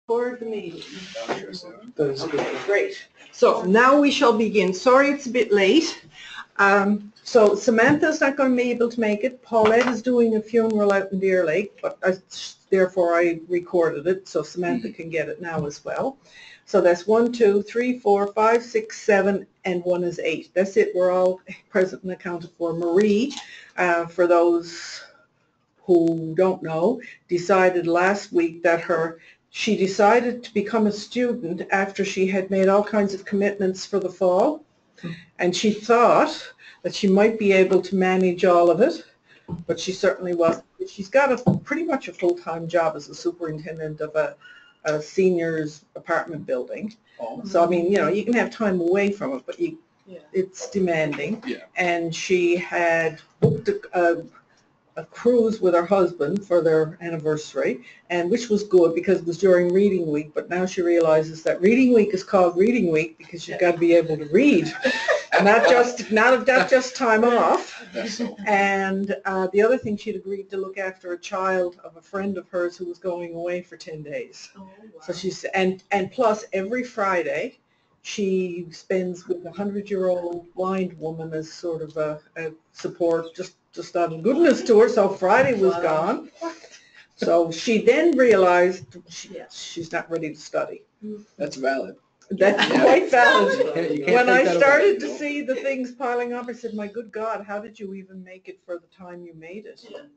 For the meeting. That is good. Okay, great. So now we shall begin. Sorry it's a bit late. So Samantha's not going to be able to make it. Paulette is doing a funeral out in Deer Lake, but therefore I recorded it so Samantha can get it now as well. So that's 1, 2, 3, 4, 5, 6, 7, and 1 is 8. That's it. We're all present and accounted for. Marie, for those who don't know, decided last week that she decided to become a student after she had made all kinds of commitments for the fall, and she thought that she might be able to manage all of it, but she certainly wasn't. She's got pretty much a full-time job as a superintendent of a seniors apartment building. Oh. So, I mean, you can have time away from it, but it's demanding. Yeah. And she had booked a cruise with her husband for their anniversary, and which was good because it was during reading week, but now she realizes that reading week is called reading week because you've got to be able to read, and not just time off. And the other thing, she'd agreed to look after a child of a friend of hers who was going away for 10 days. Oh, wow. So she's, and plus every Friday she spends with a 100-year-old blind woman as sort of a support, just out of goodness to her. So Friday was gone. So she then realized she's not ready to study. That's valid. That's quite valid. When I started to see the things piling up, I said, my good God, how did you even make it for the time you made it? Yeah.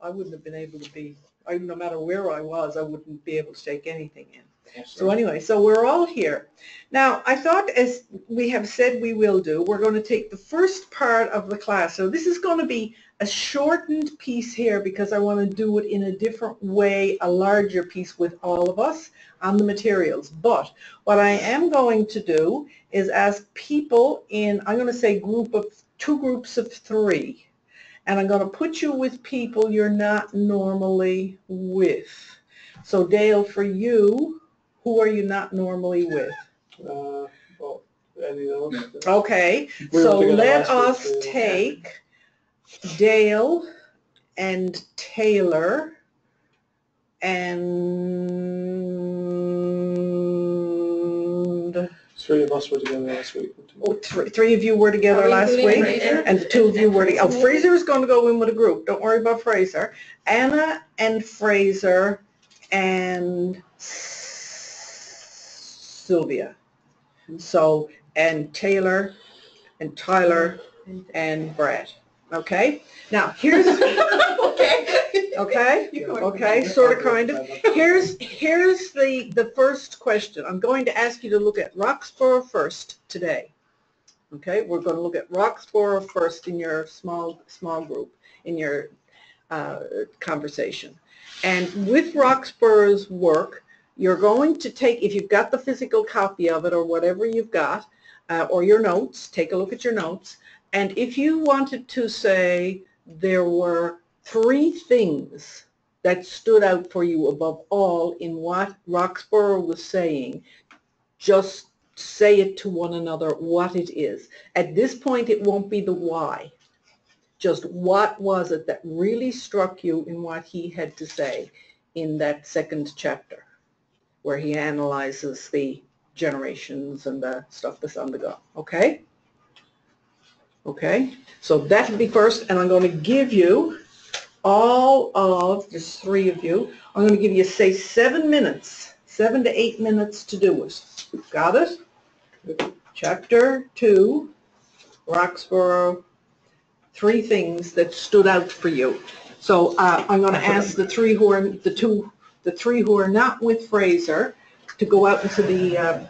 I wouldn't have been able to no matter where I was, I wouldn't be able to take anything in. So anyway, so we're all here. Now, I thought, as we have said we will do, we're going to take the first part of the class. So this is going to be a shortened piece here because I want to do it in a different way, a larger piece with all of us on the materials. But what I am going to do is ask people I'm going to say two groups of 3. And I'm going to put you with people you're not normally with. So Dale, for you, who are you not normally with? Well, any of those. Okay, so let us take Dale and Taylor and 3 of us were together last week. Oh, three of you were together last week, and the 2 of you were together. Oh, Fraser is going to go in with a group. Don't worry about Fraser. Anna and Fraser and Sylvia. So, and Taylor and Tyler and Brad. Okay? Now, here's... Okay, sort of, kind of. Here's the first question. I'm going to ask you to look at Roxborough first today. Okay, we're going to look at Roxborough first in your small group, in your conversation. And with Roxborough's work, you're going to take, if you've got the physical copy of it or whatever you've got, or your notes, take a look at your notes. And if you wanted to say there were 3 things that stood out for you above all in what Roxborough was saying, just say it to one another what it is. At this point, it won't be the why. Just what was it that really struck you in what he had to say in that 2nd chapter, where he analyzes the generations and the stuff that's on the go. Okay? Okay? So that'll be first, and I'm going to give you there's 3 of you, I'm going to give you, say, 7 minutes, 7 to 8 minutes to do it. Got it? Chapter 2, Roxborough, 3 things that stood out for you. So I'm going to ask the 3 who are, the 3 who are not with Fraser to go out into the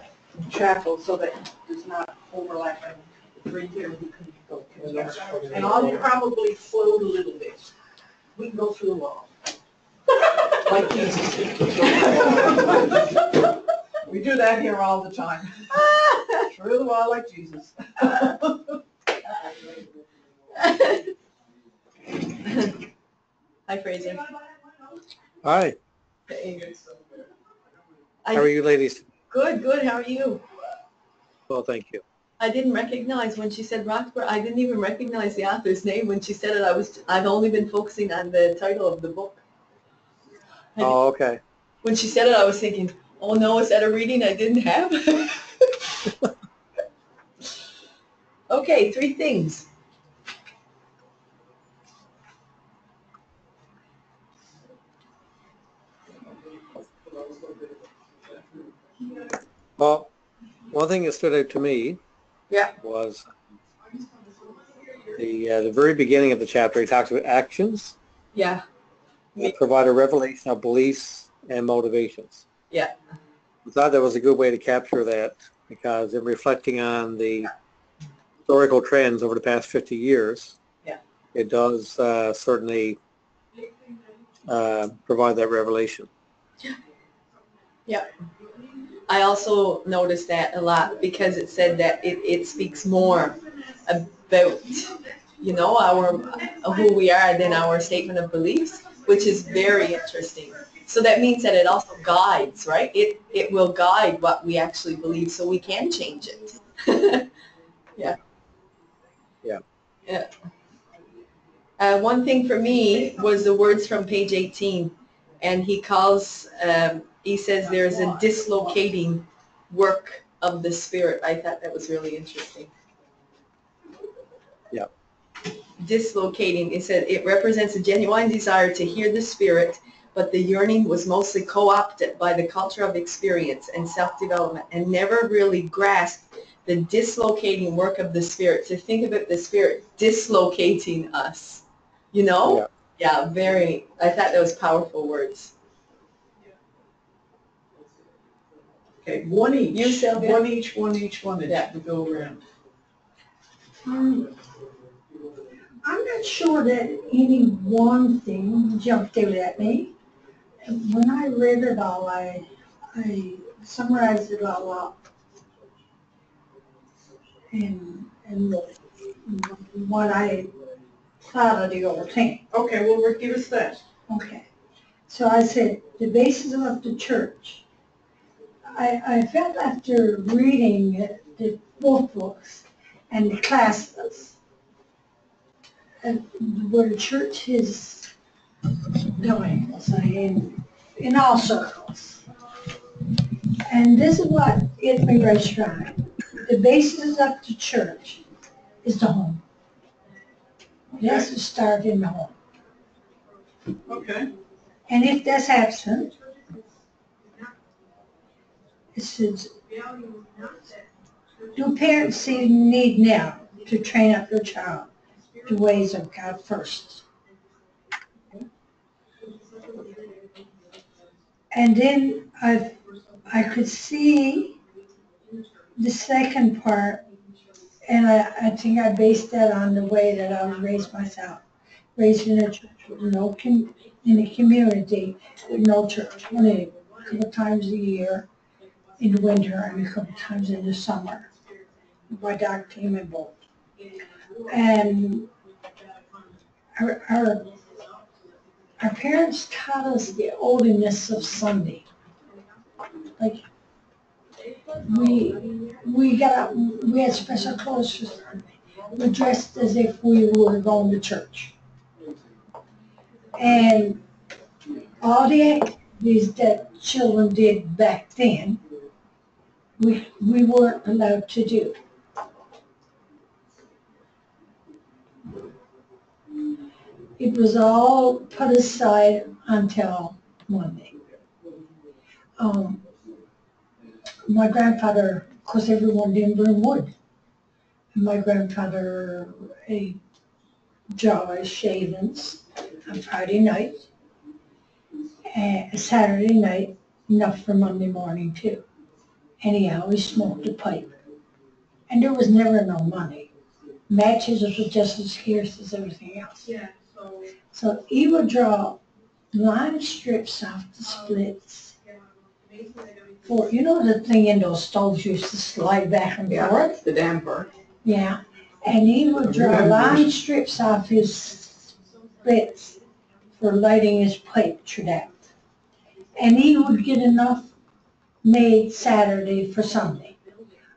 chapel so that there's not overlapping. The 3 here who can go together. And I'll probably float a little bit. We can go through the wall. Like Jesus. We do that here all the time. Through the wall like Jesus. Hi, Fraser. Hi. Hey. How are you ladies? Good, good. How are you? Well, thank you. I didn't recognize when she said Roxborough. I didn't even recognize the author's name when she said it. I've only been focusing on the title of the book. Oh, okay. When she said it, I was thinking, Oh no, is that a reading I didn't have? Okay, 3 things. Well, one thing that stood out to me Yeah. was the very beginning of the chapter. He talks about actions Yeah. that provide a revelation of beliefs and motivations. Yeah. I thought that was a good way to capture that, because in reflecting on the historical trends over the past 50 years, Yeah. it does certainly provide that revelation. Yeah. I also noticed that a lot because it said that it speaks more about, you know, our who we are than our statement of beliefs, which is very interesting. So that means that it also guides, right? It will guide what we actually believe so we can change it. Yeah. Yeah. Yeah. One thing for me was the words from page 18, and he says there's a dislocating work of the Spirit. I thought that was really interesting. Yeah. Dislocating, it said it represents a genuine desire to hear the Spirit, but the yearning was mostly co-opted by the culture of experience and self-development and never really grasped the dislocating work of the Spirit. To think about the Spirit dislocating us, you know? Yeah. Yeah, very, I thought those powerful words. Okay, one each. You, Sylvia? One each, Yeah. we go around. I'm not sure that any one thing jumped out at me. When I read it all, I summarized it all up and what I thought of the whole thing. Okay, well, give us that. Okay. So I said, the basis of the church. I felt after reading both books and the classes, and where the church is going, I'll say, in all circles. And this is what hit me right strong. The basis of the church is the home. It has to start in the home. Okay. And if that's absent, it says, do parents see need now to train up their child the ways of God first? And then I could see the second part, and I think I based that on the way that I was raised myself. Raised in a church with in a community with no church, only a couple times a year in the winter and a couple times in the summer. My dog came and both. And our parents taught us the holiness of Sunday. Like, we had special clothes for Sunday. We dressed as if we were going to church. And all the activities that children did back then, we weren't allowed to do. It was all put aside until Monday. My grandfather, of course, everyone didn't bring wood. My grandfather ate Java shavings on Friday night, and Saturday night, enough for Monday morning too. And he always smoked a pipe. And there was never no money. Matches was just as scarce as everything else. Yeah. So he would draw line strips off the splits. For, you know the thing in those stoves used to slide back and forth? The damper. Yeah. And he would draw line strips off his splits for lighting his pipe through that. And he would get enough made Saturday for Sunday.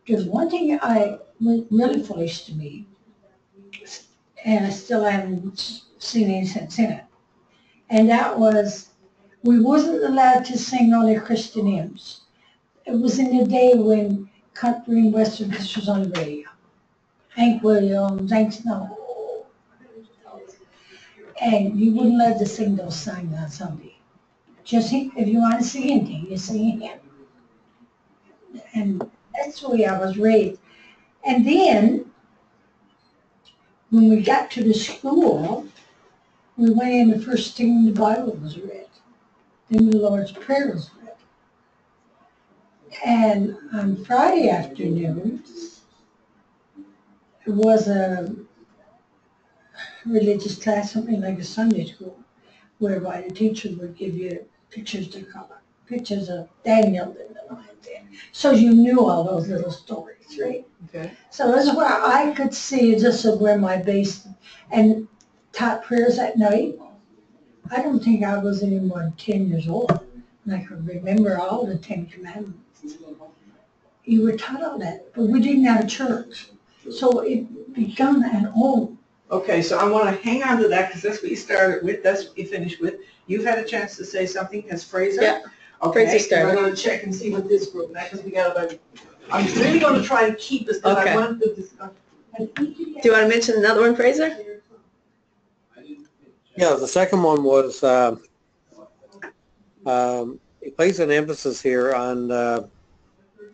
There's one thing I was really foolish to me, and I still haven't seen any sense in it. And that was, we wasn't allowed to sing all the Christian hymns. it was in the day when country and western was on the radio. Hank Williams, Hank Snow. And you wouldn't let to sing those songs on Sunday. Just if you want to sing anything, you sing him. And that's the way I was raised. And then, when we got to the school, we went in, the first thing the Bible was read. Then the Lord's Prayer was read. And on Friday afternoons, it was a religious class, something like a Sunday school, whereby the teacher would give you pictures to color, pictures of Daniel and the lions. So you knew all those little stories, right? Okay. So that's where I could see just where my base, and taught prayers at night. I don't think I was any more than 10 years old, and I could remember all the 10 Commandments. You were taught all that, but we didn't have a church. So it began at home. Okay, so I want to hang on to that because that's what you started with, that's what you finished with. You've had a chance to say something as Fraser? Yeah, Okay, Fraser started. I'm going to check and see what this group, because we got about, I'm really going to try and keep this, because I Okay. want the discussion. Do you want to mention another one, Fraser? Yeah, the second one was, it places an emphasis here on the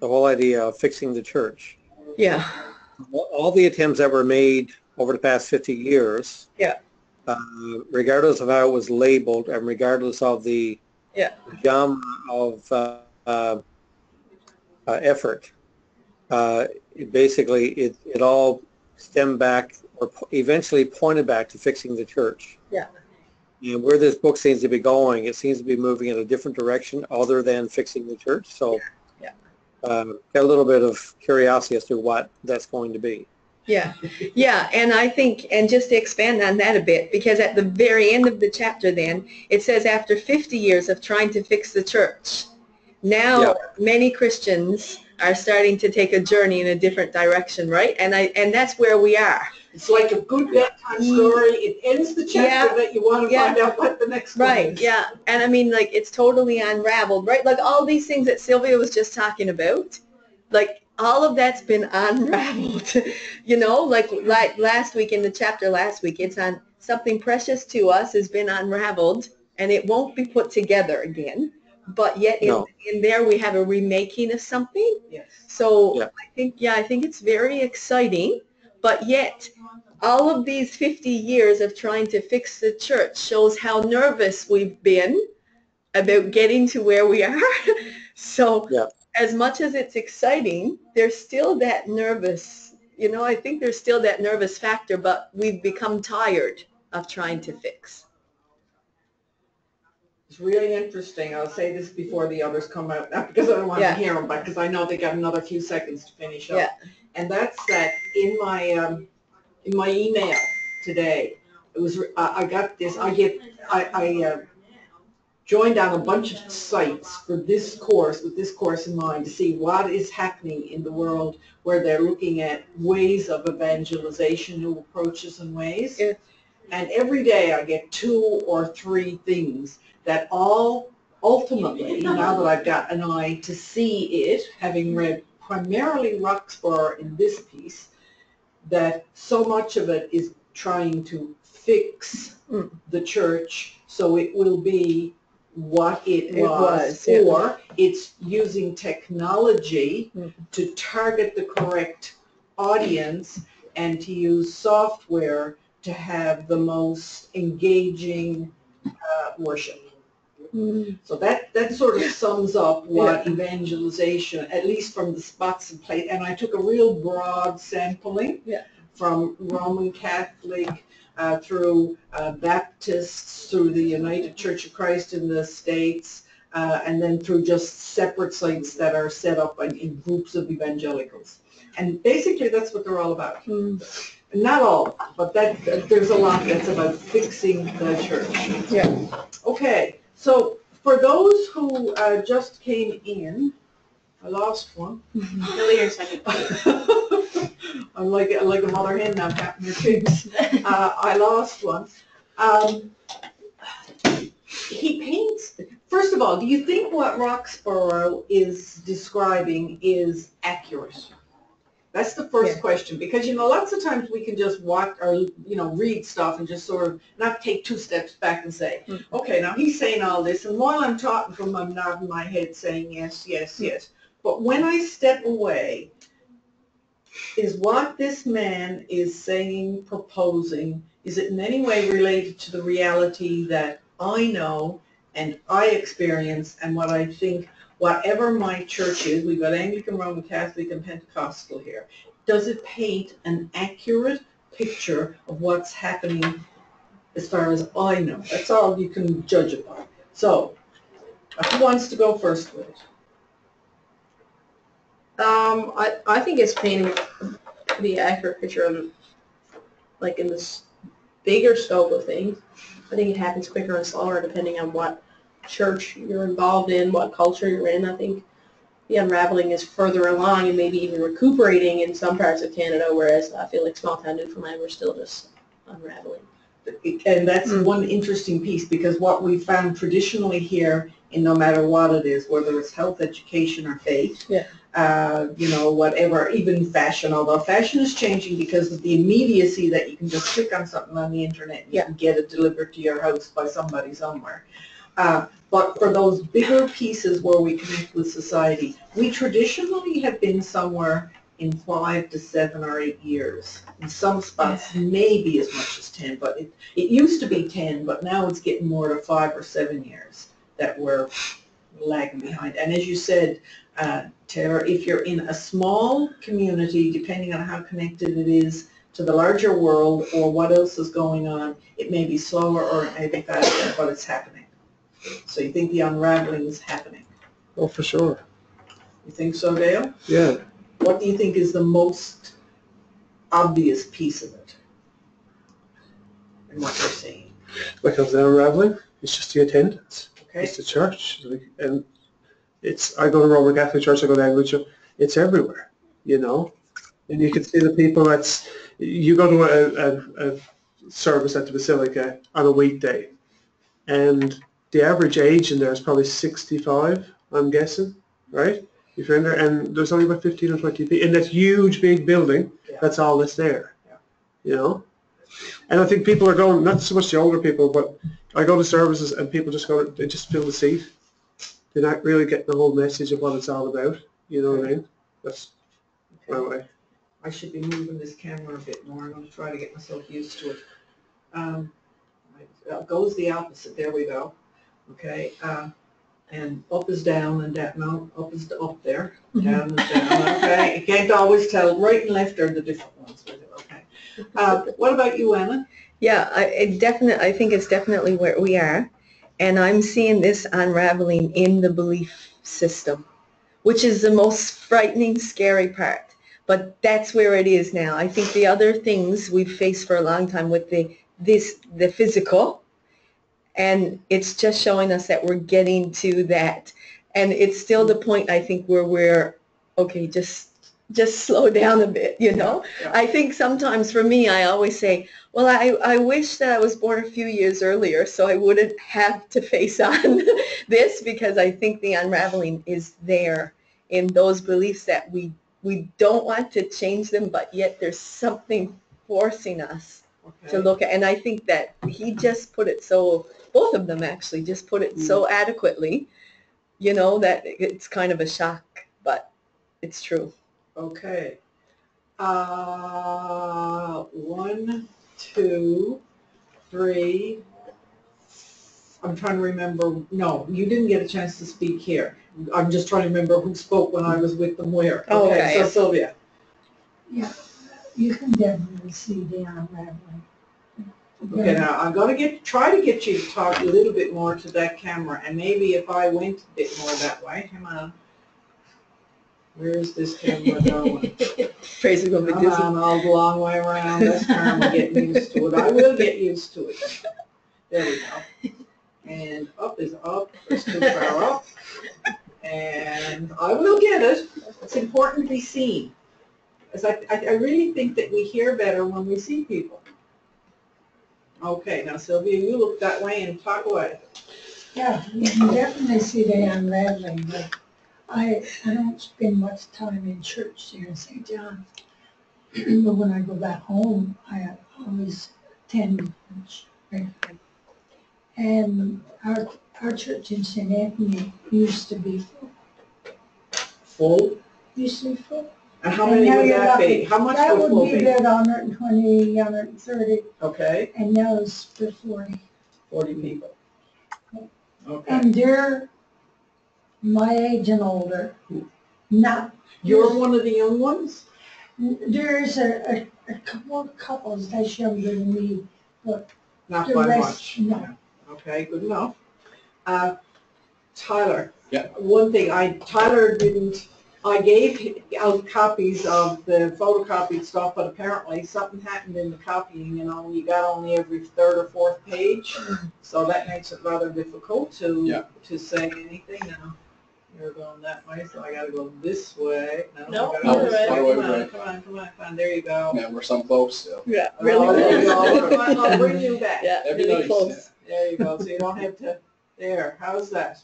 whole idea of fixing the church. Yeah. All the attempts that were made over the past 50 years, Yeah. Regardless of how it was labeled and regardless of the genre of effort, it all stemmed back or eventually pointed back to fixing the church. Yeah. And where this book seems to be going, it seems to be moving in a different direction other than fixing the church. So got a little bit of curiosity as to what that's going to be. Yeah, yeah, and I think, and just to expand on that a bit, because at the very end of the chapter then, it says after 50 years of trying to fix the church, now many Christians are starting to take a journey in a different direction, right? And that's where we are. It's like a good bedtime story, it ends the chapter that you want to find out what the next one Right, is. yeah, and I mean, like, it's totally unraveled, right? Like, all these things that Sylvia was just talking about, like, all of that's been unraveled, you know, like last week in the chapter last week, it's on something precious to us has been unraveled and it won't be put together again, but yet in there we have a remaking of something. Yes. So I think it's very exciting, but yet all of these 50 years of trying to fix the church shows how nervous we've been about getting to where we are. So as much as it's exciting, there's still that nervous, you know, I think there's still that nervous factor, but we've become tired of trying to fix. It's really interesting. I'll say this before the others come out, not because I don't want to hear them, but because I know they got another few seconds to finish up. Yeah. And that's that in my email today, it was, I got this, I joined on a bunch of sites for this course, with this course in mind, to see what is happening in the world where they're looking at ways of evangelization, new approaches and ways. Yeah. And every day I get 2 or 3 things that all ultimately, now that I've got an eye to see it, having read primarily Roxburgh in this piece, that so much of it is trying to fix the church so it will be what it was, or it's using technology to target the correct audience and to use software to have the most engaging worship. So that sort of sums up what evangelization, at least from the spots and place, and I took a real broad sampling from Roman Catholic through Baptists, through the United Church of Christ in the States, and then through just separate sites that are set up in groups of evangelicals. And basically that's what they're all about. Not all, but there's a lot that's about fixing the church. Yeah. Okay, so for those who just came in, I lost one. I'm like a mother hen now counting her chicks. I lost one. he paints, first of all, do you think what Roxborough is describing is accurate? That's the first Yeah. question, because, you know, lots of times we can just watch or, you know, read stuff and just sort of not take 2 steps back and say, okay, now he's saying all this, and while I'm talking to him, I'm nodding my head saying yes, yes, yes. But when I step away, is what this man is saying, proposing, is it in any way related to the reality that I know and I experience and what I think, whatever my church is, we've got Anglican, Roman Catholic, and Pentecostal here, does it paint an accurate picture of what's happening as far as I know? That's all you can judge it by. So, who wants to go first with it? I think it's painting the accurate picture of, like, in this bigger scope of things. I think it happens quicker and slower depending on what church you're involved in, what culture you're in. I think the unraveling is further along and maybe even recuperating in some parts of Canada, whereas I feel like small town Newfoundland, we're still just unraveling. And that's one interesting piece, because what we found traditionally here, in no matter what it is, whether it's health, education, or faith, you know, whatever, even fashion, although fashion is changing because of the immediacy that you can just click on something on the internet and you can get it delivered to your house by somebody somewhere. But for those bigger pieces where we connect with society, we traditionally have been somewhere in 5 to 7 or 8 years. In some spots, maybe as much as 10, but it used to be 10, but now it's getting more to 5 or 7 years that we're lagging behind. And as you said, Tara, if you're in a small community, depending on how connected it is to the larger world or what else is going on, it may be slower or it may be faster, but it's happening. So you think the unraveling is happening? Oh, for sure. You think so, Dale? Yeah. What do you think is the most obvious piece of it in what you're saying? When it comes to unraveling, it's just the attendance. Okay. It's the church. And I go to Roman Catholic Church, I go to Anglican, it's everywhere, you know. And you can see the people you go to a service at the Basilica on a weekday, and the average age in there is probably 65, I'm guessing, right? If you're in there, and there's only about 15 or 20 people in that huge big building. That's all that's there, you know. And I think people are going, not so much the older people, but I go to services and people just go, they just fill the seat. They're not really getting the whole message of what it's all about. You know what I mean? That's my way. I should be moving this camera a bit more. I'm going to try to get myself used to it. Goes the opposite. There we go. Okay. And up is down and down. No, up is up there. Down is down. Okay. You can't always tell. Right and left are the different ones with it. Okay. What about you, Anna? Yeah, I think it's definitely where we are. And I'm seeing this unraveling in the belief system, which is the most frightening, scary part. But that's where it is now. I think the other things we've faced for a long time with the physical, and it's just showing us that we're getting to that. And it's still the point, I think, where we're, okay, just slow down a bit, you know? Yeah. I think sometimes for me, I always say, well, I wish that I was born a few years earlier so I wouldn't have to face on this, because I think the unraveling is there in those beliefs that we don't want to change them, but yet there's something forcing us to look at. And I think that he just put it so, both of them actually just put it so adequately, you know, that it's kind of a shock, but it's true. Okay. 1, 2, 3. I'm trying to remember. No, you didn't get a chance to speak here. I'm just trying to remember who spoke when I was with them where. Okay, so Sylvia. Yeah, you can definitely see the unraveling. Okay, now I'm going to try to get you to talk a little bit more to that camera, and maybe if I went a bit more that way. Come on. Where's this camera going? Fraser's going to be Come dizzy. on, all the long way around. This camera, getting used to it. I will get used to it. There we go. And up is up. It's too far up. And I will get it. It's important to be seen. Because I really think that we hear better when we see people. Okay, now Sylvia, you look that way and talk away. Yeah, you can definitely see the unraveling, but I don't spend much time in church here in St. John. But when I go back home, I always attend church regularly. And our church in St. Anthony used to be full. Full? Used to be full. And how And many now would you're that be? lucky. How much That would full would be be? about 120, 130, Okay, and now it's for 40. 40 people. Okay. And they're my age and older. Not, You're one of the young ones? there's a couple of couples that's younger than me, but Not the by rest, much. no. Okay, good enough. Tyler. Yeah. One thing, Tyler didn't, I gave out copies of the photocopied stuff, but apparently something happened in the copying, you got only every third or fourth page. So that makes it rather difficult to say anything now. You're going that way, so I gotta go this way. No, I gotta go you're this right. way. Come on, there you go. Man, we're some close still. Yeah, Oh, really there you close. go. I'll bring you back. Yeah, That'd be really nice, close. There you go, so you don't have to, there, how's that?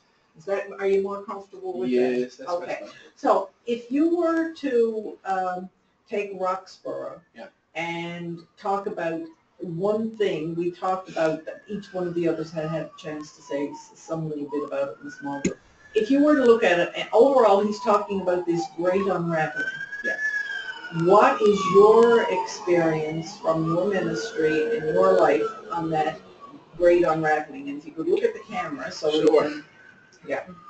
Are you more comfortable with that? Yes, that's Okay. fine. So if you were to take Roxborough Yeah. and talk about one thing, we talked about that each one of the others had a chance to say some little bit about it in a small group. If you were to look at it, and overall he's talking about this great unraveling. Yeah. What is your experience from your ministry and your life on that great unraveling? And if you could look at the camera so we Sure. can,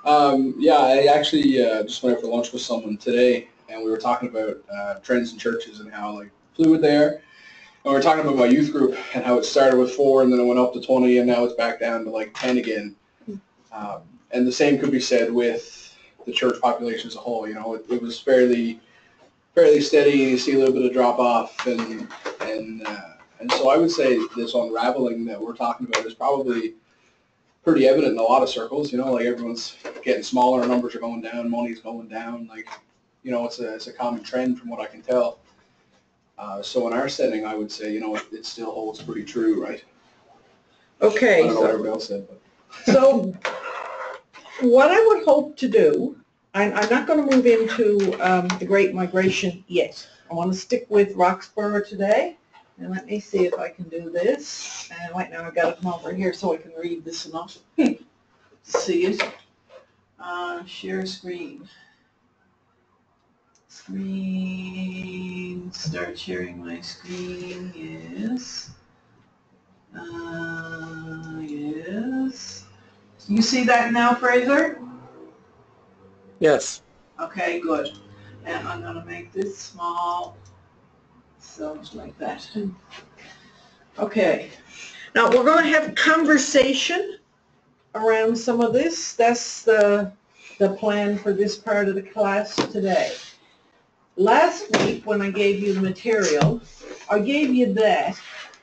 I actually just went out for lunch with someone today, and we were talking about trends in churches and how fluid they are. And we were talking about my youth group and how it started with 4, and then it went up to 20, and now it's back down to 10 again. And the same could be said with the church population as a whole. It was fairly steady. You see a little bit of drop off, and so I would say this unraveling that we're talking about is probably pretty evident in a lot of circles. Everyone's getting smaller, numbers are going down, money's going down. It's a common trend from what I can tell. So in our setting, I would say, it still holds pretty true, right? okay. I don't know what everybody else said, but. So what I would hope to do, I'm not going to move into the Great Migration yet. I want to stick with Roxborough today. And let me see if I can do this. And right now I've got to come over here so I can read this enough. See it. Share screen. Start sharing my screen, yes. Yes. You see that now, Fraser? Yes. Okay, good. And I'm gonna make this small, so just like that. Okay. Now, we're gonna have a conversation around some of this. That's the plan for this part of the class today. Last week, when I gave you the material, I gave you that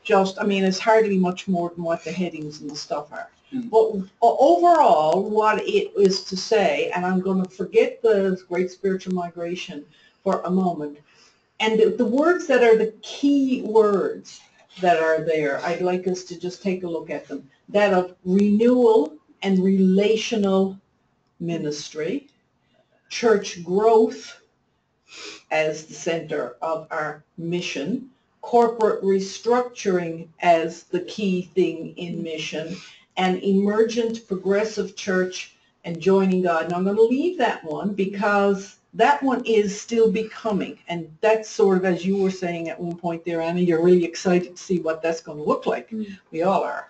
it's hardly much more than what the headings and the stuff are. But overall, what it is to say, and I'm going to forget the Great Spiritual Migration for a moment, and the words that are the key words that are there, I'd like us to just take a look at them. That of renewal and relational ministry, church growth as the center of our mission, corporate restructuring as the key thing in mission, and emergent progressive church and joining God. Now I'm going to leave that one because that one is still becoming, and that's sort of, as you were saying at one point there, Anna, you're really excited to see what that's going to look like. We all are.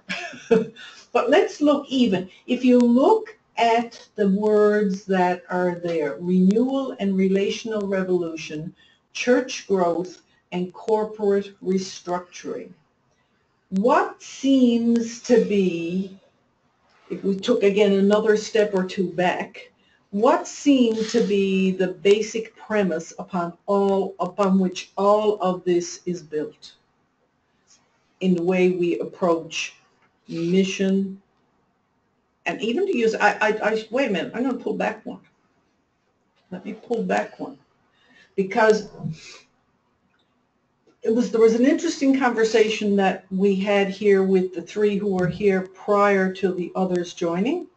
But let's look even. If you look at the words that are there, renewal and relational revolution, church growth, and corporate restructuring. What seems to be, if we took again another step or two back, what seemed to be the basic premise upon which all of this is built in the way we approach mission, and even to use, wait a minute, I'm going to pull back one. Let me pull back one. Because there was an interesting conversation that we had here with the three who were here prior to the others joining.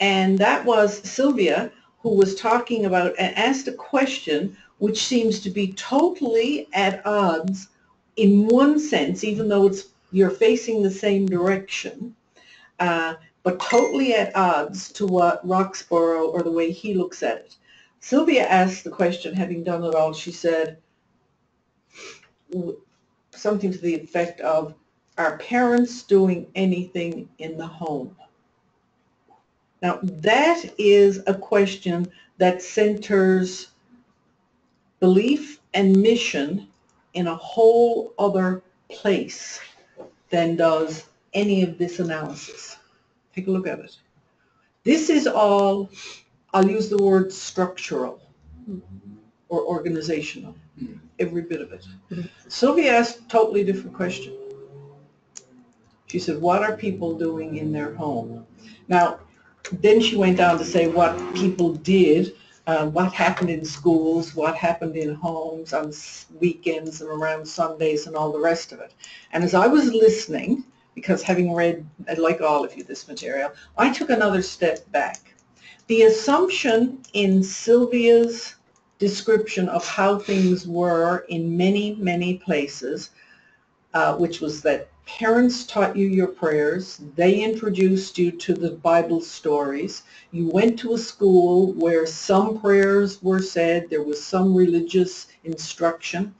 And that was Sylvia, who was talking about and asked a question which seems to be totally at odds in one sense, even though you're facing the same direction, but totally at odds to what Roxborough or the way he looks at it. Sylvia asked the question, having done it all, she said something to the effect of, are parents doing anything in the home? Now, that is a question that centers belief and mission in a whole other place than does any of this analysis. Take a look at it. This is all, I'll use the word structural or organizational, every bit of it. Sylvia asked a totally different question. She said, what are people doing in their home? Now, then she went on to say what people did, what happened in schools, what happened in homes on weekends and around Sundays and all the rest of it. And as I was listening, because having read, like all of you, this material, I took another step back. The assumption in Sylvia's description of how things were in many, many places, which was that parents taught you your prayers, they introduced you to the Bible stories, you went to a school where some prayers were said, there was some religious instruction.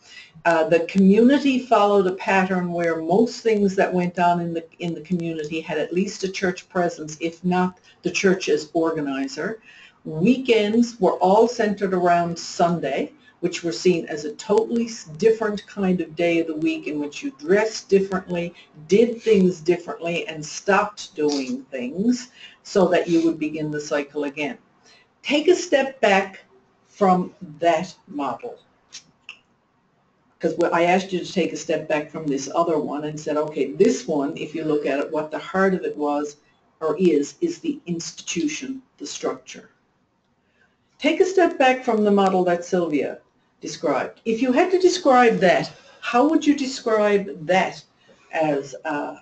The community followed a pattern where most things that went on in the community had at least a church presence, if not the church as organizer. Weekends were all centered around Sunday, which were seen as a totally different kind of day of the week in which you dressed differently, did things differently, and stopped doing things so that you would begin the cycle again. Take a step back from that model. Because I asked you to take a step back from this other one and said, okay, this one, if you look at it, what the heart of it was or is the institution, the structure. Take a step back from the model that Sylvia described. If you had to describe that, how would you describe that as a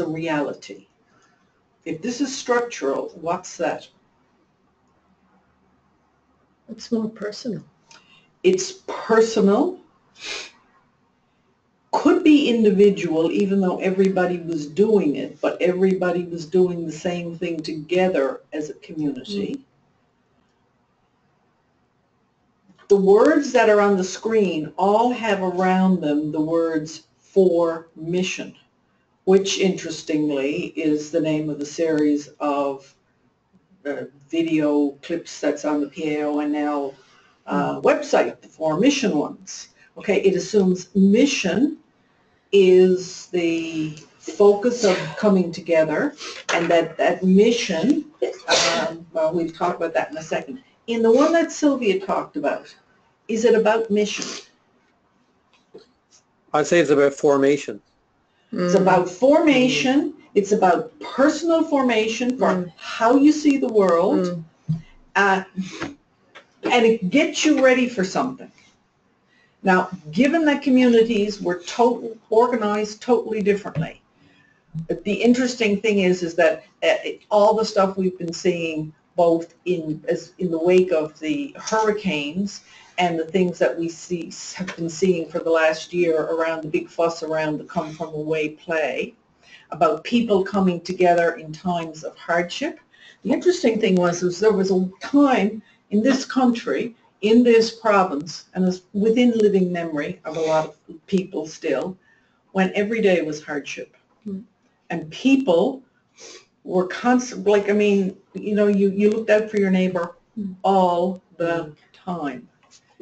reality? If this is structural, what's that? It's more personal. It's personal, could be individual, even though everybody was doing it, but everybody was doing the same thing together as a community. The words that are on the screen all have around them the words for mission, which interestingly is the name of the series of video clips that's on the PAONL website, the For Mission ones. Okay, it assumes mission is the focus of coming together, and that mission, well, we'll talk about that in a second. In the one that Sylvia talked about, is it about mission? I'd say it's about formation. It's about formation. It's about personal formation for how you see the world, and it gets you ready for something. Now, given that communities were organized totally differently, the interesting thing is that all the stuff we've been seeing, both in the wake of the hurricanes and the things that we have been seeing for the last year around the big fuss around the Come From Away play, about people coming together in times of hardship. The interesting thing was there was a time in this country, in this province, and it's within living memory of a lot of people still, when every day was hardship. And people were constant, like, I mean, you know, you looked out for your neighbor all the time.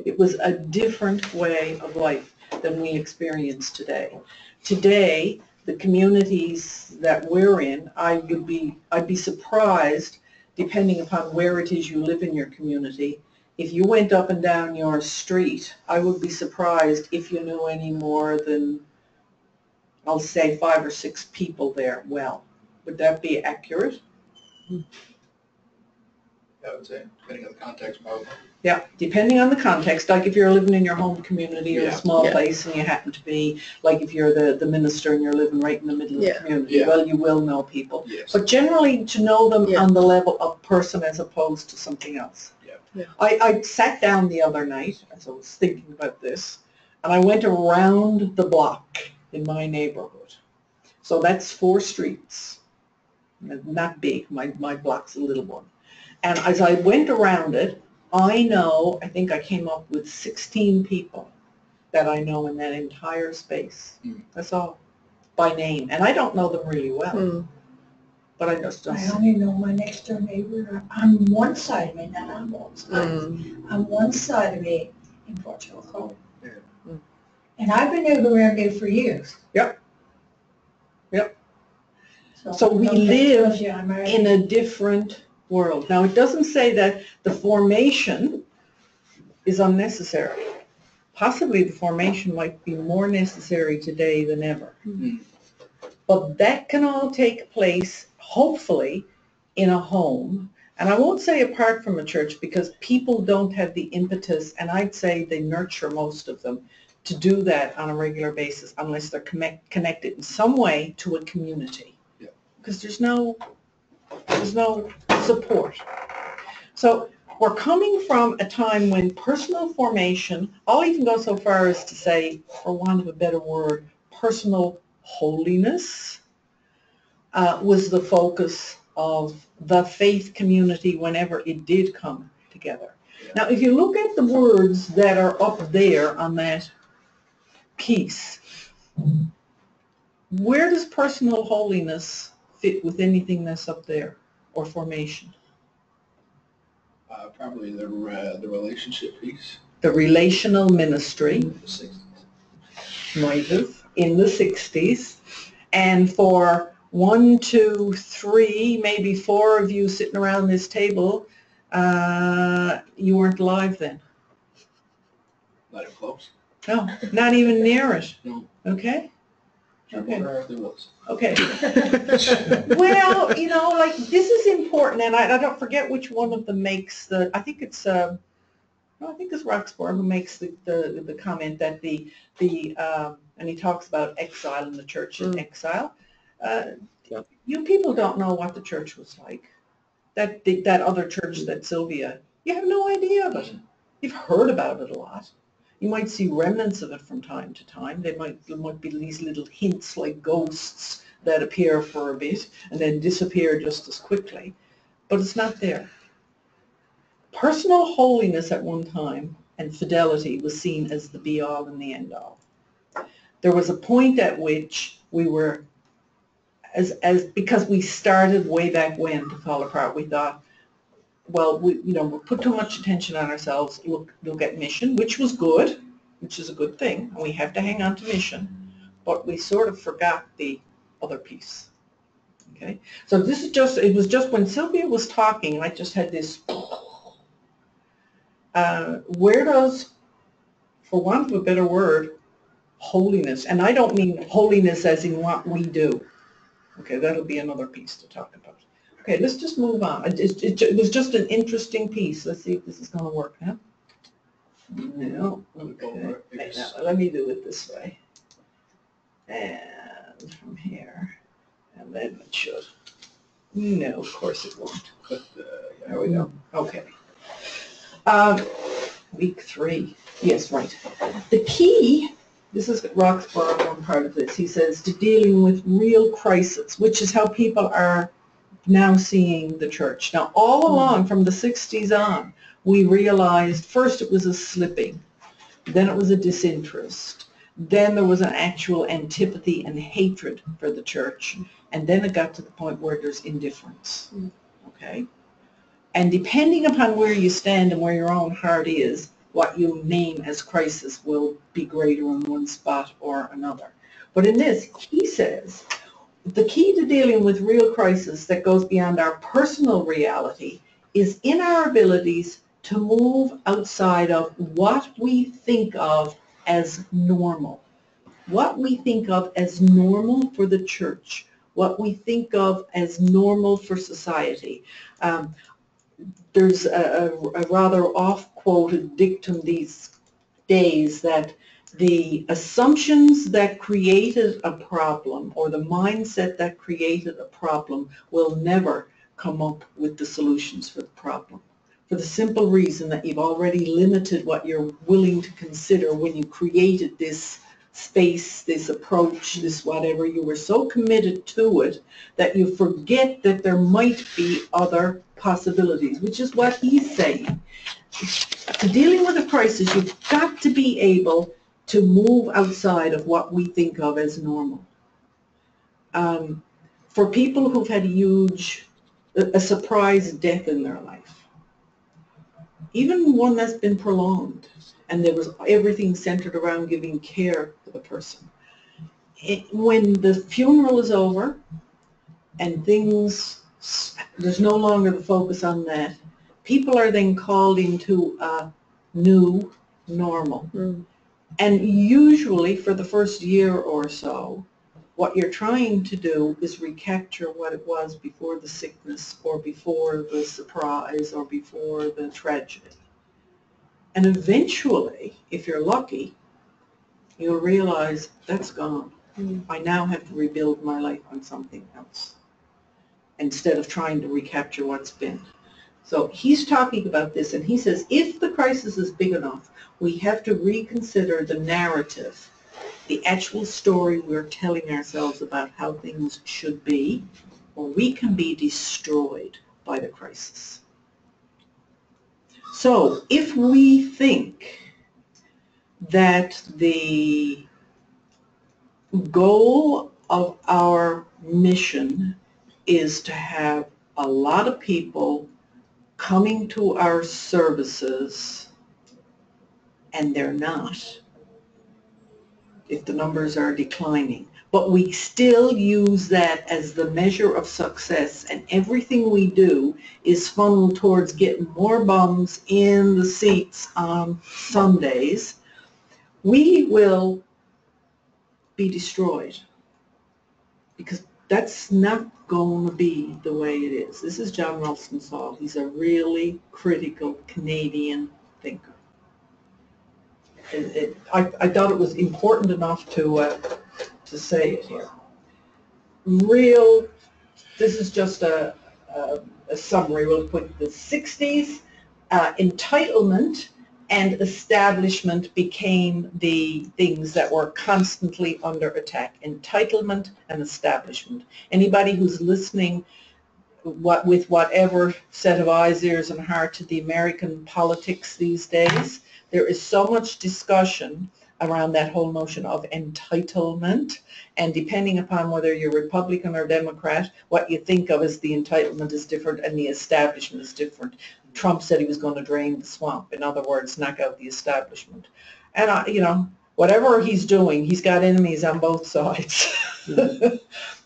It was a different way of life than we experience today. Today, the communities that we're in, I'd be surprised, depending upon where it is you live in your community, if you went up and down your street, I would be surprised if you knew any more than, I'll say, 5 or 6 people there well. Would that be accurate? I would say, depending on the context, probably. Yeah, depending on the context, like if you're living in your home community or a Yeah. small Yeah. place and you happen to be, like if you're the minister and you're living right in the middle of the Yeah. community, Yeah. well, you will know people. Yes. But generally to know them Yeah. on the level of person as opposed to something else. Yeah. Yeah. I sat down the other night as I was thinking about this, and I went around the block in my neighborhood. So that's 4 streets, not big, my block's a little one. And as I went around it, I think I came up with 16 people that I know in that entire space. Mm. That's all, by name. And I don't know them really well, Mm. but I just don't. I only know my next door neighbor on one side of me, not on both sides. On one side of me in Portugal Cove. Yeah. Mm. And I've been able to around there for years. Yep. Yep. So we that live tells you I'm already- In a different world. Now, it doesn't say that the formation is unnecessary. Possibly the formation might be more necessary today than ever. Mhm. But that can all take place, hopefully, in a home. And I won't say apart from a church because people don't have the impetus, and I'd say they nurture most of them, to do that on a regular basis unless they're connected in some way to a community. Yeah. Because there's no support. So we're coming from a time when personal formation, I'll even go so far as to say, for want of a better word, personal holiness was the focus of the faith community whenever it did come together. Now, if you look at the words that are up there on that piece, where does personal holiness fit with anything that's up there, or formation? Probably the relationship piece. The relational ministry, The 60s. might have, in the 60s, and for 1, 2, 3, maybe 4 of you sitting around this table, you weren't alive then. Not even close. No, not even near it. No. Okay? Sure, Okay. wonder if there was. Okay. Well, like this is important, and I don't forget which one of them makes the. I think it's Roxburgh who makes the comment that and he talks about exile and the church in exile. Yeah. You people don't know what the church was like. That other church that Sylvia, you have no idea of it. You've heard about it a lot. You might see remnants of it from time to time. There might be these little hints like ghosts that appear for a bit and then disappear just as quickly. But it's not there. Personal holiness at one time and fidelity was seen as the be-all and the end-all. There was a point at which we were, because we started way back when to fall apart, we thought, well, we'll put too much attention on ourselves, we'll get mission, which was good, which is a good thing, and we have to hang on to mission, but we sort of forgot the other piece. Okay, so it was just when Sylvia was talking, I just had this, where does, for want of a better word, holiness, and I don't mean holiness as in what we do. Okay, that'll be another piece to talk about. Okay, let's just move on. It was just an interesting piece. Let's see if this is going to work now. No, okay. Now, let me do it this way. And from here, and then it should. No, of course it won't. There we go. Okay. Week 3. Yes, right. The key, this is Roxburgh, one part of this. He says, to dealing with real crisis, which is how people are now seeing the church. Now, all along from the 60s on, we realized first it was a slipping, then it was a disinterest, then there was an actual antipathy and hatred for the church, and then it got to the point where there's indifference. Okay? And depending upon where you stand and where your own heart is, what you name as crisis will be greater in one spot or another. But in this, he says, the key to dealing with real crisis that goes beyond our personal reality is in our abilities to move outside of what we think of as normal. What we think of as normal for the church, what we think of as normal for society. there's a rather oft-quoted dictum these days that the assumptions that created a problem or the mindset that created a problem will never come up with the solutions for the problem. For the simple reason that you've already limited what you're willing to consider when you created this space, this approach, this whatever. You were so committed to it that you forget that there might be other possibilities, which is what he's saying. Dealing with a crisis, you've got to be able to move outside of what we think of as normal. For people who've had a surprise death in their life, even one that's been prolonged, and there was everything centered around giving care to the person. When the funeral is over and there's no longer the focus on that, people are then called into a new normal. And usually for the first year or so, what you're trying to do is recapture what it was before the sickness or before the surprise or before the tragedy. And eventually, if you're lucky, you'll realize that's gone. I now have to rebuild my life on something else instead of trying to recapture what's been. So he's talking about this, and he says if the crisis is big enough, we have to reconsider the narrative, the actual story we're telling ourselves about how things should be, or we can be destroyed by the crisis. So if we think that the goal of our mission is to have a lot of people coming to our services, and they're not, if the numbers are declining, but we still use that as the measure of success, and everything we do is funneled towards getting more bums in the seats on Sundays, we will be destroyed, because that's not going to be the way it is. This is John Ralston Saul. He's a really critical Canadian thinker. I thought it was important enough to say it here. This is just a summary. We'll put the 60s, entitlement and establishment became the things that were constantly under attack. Entitlement and establishment. Anybody who's listening with whatever set of eyes, ears, and heart to the American politics these days, there is so much discussion around that whole notion of entitlement, and depending upon whether you're Republican or Democrat, what you think of as the entitlement is different and the establishment is different. Trump said he was going to drain the swamp. In other words, knock out the establishment. And, whatever he's doing, he's got enemies on both sides.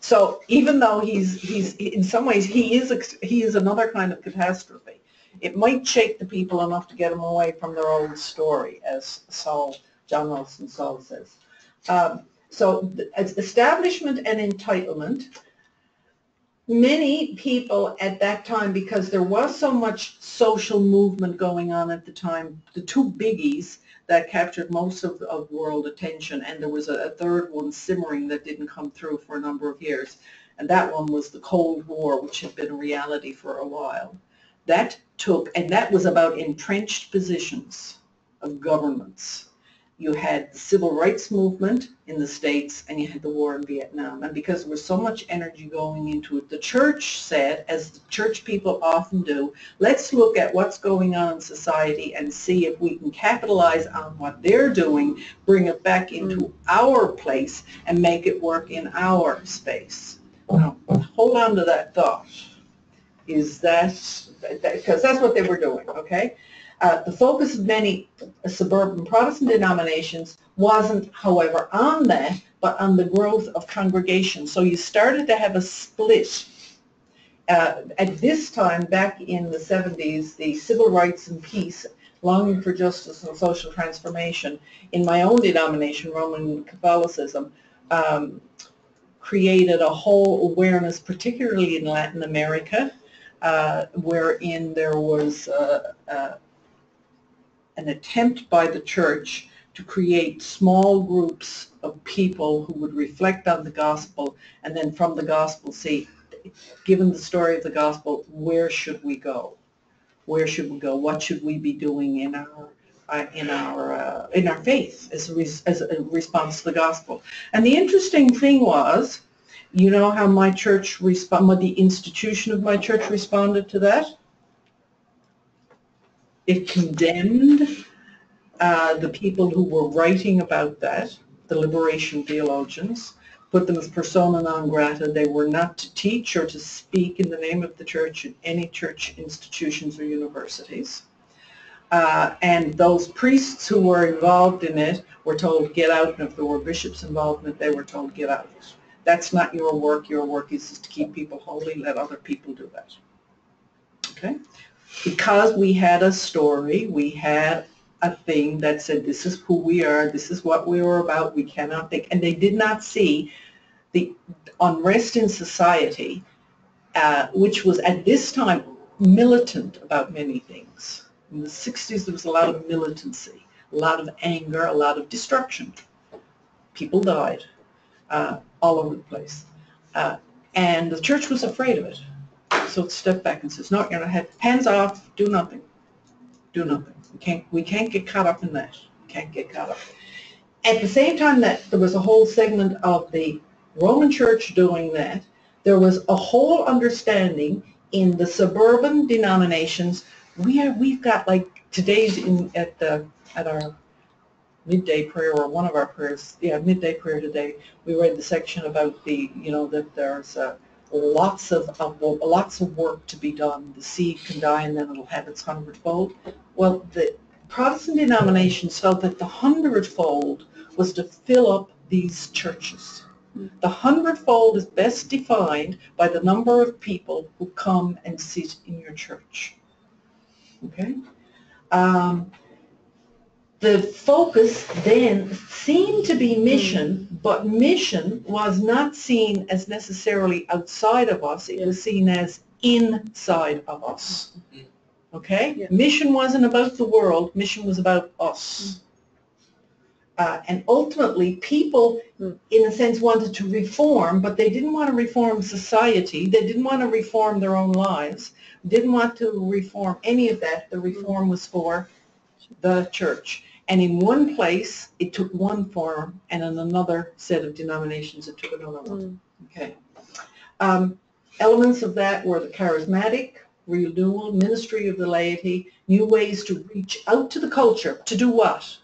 So even though he's in some ways, he is another kind of catastrophe. It might shake the people enough to get them away from their old story, as John Ralston Saul says. So establishment and entitlement, many people at that time, because there was so much social movement going on at the time, the two biggies that captured most of world attention, and there was a third one simmering that didn't come through for a number of years, and that one was the Cold War, which had been a reality for a while. And that was about entrenched positions of governments. You had the civil rights movement in the States, and you had the war in Vietnam. And because there was so much energy going into it, the church said, as the church people often do, let's look at what's going on in society and see if we can capitalize on what they're doing, bring it back into our place, and make it work in our space. Now, hold on to that thought. Because that's what they were doing, okay? The focus of many suburban Protestant denominations wasn't, however, on that, but on the growth of congregations. So you started to have a split. At this time, back in the 70s, the civil rights and peace, longing for justice and social transformation, in my own denomination, Roman Catholicism, created a whole awareness, particularly in Latin America, wherein there was an attempt by the church to create small groups of people who would reflect on the gospel, and then from the gospel say, given the story of the gospel, where should we go? Where should we go? What should we be doing in our faith as a response to the gospel? And the interesting thing was, you know how my church the institution of my church responded to that? It condemned the people who were writing about that, the liberation theologians, put them as persona non grata. They were not to teach or to speak in the name of the church in any church institutions or universities. And those priests who were involved in it were told to get out, and if there were bishops involved in it, they were told to get out. That's not your work. Your work is to keep people holy. Let other people do that. Okay? Because we had a story, we had a thing that said, this is who we are, this is what we were about, we cannot think. And they did not see the unrest in society, which was at this time militant about many things. In the 60s, there was a lot of militancy, a lot of anger, a lot of destruction. People died all over the place. And the church was afraid of it. So it stepped back and says, no, you're not, hands off, do nothing. Do nothing. We can't get caught up in that. We can't get caught up. At the same time that there was a whole segment of the Roman Church doing that, there was a whole understanding in the suburban denominations. We've got, like today's at our midday prayer, or one of our prayers, midday prayer today, we read the section about that there's lots of work to be done. The seed can die and then it'll have its hundredfold. Well, the Protestant denominations felt that the hundredfold was to fill up these churches. The hundredfold is best defined by the number of people who come and sit in your church. Okay? The focus then seemed to be mission, but mission was not seen as necessarily outside of us. It was seen as inside of us. Okay? Yeah. Mission wasn't about the world. Mission was about us. And ultimately, people, in a sense, wanted to reform, but they didn't want to reform society. They didn't want to reform their own lives. Didn't want to reform any of that. The reform was for the church. And in one place, it took one form, and in another set of denominations, it took another one. Okay. Elements of that were the charismatic, renewal, ministry of the laity, new ways to reach out to the culture. To do what?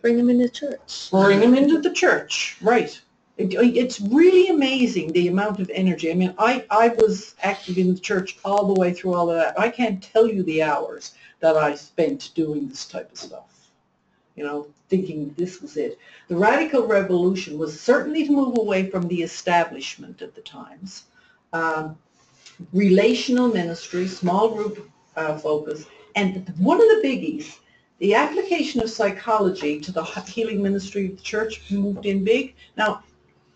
Bring them into church. Bring them into the church, right. It's really amazing the amount of energy. I mean, I was active in the church all the way through all of that. I can't tell you the hours that I spent doing this type of stuff. Thinking this was it. The radical revolution was certainly to move away from the establishment at the times. Relational ministry, small group focus, and one of the biggies, the application of psychology to the healing ministry of the church moved in big. Now,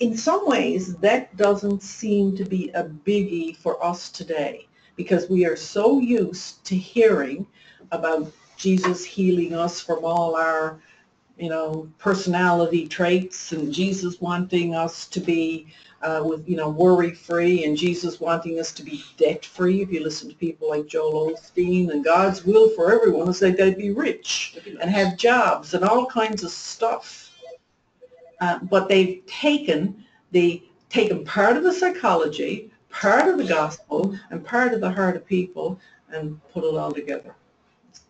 in some ways, that doesn't seem to be a biggie for us today, because we are so used to hearing about Jesus healing us from all our, personality traits, and Jesus wanting us to be worry-free, and Jesus wanting us to be debt-free. If you listen to people like Joel Osteen, and God's will for everyone is that they'd be rich and have jobs and all kinds of stuff. But they've taken part of the psychology, part of the gospel, and part of the heart of people, and put it all together.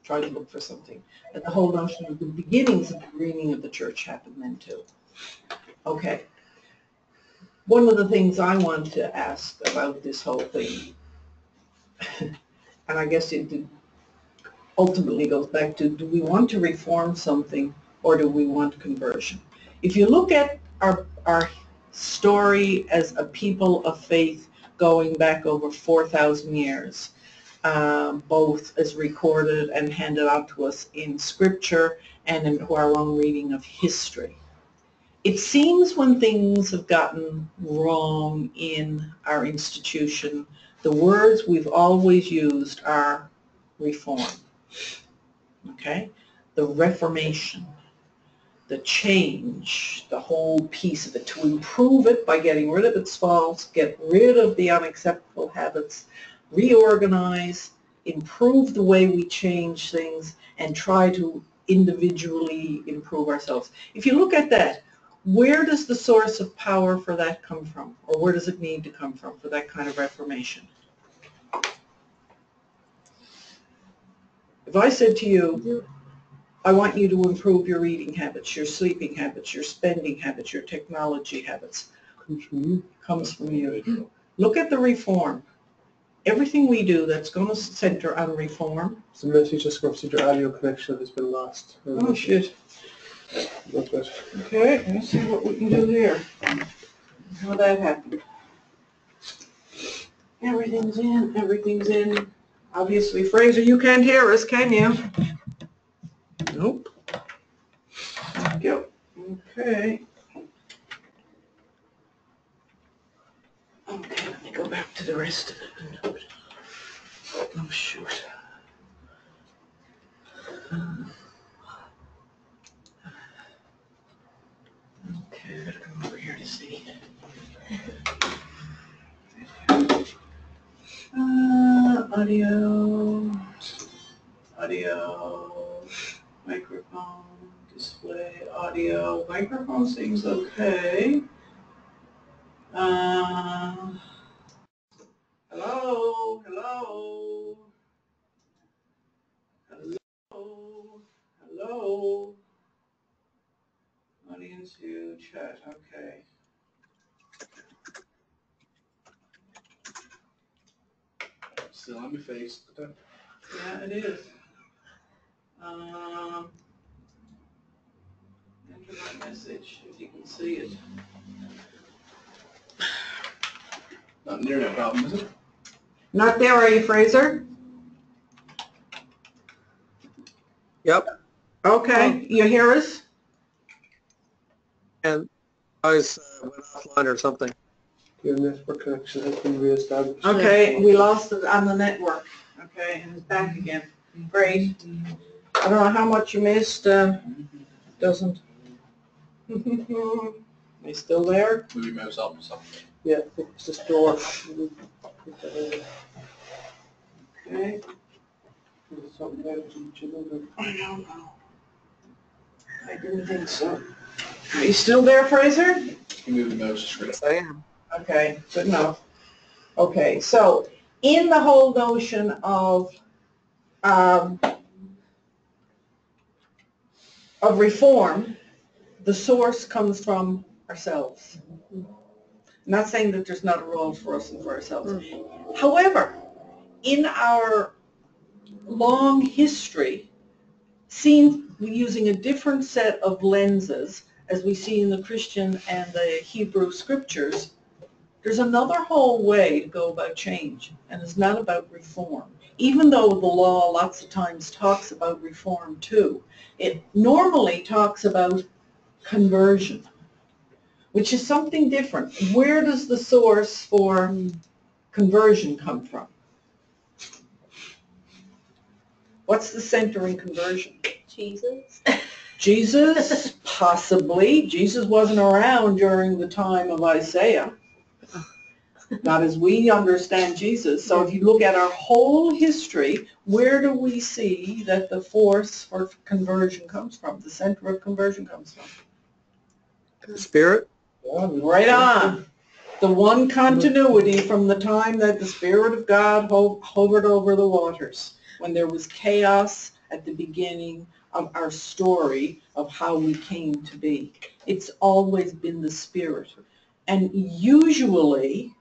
Try to look for something. And the whole notion of the beginnings of the greening of the church happened then too. Okay. One of the things I want to ask about this whole thing, and I guess it ultimately goes back to, do we want to reform something, or do we want conversion? If you look at our story as a people of faith going back over 4,000 years, both as recorded and handed out to us in Scripture and in our own reading of history. It seems when things have gotten wrong in our institution, The words we've always used are reform, okay? The Reformation, the change, the whole piece of it, to improve it by getting rid of its faults, get rid of the unacceptable habits, reorganize, improve the way we change things, and try to individually improve ourselves. If you look at that, where does the source of power for that come from? Or where does it need to come from for that kind of reformation? If I said to you, I want you to improve your eating habits, your sleeping habits, your spending habits, your technology habits, comes from you. Look at the reform. Everything we do that's going to center on reform. The message just goes to your audio connection has been lost. Oh, shit. Not good. Okay, let's see what we can do here. How that happened. Everything's in, everything's in. Obviously, Fraser, you can't hear us, can you? Nope. Thank you. Okay. Okay, let me go back to the rest of it. Oh, shoot. Okay, I gotta come over here to see. Audio, microphone, display, audio. Microphone seems okay. Hello, hello, hello, hello. Audience view, chat, okay. Still on my face. Yeah, it is. Enter my message, if you can see it. Not an internet problem, is it? Not there, are you, Fraser? Yep, Okay, you hear us? and I was went offline or something. Your network connection has been reestablished. Okay, we lost it on the network. Okay, and it's back again. Great. I don't know how much you missed, doesn't. They still there? Movie mouse up or something. Yeah, I think it's this door. Okay. There's something there to Jim. I don't know. I didn't think so. Are you still there, Fraser? You move the mouse straight. I am. Okay, good enough. Okay, so in the whole notion of reform, the source comes from ourselves. I'm not saying that there's not a role for us and for ourselves. However, in our long history, seen using a different set of lenses, as we see in the Christian and the Hebrew scriptures, there's another whole way to go about change, and it's not about reform. Even though the law lots of times talks about reform too, it normally talks about conversion, which is something different. Where does the source for conversion come from? What's the center in conversion? Jesus. Jesus, possibly. Jesus wasn't around during the time of Isaiah. Not as we understand Jesus. So if you look at our whole history, where do we see that the force for conversion comes from? The center of conversion comes from? The Spirit? Right on. The one continuity from the time that the Spirit of God hovered over the waters, when there was chaos at the beginning of our story of how we came to be. It's always been the Spirit. And usually,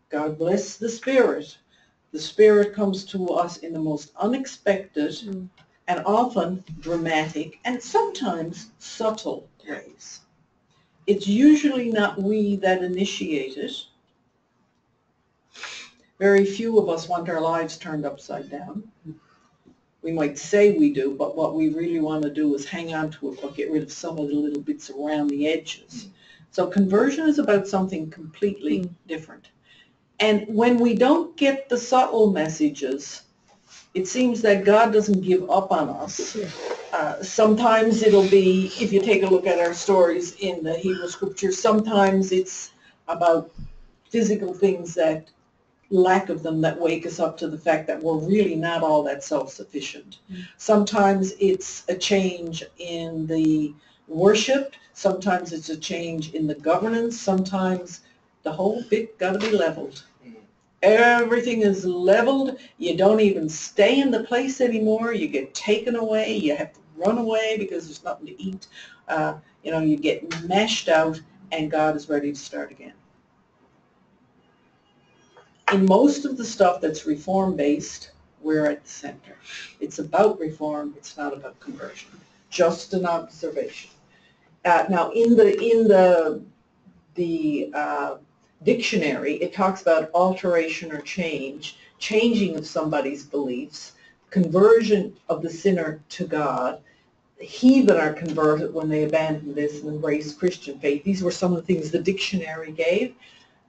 God bless the Spirit comes to us in the most unexpected and often dramatic and sometimes subtle ways. It's usually not we that initiate it. Very few of us want our lives turned upside down. We might say we do, but what we really want to do is hang on to it, but get rid of some of the little bits around the edges. So conversion is about something completely different. And when we don't get the subtle messages, it seems that God doesn't give up on us. Sometimes it'll be, if you take a look at our stories in the Hebrew Scriptures, sometimes it's about physical things, that lack of them, that wake us up to the fact that we're really not all that self-sufficient. Sometimes it's a change in the worship. Sometimes it's a change in the governance. Sometimes the whole bit got to be leveled. Everything is leveled. You don't even stay in the place anymore. You get taken away. You have to run away because there's nothing to eat. You get mashed out, and God is ready to start again. In most of the stuff that's reform-based, we're at the center. It's about reform. It's not about conversion. Just an observation. Now, in the dictionary, it talks about alteration or change, changing of somebody's beliefs, conversion of the sinner to God. The heathen are converted when they abandon this and embrace Christian faith. These were some of the things the dictionary gave.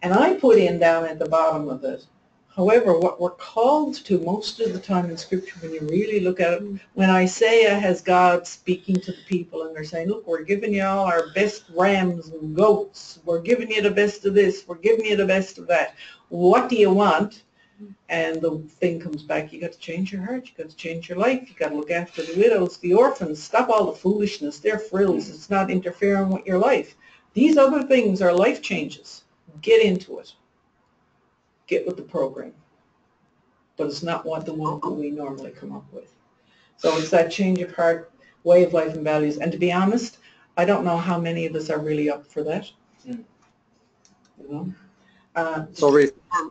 And I put in down at the bottom of it, however, what we're called to most of the time in Scripture, when you really look at it, when Isaiah has God speaking to the people and they're saying, look, we're giving you all our best rams and goats. We're giving you the best of this. We're giving you the best of that. What do you want? And the thing comes back, you got to change your heart. You got to change your life. You got to look after the widows, the orphans. Stop all the foolishness. They're frills. It's not interfering with your life. These other things are life changes. Get into it. Get with the program. But it's not the one that we normally come up with. So it's that change of heart, way of life and values. And to be honest, I don't know how many of us are really up for that. You know? So reform,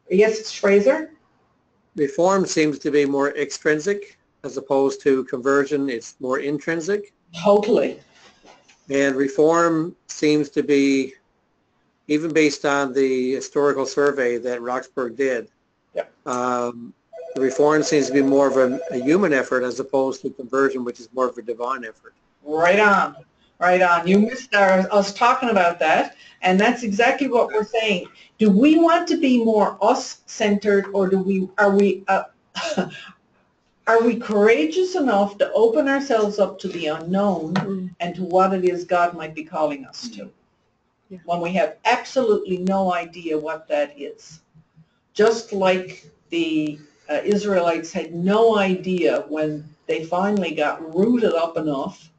Yes, Fraser? reform seems to be more extrinsic as opposed to conversion. It's more intrinsic. Totally. And reform seems to be, even based on the historical survey that Roxburgh did, the reform seems to be more of a human effort as opposed to conversion, which is more of a divine effort. Right on. Right on. You missed us talking about that, and that's exactly what we're saying. Do we want to be more us-centered, or are we courageous enough to open ourselves up to the unknown and to what it is God might be calling us to? When we have absolutely no idea what that is. Just like the Israelites had no idea when they finally got rooted up enough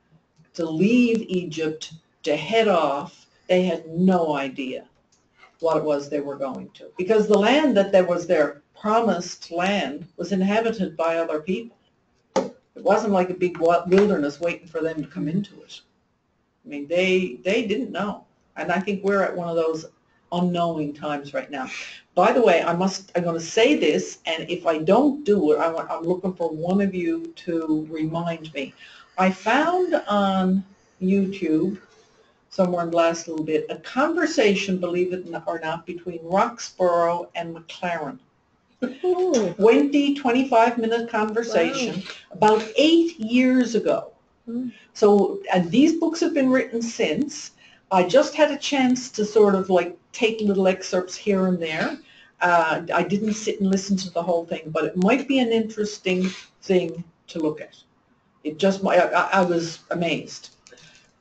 to leave Egypt, to head off, they had no idea what it was they were going to. Because the land that was their promised land was inhabited by other people. It wasn't like a big wilderness waiting for them to come into it. I mean, they didn't know. And I think we're at one of those unknowing times right now. By the way, I'm going to say this, and if I don't do it, I'm looking for one of you to remind me. I found on YouTube, somewhere in the last little bit, a conversation, believe it or not, between Roxborough and McLaren. 25-minute conversation about 8 years ago. So, and these books have been written since. I just had a chance to sort of like take little excerpts here and there. I didn't sit and listen to the whole thing, but it might be an interesting thing to look at. It just, I was amazed.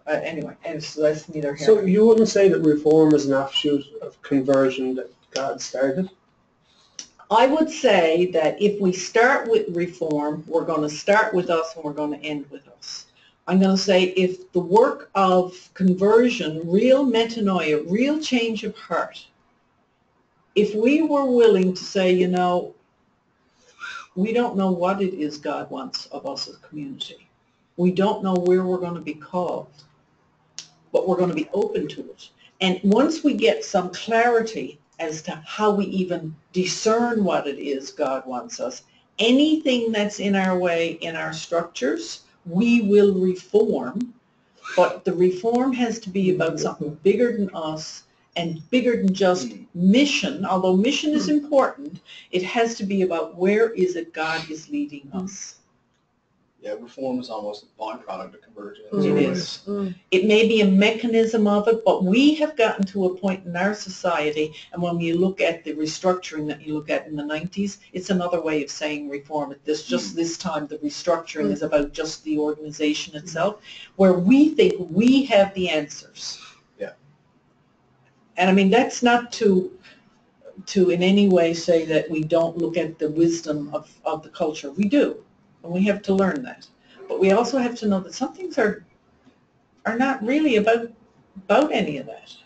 Anyway, and so that's neither here. So you wouldn't say that reform is an offshoot of conversion that God started? I would say that if we start with reform, we're going to start with us and we're going to end with us. I'm going to say if the work of conversion, real metanoia, real change of heart, if we were willing to say, you know, we don't know what it is God wants of us as a community. We don't know where we're going to be called, but we're going to be open to it. And once we get some clarity as to how we even discern what it is God wants us, anything that's in our way, in our structures, we will reform, but the reform has to be about something bigger than us and bigger than just mission. Although mission is important, it has to be about where is it God is leading us. Yeah, reform is almost a byproduct of conversion. It is. It may be a mechanism of it, but we have gotten to a point in our society, and when you look at the restructuring that you look at in the 90s, it's another way of saying reform. This time the restructuring is about just the organization itself, where we think we have the answers. Yeah. And I mean, that's not to in any way say that we don't look at the wisdom of the culture. We do. And we have to learn that. But we also have to know that some things are not really about any of that.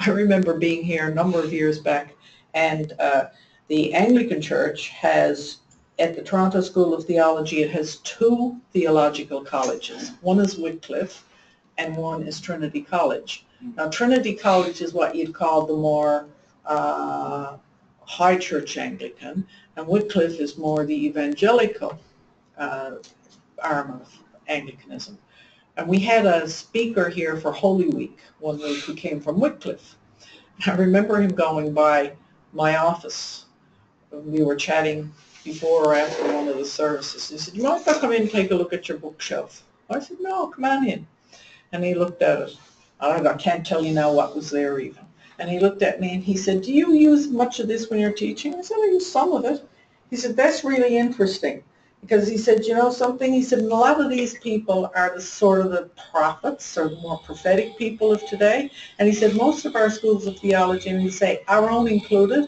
I remember being here a number of years back, and the Anglican Church has, at the Toronto School of Theology, it has 2 theological colleges. One is Wycliffe, and one is Trinity College. Now, Trinity College is what you'd call the more high church Anglican, and Wycliffe is more the evangelical arm of Anglicanism. And we had a speaker here for Holy Week one week who came from Wycliffe. I remember him going by my office. We were chatting before or after one of the services. He said, "You mind if I come in and take a look at your bookshelf?" I said, "No, come on in." And he looked at it. I can't tell you now what was there even. And he looked at me and he said, "Do you use much of this when you're teaching?" I said, "I use some of it." He said, "That's really interesting." Because he said, "You know something?" He said, "A lot of these people are the sort of the prophets or more prophetic people of today." And he said, "Most of our schools of theology," and he say, our own included,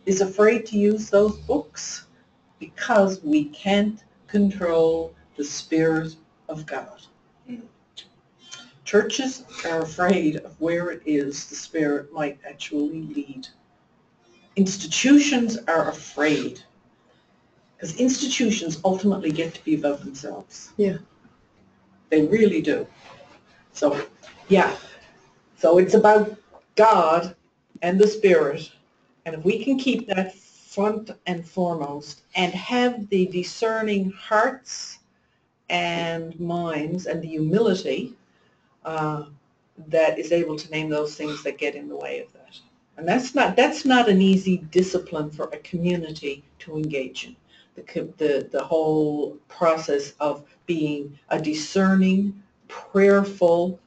is afraid to use those books because we can't control the Spirit of God. Churches are afraid of where it is the Spirit might actually lead. Institutions are afraid because institutions ultimately get to be about themselves. Yeah. They really do. So, yeah. So it's about God and the Spirit, and if we can keep that front and foremost and have the discerning hearts and minds and the humility that is able to name those things that get in the way of that. And that's not an easy discipline for a community to engage in. The whole process of being a discerning, prayerful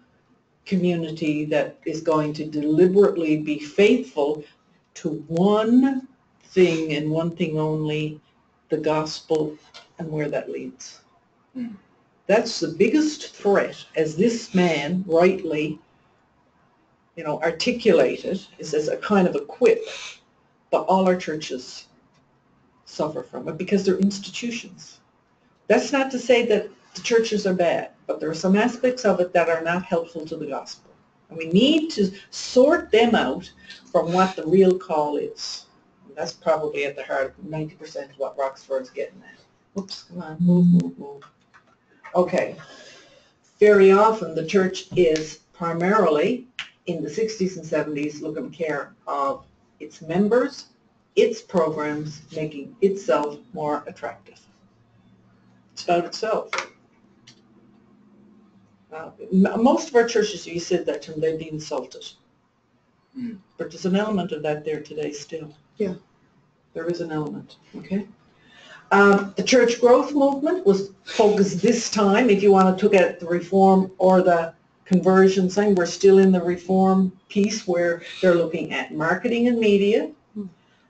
community that is going to deliberately be faithful to one thing and one thing only, the gospel and where that leads. That's the biggest threat, as this man rightly, articulated, is as a kind of a quip, but all our churches suffer from it because they're institutions. That's not to say that the churches are bad, but there are some aspects of it that are not helpful to the gospel. And we need to sort them out from what the real call is. And that's probably at the heart of 90% of what Roxford's getting at. Oops, come on, move. Okay. Very often the church is primarily, in the 60s and 70s, looking care of its members, its programs, making itself more attractive. It's about itself. Most of our churches, you said that term, they'd be insulted. But there's an element of that there today still. Yeah. There is an element, okay? The church growth movement was focused this time, if you want to look at the reform or the conversion thing, we're still in the reform piece where they're looking at marketing and media.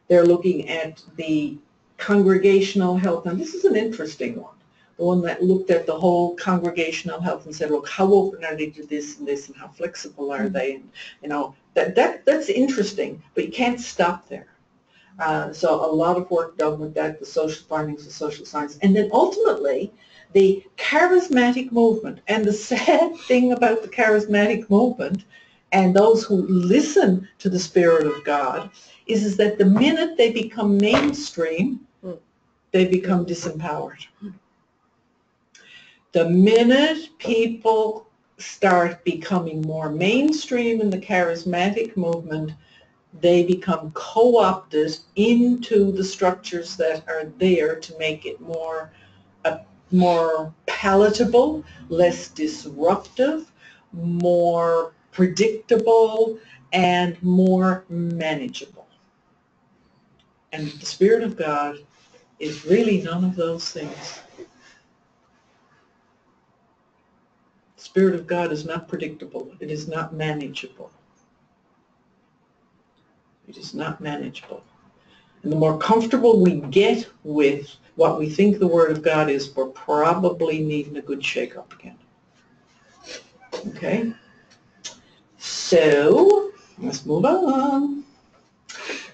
They're looking at the congregational health. And this is an interesting one. The one that looked at the whole congregational health and said, look, how open are they to this and how flexible are they? And, that's interesting, but you can't stop there. So a lot of work done with that, the social findings of social science. And then ultimately, the charismatic movement. And the sad thing about the charismatic movement and those who listen to the Spirit of God is that the minute they become mainstream, they become disempowered. The minute people start becoming more mainstream in the charismatic movement, they become co-opted into the structures that are there to make it more palatable, less disruptive, more predictable, and more manageable. And the Spirit of God is really none of those things. Spirit of God is not predictable. It is not manageable. It is not manageable. And the more comfortable we get with what we think the Word of God is, we're probably needing a good shake-up again. Okay? So, let's move on.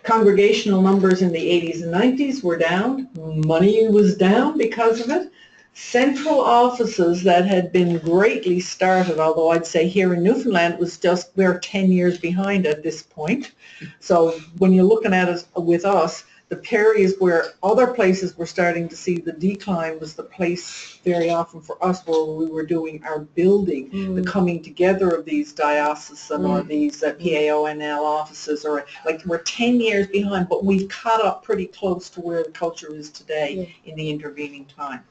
Congregational numbers in the 80s and 90s were down. Money was down because of it. Central offices that had been greatly started, although I'd say here in Newfoundland it was just, we're 10 years behind at this point. So when you're looking at it with us, the areas where other places were starting to see the decline was the place very often for us where we were doing our building, the coming together of these diocesan or these PAONL offices, or like we're 10 years behind, but we've caught up pretty close to where the culture is today in the intervening time.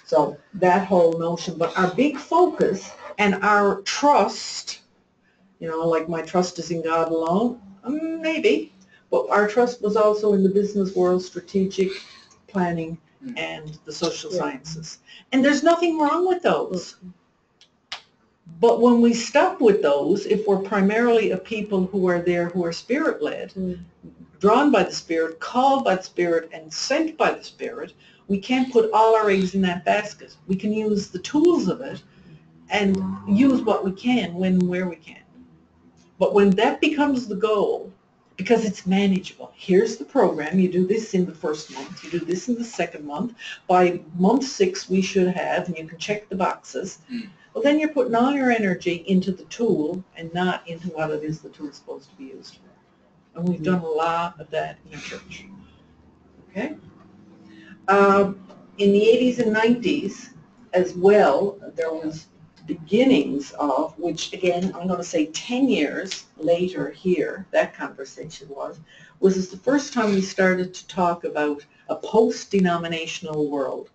So that whole notion, but our big focus and our trust, you know, like my trust is in God alone, maybe. But our trust was also in the business world, strategic planning, and the social sciences. And there's nothing wrong with those. But when we stop with those, if we're primarily a people who are there who are Spirit-led, drawn by the Spirit, called by the Spirit, and sent by the Spirit, we can't put all our eggs in that basket. We can use the tools of it and use what we can when and where we can. But when that becomes the goal, because it's manageable. Here's the program. You do this in the first month. You do this in the second month. By month 6, we should have, and you can check the boxes. Well, then you're putting all your energy into the tool and not into what it is the tool is supposed to be used for. And we've done a lot of that in the church. Okay? In the 80s and 90s as well, there was beginnings of, which again, I'm going to say 10 years later here, that conversation was this the first time we started to talk about a post-denominational world.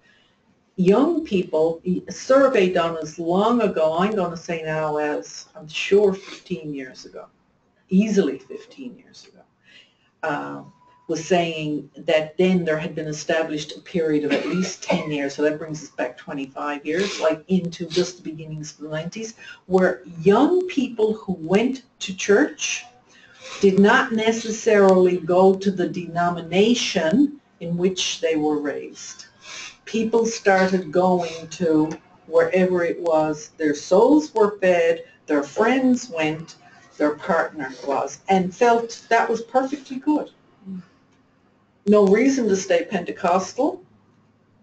Young people, a survey done as long ago, I'm going to say now as, I'm sure 15 years ago, easily 15 years ago, was saying that then there had been established a period of at least 10 years, so that brings us back 25 years, like into just the beginnings of the 90s, where young people who went to church did not necessarily go to the denomination in which they were raised. People started going to wherever it was, their souls were fed, their friends went, their partner was, and felt that was perfectly good. No reason to stay Pentecostal,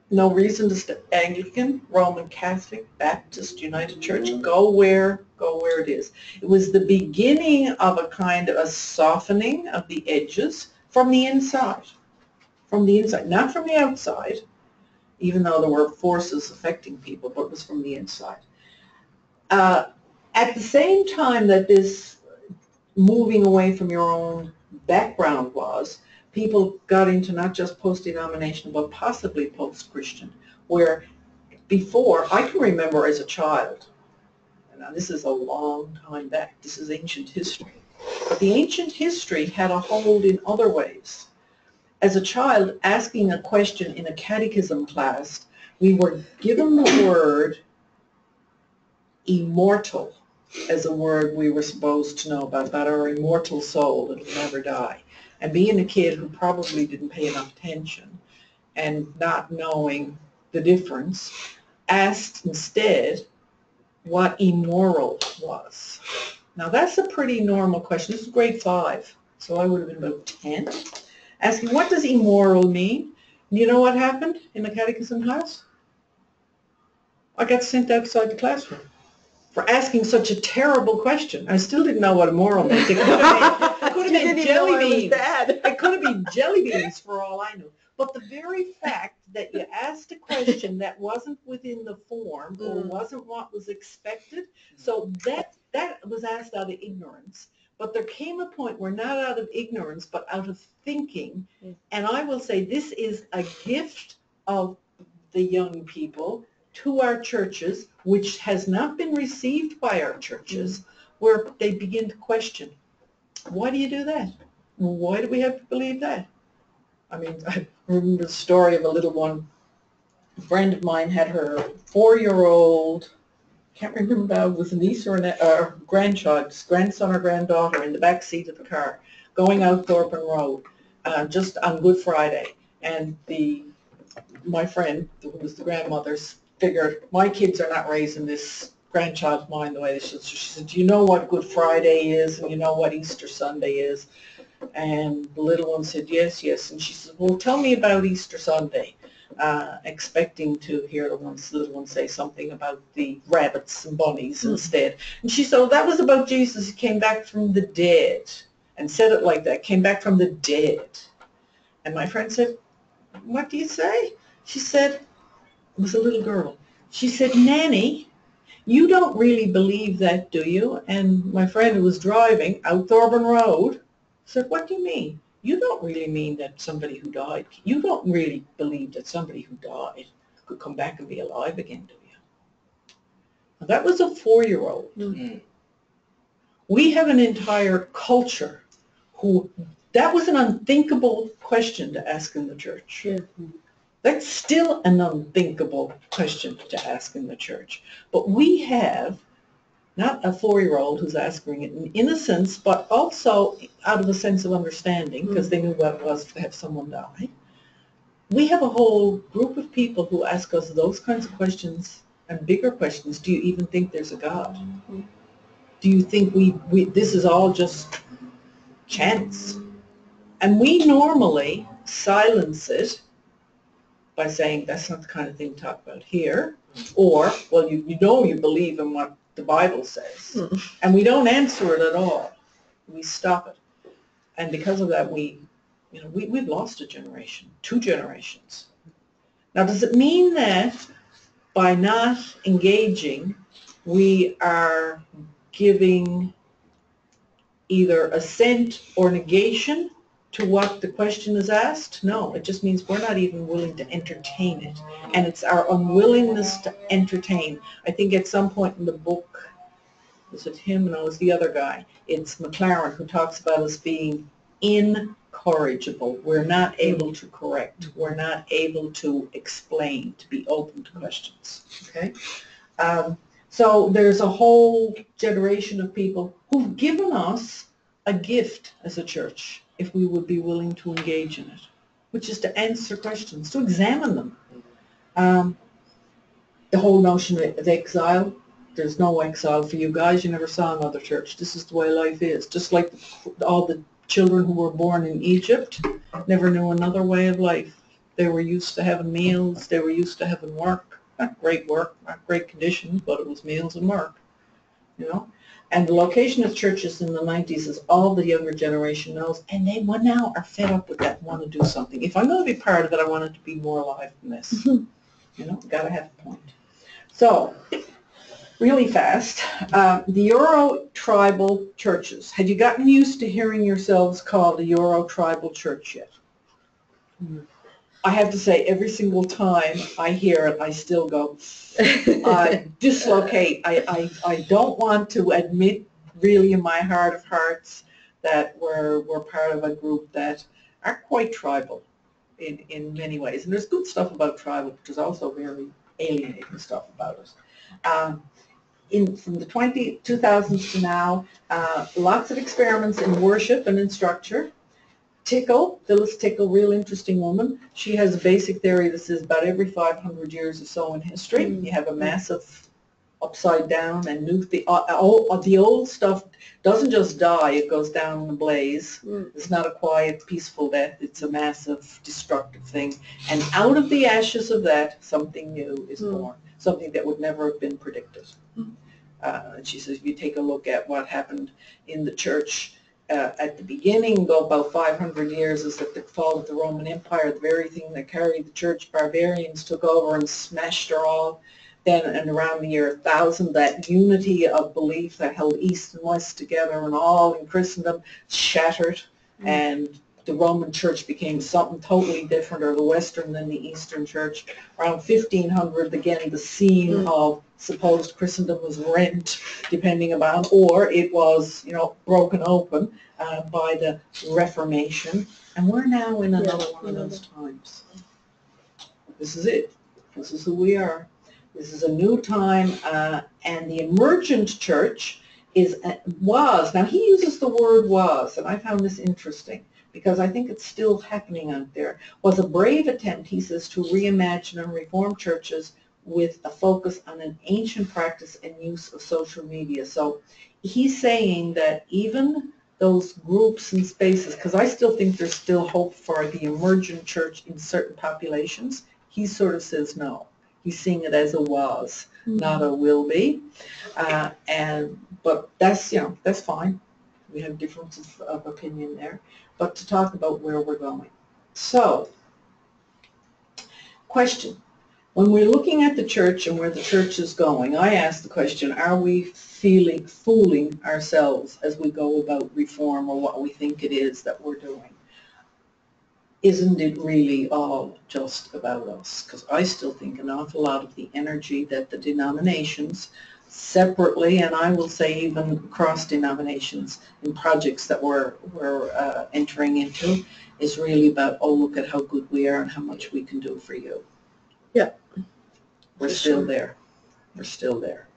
no reason to stay Anglican, Roman Catholic, Baptist, United Church. Go where it is. It was the beginning of a kind of a softening of the edges from the inside. From the inside, not from the outside, even though there were forces affecting people, but it was from the inside. At the same time that this moving away from your own background was, people got into not just post-denominational, but possibly post-Christian, where before, I can remember as a child, and this is a long time back, this is ancient history, but the ancient history had a hold in other ways. As a child, asking a question in a catechism class, we were given the word immortal as a word we were supposed to know about our immortal soul that will never die. And being a kid who probably didn't pay enough attention and not knowing the difference, asked instead what immoral was. Now that's a pretty normal question. This is grade 5, so I would have been about 10. Asking what does immoral mean? And you know what happened in the catechism house? I got sent outside the classroom for asking such a terrible question. I still didn't know what immoral meant. It could have been jelly beans. It could have been jelly beans for all I knew. But the very fact that you asked a question that wasn't within the form or wasn't what was expected, so that was asked out of ignorance. But there came a point where not out of ignorance, but out of thinking. And I will say this is a gift of the young people to our churches, which has not been received by our churches, where they begin to question, why do you do that? Why do we have to believe that? I mean, I remember the story of a little one. A friend of mine had her 4-year-old can't remember, it was a niece or a grandchild, grandson or granddaughter in the back seat of the car going out Thorburn Road just on Good Friday. And my friend, who was the grandmother, figured, my kids are not raising this grandchild of mine the way they should. So she said, do you know what Good Friday is and you know what Easter Sunday is? And the little one said, yes, yes. And she said, well, tell me about Easter Sunday. Expecting to hear the little one say something about the rabbits and bunnies instead. And she said, well, that was about Jesus. He came back from the dead, and said it like that, came back from the dead. And my friend said, what do you say? She said, it was a little girl. She said, Nanny, you don't really believe that, do you? And my friend who was driving out Thorburn Road said, what do you mean? You don't really mean that somebody who died, you don't really believe that somebody who died could come back and be alive again, do you? Now, that was a 4-year-old. Mm-hmm. We have an entire culture that was an unthinkable question to ask in the church. Yeah. That's still an unthinkable question to ask in the church. But we have not a 4-year-old who's asking it in innocence, but also out of a sense of understanding, because they knew what it was to have someone die. We have a whole group of people who ask us those kinds of questions and bigger questions. Do you even think there's a God? Do you think this is all just chance? And we normally silence it by saying that's not the kind of thing to talk about here, or, well, you know you believe in what the Bible says, and we don't answer it at all. We stop it, and because of that, we've lost a generation, 2 generations. Now, does it mean that by not engaging, we are giving either assent or negation to what the question is asked? No, it just means we're not even willing to entertain it. And it's our unwillingness to entertain. I think at some point in the book, was it him? No, it was the other guy. It's McLaren who talks about us being incorrigible. We're not able to correct. We're not able to explain, to be open to questions. Okay? So there's a whole generation of people who've given us a gift as a church, if we would be willing to engage in it, which is to answer questions, to examine them. The whole notion of exile, there's no exile for you guys. You never saw another church. This is the way life is. Just like all the children who were born in Egypt never knew another way of life. They were used to having meals. They were used to having work. Not great work, not great conditions, but it was meals and work, you know. And the location of churches in the 90s, is all the younger generation knows, and they now are fed up with that and want to do something. If I'm going to be part of it, I want it to be more alive than this. You know, got to have a point. So, really fast, the Euro-tribal churches. Have you gotten used to hearing yourselves called a Euro-tribal church yet? I have to say, every single time I hear it, I still go, I dislocate. I don't want to admit really in my heart of hearts that we're part of a group that are quite tribal in many ways. And there's good stuff about tribal, but there's also very alienating stuff about it. From the 2000s to now, lots of experiments in worship and in structure. Phyllis Tickle, real interesting woman. She has a basic theory that says about every 500 years or so in history, you have a massive upside down and the old stuff doesn't just die, it goes down in a blaze. It's not a quiet, peaceful death. It's a massive, destructive thing. And out of the ashes of that, something new is born, something that would never have been predicted. And she says, if you take a look at what happened in the church at the beginning, go about 500 years, is that the fall of the Roman Empire, the very thing that carried the church, barbarians took over and smashed her all. Then, and around the year 1000, that unity of belief that held East and West together and all in Christendom shattered, and the Roman Church became something totally different, or the Western than the Eastern Church. Around 1500, again, the seam of supposed Christendom was rent, depending upon, or it was, broken open by the Reformation. And we're now in another one of those times. This is it. This is who we are. This is a new time, and the emergent church was, now he uses the word was, and I found this interesting because I think it's still happening out there, was a brave attempt, he says, to reimagine and reform churches with a focus on an ancient practice and use of social media. So he's saying that even those groups and spaces, because I still think there's still hope for the emergent church in certain populations, he sort of says no. He's seeing it as a was, not a will be. But that's, that's fine. We have differences of opinion there. But to talk about where we're going. So, question. When we're looking at the church and where the church is going, I ask the question, are we fooling ourselves as we go about reform or what we think it is that we're doing? Isn't it really all just about us? Because I still think an awful lot of the energy that the denominations separately, and I will say even across denominations in projects that we're entering into, is really about, oh, look at how good we are and how much we can do for you. Yeah. We're still there. We're still there.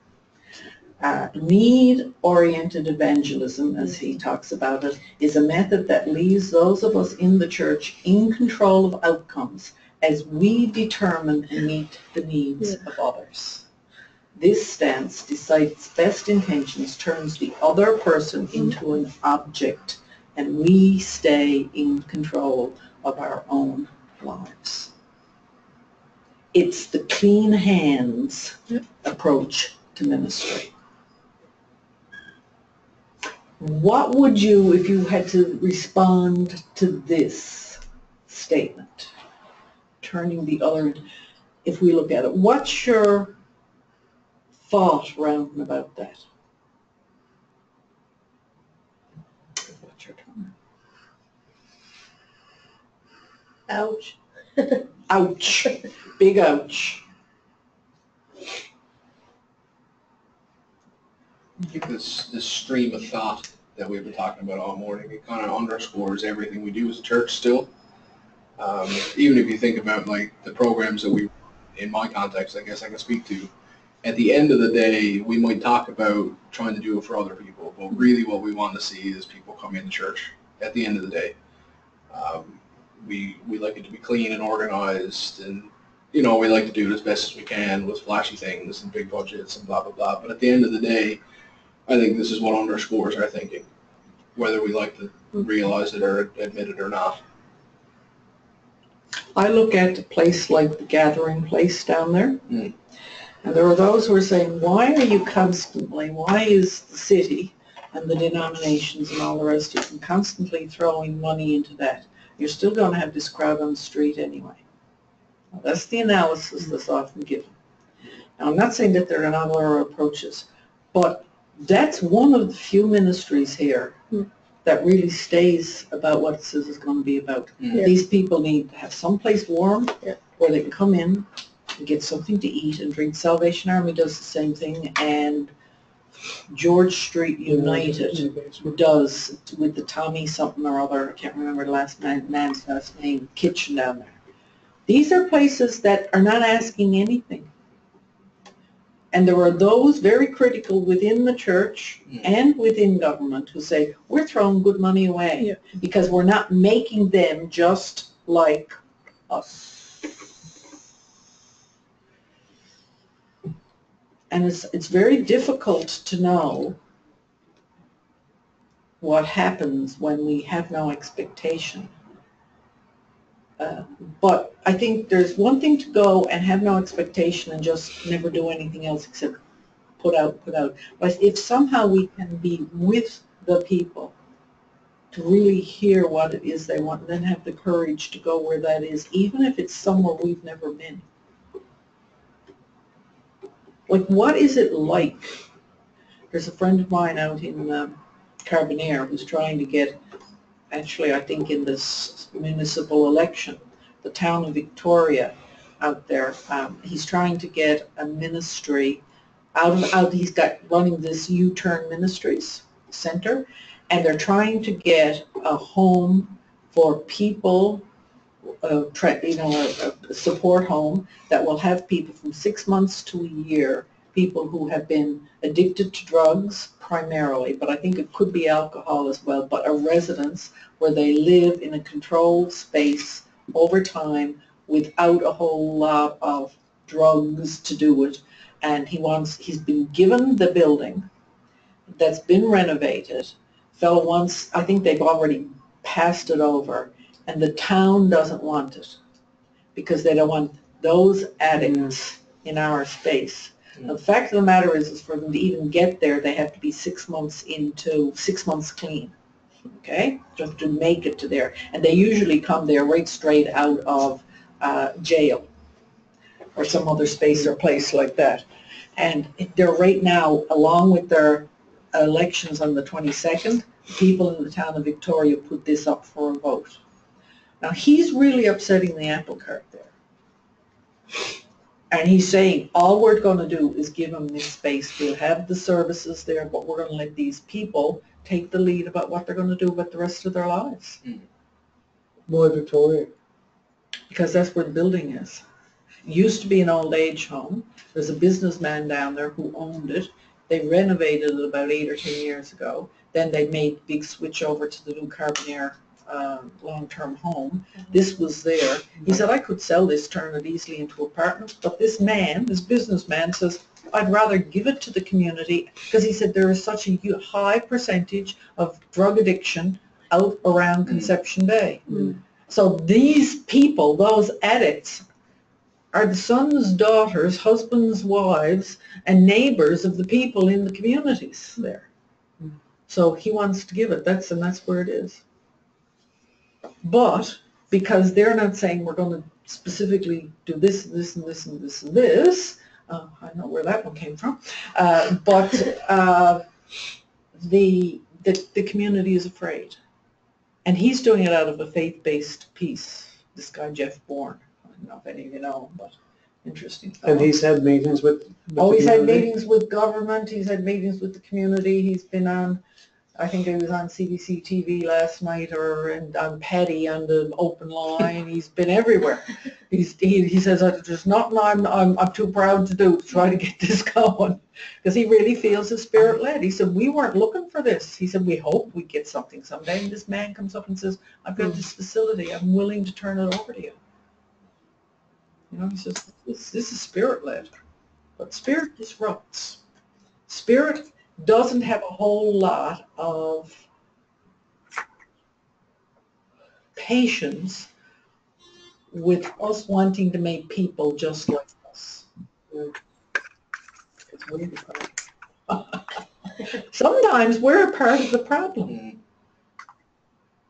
Need-oriented evangelism, as he talks about it, is a method that leaves those of us in the church in control of outcomes as we determine and meet the needs of others. This stance, despite best intentions, turns the other person into an object, and we stay in control of our own lives. It's the clean hands approach to ministry. What would you, if you had to respond to this statement, turning the other, if we look at it, what's your thought round about that? What's your turn? Ouch. Ouch. Big ouch. I think this stream of thought that we've been talking about all morning, it kind of underscores everything we do as a church still. Even if you think about like the programs that we, in my context, I guess I can speak to, at the end of the day, we might talk about trying to do it for other people, but really what we want to see is people come into church at the end of the day. We like it to be clean and organized, and we like to do it as best as we can with flashy things and big budgets and blah, blah, blah. But at the end of the day, I think this is what underscores our thinking, whether we like to realize it or admit it or not. I look at a place like the Gathering Place down there, and there are those who are saying, why is the city and the denominations and all the rest of them constantly throwing money into that? You're still going to have this crowd on the street anyway. Well, that's the analysis that's often given. Now, I'm not saying that there are not other approaches, but that's one of the few ministries here that really stays about what it says it's going to be about. These people need to have someplace warm where they can come in and get something to eat and drink. Salvation Army does the same thing, and George Street United does with the Tommy something or other, I can't remember the man's last name, kitchen down there. These are places that are not asking anything. And there are those very critical within the church and within government who say, we're throwing good money away because we're not making them just like us. And it's very difficult to know what happens when we have no expectation. But I think there's one thing to go and have no expectation and just never do anything else except put out. But if somehow we can be with the people to really hear what it is they want, and then have the courage to go where that is, even if it's somewhere we've never been. Like, what is it like? There's a friend of mine out in Carbonear who's trying to get, actually I think in this municipal election, the town of Victoria out there, he's trying to get a ministry he's got running this U-Turn Ministries Center, and they're trying to get a home for people a support home that will have people from 6 months to a year, people who have been addicted to drugs primarily, but I think it could be alcohol as well, but a residence where they live in a controlled space over time without a whole lot of drugs to do it. And he's been given the building that's been renovated. Fellow wants, I think they've already passed it over, and the town doesn't want it because they don't want those addicts in our space. The fact of the matter is for them to even get there, they have to be 6 months 6 months clean, okay, just to make it to there. And they usually come there right straight out of jail or some other space or place like that. And they're right now, along with their elections on the 22nd, people in the town of Victoria put this up for a vote. Now, he's really upsetting the apple cart there. And he's saying, all we're going to do is give them this space. We'll have the services there, but we're going to let these people take the lead about what they're going to do about the rest of their lives. Why Victoria? Because that's where the building is. It used to be an old age home. There's a businessman down there who owned it. They renovated it about 8 or 10 years ago. Then they made the big switch over to the new Carbonair long-term home. This was there. He said, I could sell this, turn it easily into apartments, but this businessman says, I'd rather give it to the community because he said there is such a high percentage of drug addiction out around Conception Bay. So these people, those addicts, are the sons, daughters, husbands, wives, and neighbors of the people in the communities there. So he wants to give it. That's where it is. But because they're not saying we're going to specifically do this and this and this and this and this, I know where that one came from, but the community is afraid. And he's doing it out of a faith-based piece, this guy Jeff Bourne. I don't know if any of you know him, but interesting fellow. And he's had meetings with he's had meetings with government, he's had meetings with the community, he's been on, I think he was on CBC TV last night or on Paddy on the open line. He's been everywhere. He says, there's nothing I'm too proud to do to try to get this going. Because he really feels his spirit led. He said, we weren't looking for this. He said, we hope we get something someday. And this man comes up and says, I've got this facility. I'm willing to turn it over to you. You know, he says, this is spirit led. But spirit disrupts. Spirit doesn't have a whole lot of patience with us wanting to make people just like us. It's really the problem. Sometimes we're a part of the problem.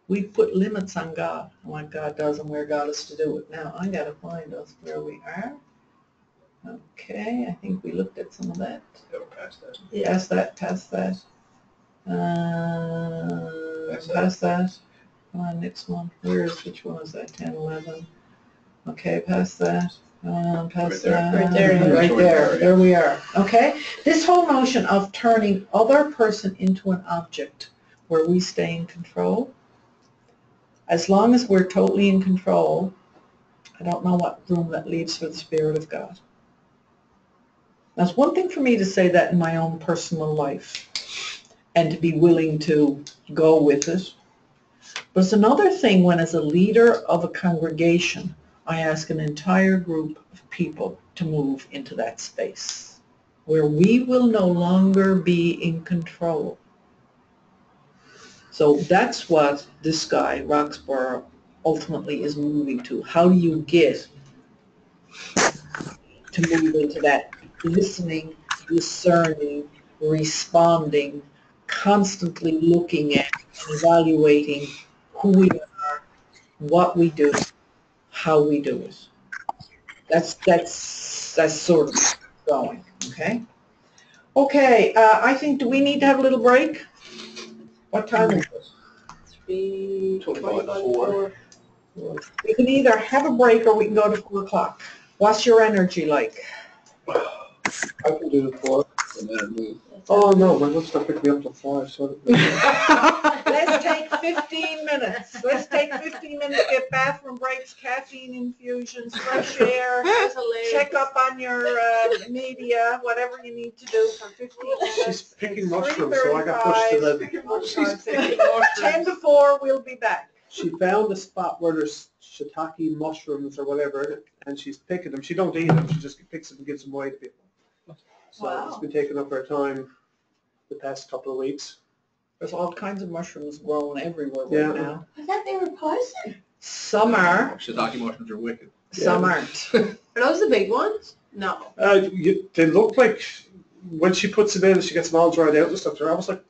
We put limits on God and what God does and where God is to do it. Now, I got to find us where we are. Okay, I think we looked at some of that. Go past that. Yeah. Past that. Past that. Come on, next one. Which one is that? 10, 11. Okay, past that. Past that. Right there. Right there. There we are. Okay? This whole notion of turning other person into an object where we stay in control, as long as we're totally in control, I don't know what room that leaves for the Spirit of God. Now, it's one thing for me to say that in my own personal life and to be willing to go with it. But it's another thing when, as a leader of a congregation, I ask an entire group of people to move into that space where we will no longer be in control. So that's what this guy, Roxborough, ultimately is moving to. How do you get to move into that listening, discerning, responding, constantly looking at and evaluating who we are, what we do, how we do it. That's sort of going, okay? Okay, I think, do we need to have a little break? What time is it? 3:25. We can either have a break or we can go to 4 o'clock. What's your energy like? I can do the 4. And then move. Oh no, my lunch not pick me up till 5, so Let's take 15 minutes. Let's take 15 minutes, get bathroom breaks, caffeine infusions, fresh air, That's hilarious. check up on your media, whatever you need to do for 15 minutes. She's picking It's mushrooms, so I got pushed to 3:35. the, She's picking 10 to 4, we'll be back. she found a spot where there's shiitake mushrooms or whatever, and she's picking them. She don't eat them, she just picks them and gives them away to people. So Wow. it's been taking up her time the past couple of weeks. There's all kinds of mushrooms growing everywhere Yeah. right now. I thought they were poison. Some are, Shiitake mushrooms are wicked. some aren't. Are those the big ones? No. They look like, when she puts them in, she gets them all dried out and stuff. They're almost like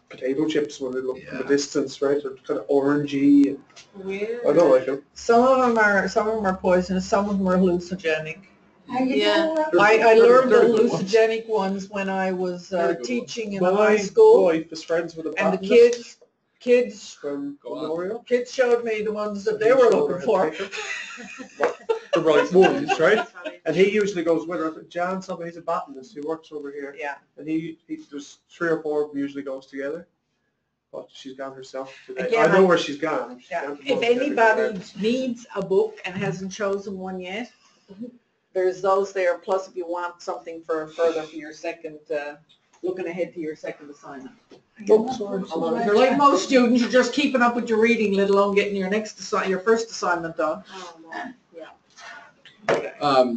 potato chips when they look from the Yeah. distance, right? They're kind of orangey. And Weird. I don't like them. Some of them are poisonous, some of them are hallucinogenic. Are you Yeah. going up? I learned the They're good ones. hallucinogenic ones when I was Very good teaching in My high school, wife is friends with a and the botanist kids from Go on. Memorial. kids showed me the ones that they were looking for. The right ones, right? And he usually goes with her. John, somebody, he's a botanist, he works over here. Yeah. And he there's 3 or 4 of them usually goes together. But she's gone herself today. Again, I know where she's gone. She's Yeah. gone to If Montgomery anybody Gardens. needs a book and hasn't chosen one yet, there's those there. Plus, if you want something for further for your second, looking ahead to your second assignment. Books or Although if you're like most students, you're just keeping up with your reading, let alone getting your your first assignment done. Oh, man.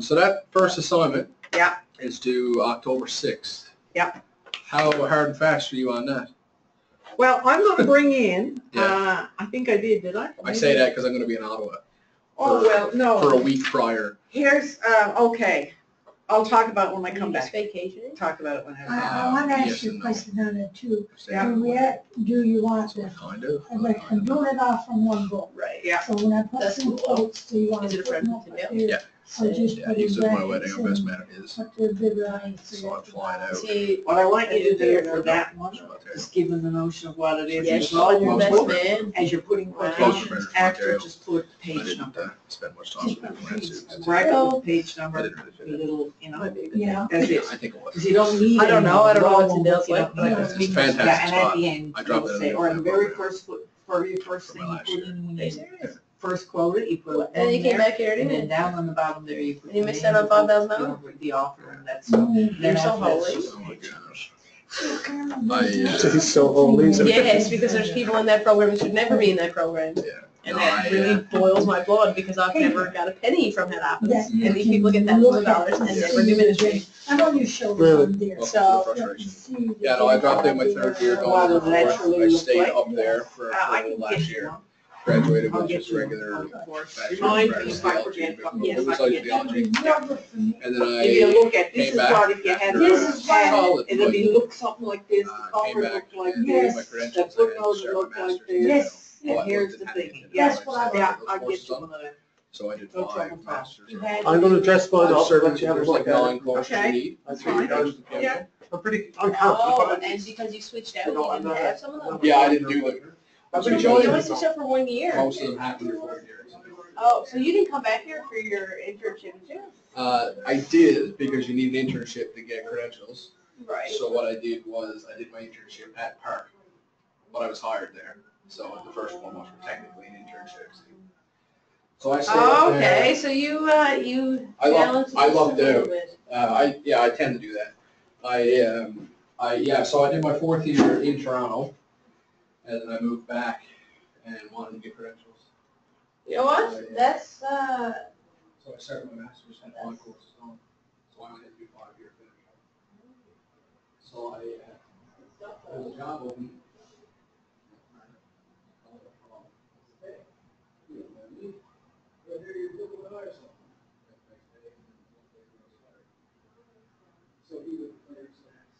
So that first assignment. Yeah. Is due October 6th. Yeah. How hard and fast are you on that? Well, I'm going to bring in. Yeah. I think I did I? I say that because I'm going to be in Ottawa Oh well, no. for a week prior. Here's okay. I'll talk about it when I come Just back. vacation? Talk about it when I come back. I want to Yes ask you a and no. question on it too. Yeah. Do you want So to, kind of. I'm doing it off from one book. Right. Yeah. So when I put That's some cool. quotes, do you want Is to it a put them friend up to there? know? Yeah. Or just Yeah, put use it them for my wedding. brackets Our best and man is. put the big lines? So I'm flying out. See, What I want you to do for that one is give them the notion of what it is. yes, As all your you best put, man. as you're putting Wow. quotations after, just put I page didn't number. spend much time with it when I suits. Bracket with page I number, didn't really a fit it. little, you know, Yeah. that's it. I think it was. Because you don't need. I don't know. I don't know any what's in raw Dale's you life, don't but I need can it. It's a fantastic Yeah, and at spot. the end, I dropped you'll it say, in or the the very program. first, for your first For thing my you last put year. in, when Are you you serious? first quote it, you put it And then you in came there, back here, and then didn't down on the bottom there, you put. You the missed name out on of the $5,000? book, the author and that stuff. Mm. You're so Then after holy. that's Oh my just- gosh. I, He's so holy. isn't he? Yes, because there's people in that program that should never be in that program. Yeah. And No, that I, really boils my blood because I've never got a penny from head office. That you And these can people get thousands of look dollars at and and never see do ministry. I know you showed Really? it on there. Well, So- frustration. Yeah, no, I dropped in my third year What going does to it the actually fourth. I look stayed like? up there for I can last get year. you one. Graduated I'll with get just you regular one, of course. bachelor's Remind of me if I theology, forget, but yes, I besides can get you. theology. Wonderful for me. And then Give you a I look at, this came is back what if you had after, it This on is tab, college, it'll be but, look something like this, the came cover back look like and this, did my Yes. the credentials. footnotes and look started my like master's. this. Yes. Oh, I And here's looked the at thing, it. yeah, That's what I yeah, Those I'll get courses you on. one of them. So I did No 5 trouble. masters. You had- I'm going to dress mine up, There's let you have a like look at 9 it. courses you Okay. need. That's fine. Yeah. I'm pretty, I'm confident. Oh, but and because you switched out, You know, you I'm didn't not- have some of them? Yeah, I didn't do them. I've You been enjoying only enjoying switched it. up for 1 year. Most of them happened before 4 years. Oh, so you didn't come back here for your internship too? I did because you need an internship to get credentials. Right. So what I did was I did my internship at Park, but I was hired there. So the first one was technically an internship. So I stayed up there. Okay, so you I challenged the lucked system a little out. bit. I tend to do that. So I did my 4th year in Toronto, and then I moved back and wanted to get credentials. You know what? That's, So I started my master's and 5 courses on. So I only had to do 5-year finish. So there was a job open. So he would clear snacks.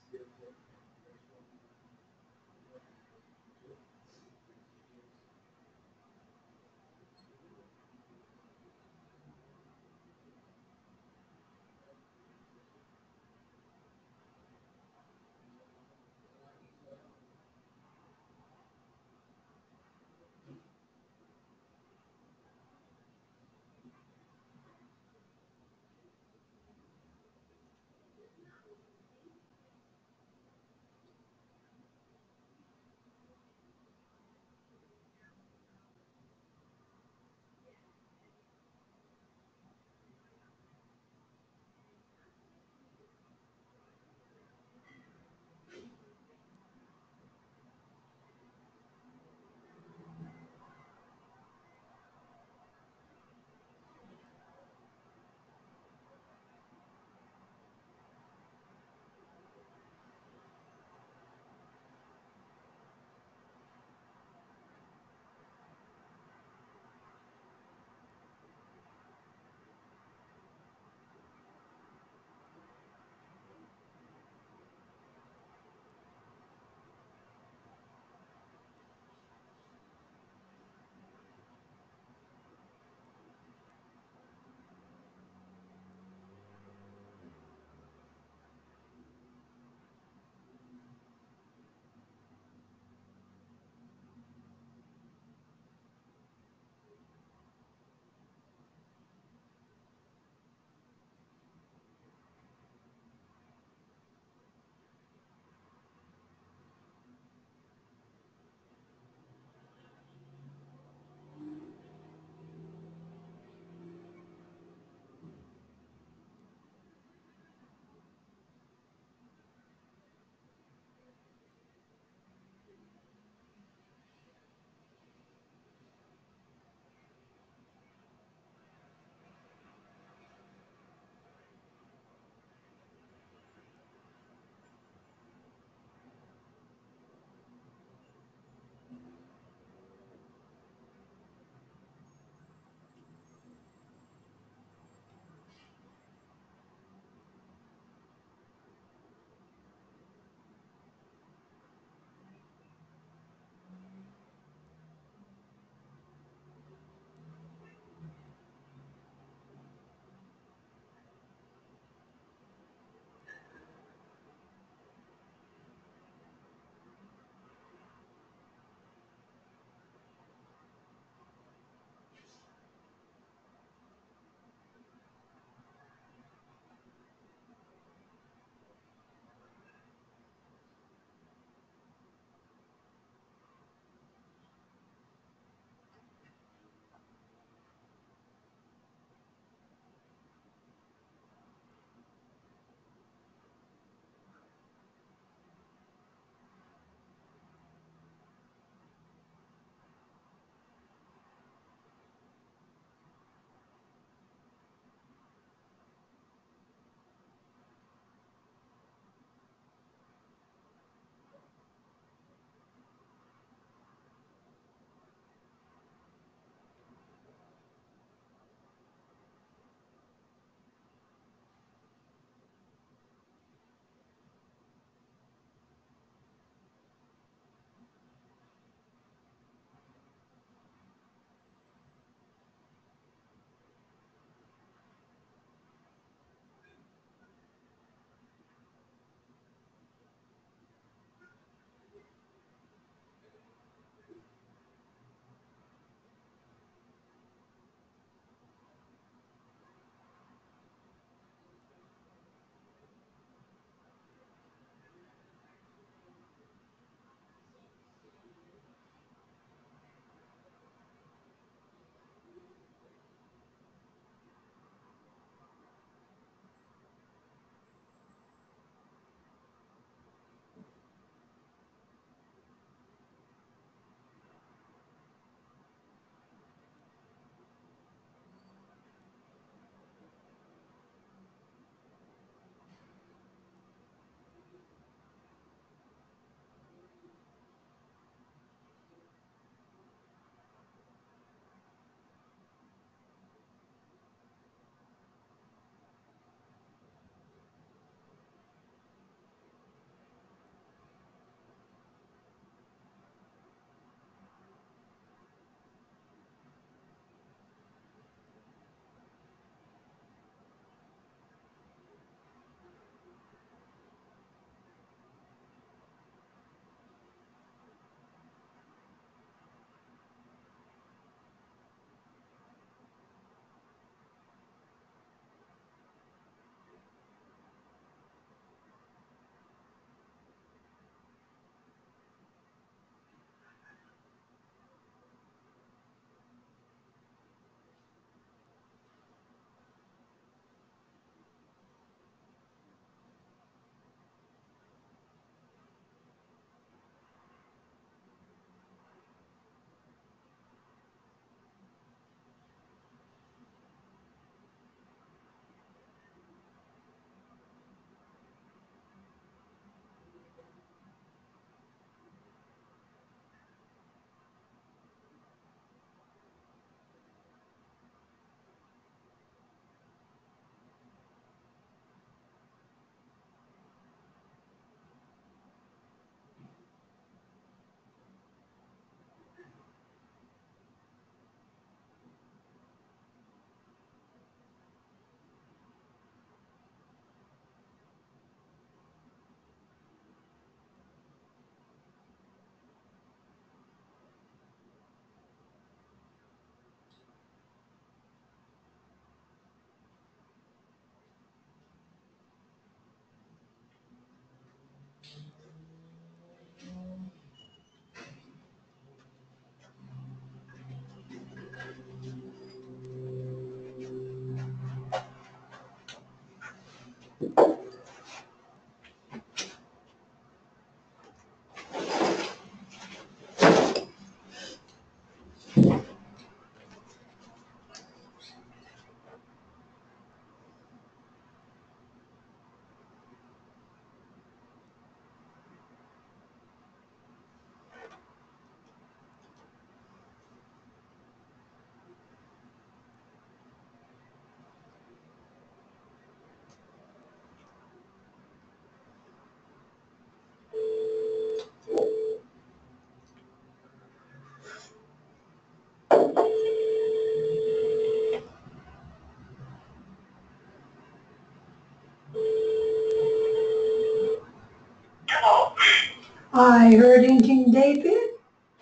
I heard anything, David?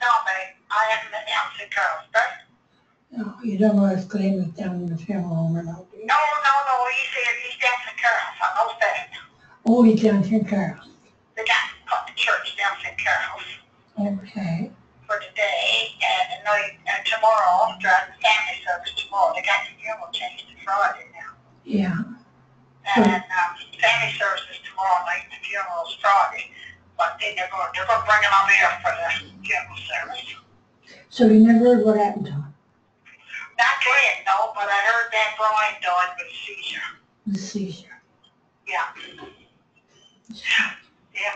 No, babe, I haven't been down to Carlsbad. No, you don't know if Glenn was down in the funeral home or not, do you? No, he's down to Carl's, I know that. Oh, he's down here, Carol. The guy put the church down St. Carol's Okay. for today, and tomorrow, driving the family service tomorrow. They got the funeral changed to Friday now. Yeah. And family service is tomorrow night, the funeral is Friday. But then they're going to bring him up here for the funeral service. So you never heard what happened to him? Not Glenn, no, but I heard that Brian died with a seizure. The seizure. Yeah. Yeah.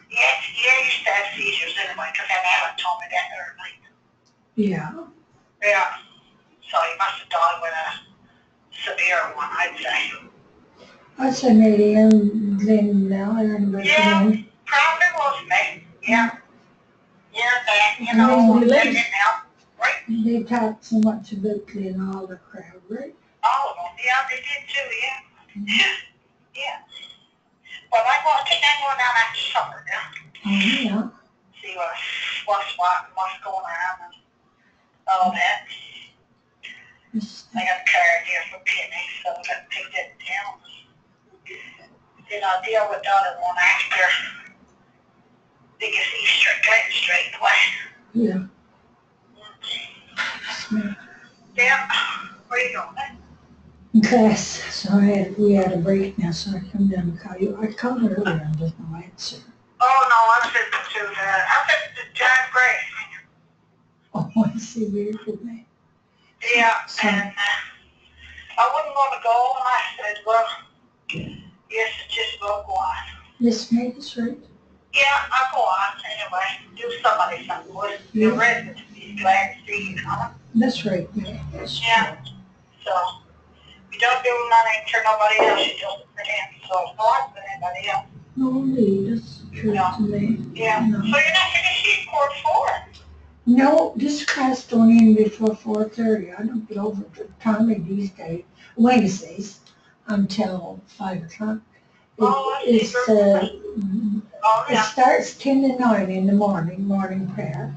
He used to have seizures anyway, because Alan told me that the other night. Yeah. Yeah. So he must have died with a severe one, I'd say. I'd say maybe Glenn now, I don't know. Yeah, probably was me. Yeah. Yeah, that, you know, And then living now. Right? they talked so much about Glenn, all the crowd, right? All of them. Yeah, they did too, yeah. Yeah. Well, I think I'm going down after supper now. Oh, yeah. See what's going on and all that. I got a card here for Penny, so I got to take that down. Then I'll deal with the other one after they get Easter Clinton straight away. Yeah. Yeah. Where you going, man? Class, so we had a break now, so I come down and call you. I called her earlier and there's no answer. Oh, no, I'm sitting to John Gray. Oh, I see, weird with me. Yeah, So- and I wouldn't want to go, and I said, well, yes, it's just will go on. Yes, mate, that's right. Yeah, I'll go on anyway. Do somebody something good. Yeah. The residents be glad to see you coming. That's right, mate. That's Yeah. So, you don't do nothing for nobody else, you do it for them. So, no, I'm for anybody else. true. No, indeed, that's true Yeah. to me. Yeah. No. So you're not finishing court 4? No, this class don't end before 4:30. I don't get over to Tommy these days, Wednesdays, until 5 o'clock. Oh, I see. It's, Oh, it yeah. starts 10 to 9 in the morning prayer.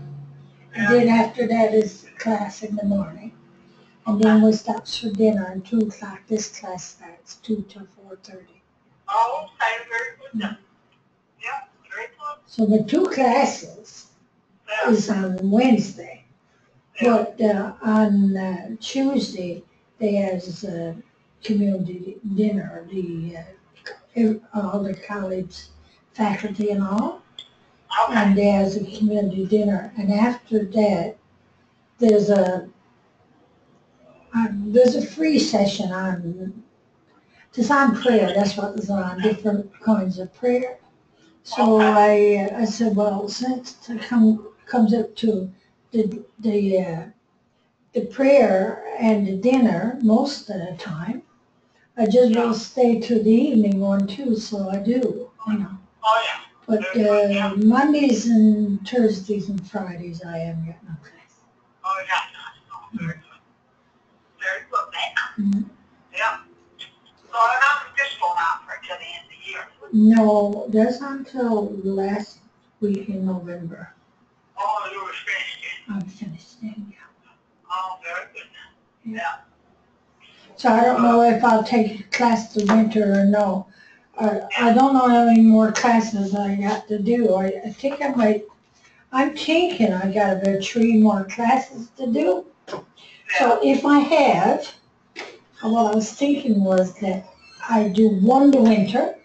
And Yeah. then after that is class in the morning. And then we stop for dinner at 2 o'clock. This class starts 2 till 4:30. Oh, okay, very good then. Yeah, very good. So the 2 classes Yeah. is on Wednesday. Yeah. But on Tuesday, there's a community dinner, all the college faculty and all. Okay. And there's a community dinner. And after that, there's a free session on, just on prayer. That's what was on, different kinds of prayer. So I said, well, since it comes up to the prayer and the dinner most of the time, I just will stay to the evening one too, so I do, you know. Oh, yeah. But Mondays and Thursdays and Fridays, I haven't got no class. Oh, yeah. Oh, very good. Very good, man. Mm. Yeah. So I'm just going out for till the end of the year. No, that's until the last week in November. Oh, you were finished it. I'm finished then, yeah. Oh, very good. Yeah. So I don't know if I'll take class the winter or no. I don't know how many more classes I got to do. I think I might, I'm thinking I got about 3 more classes to do. So if I have, what I was thinking was that I do 1 the winter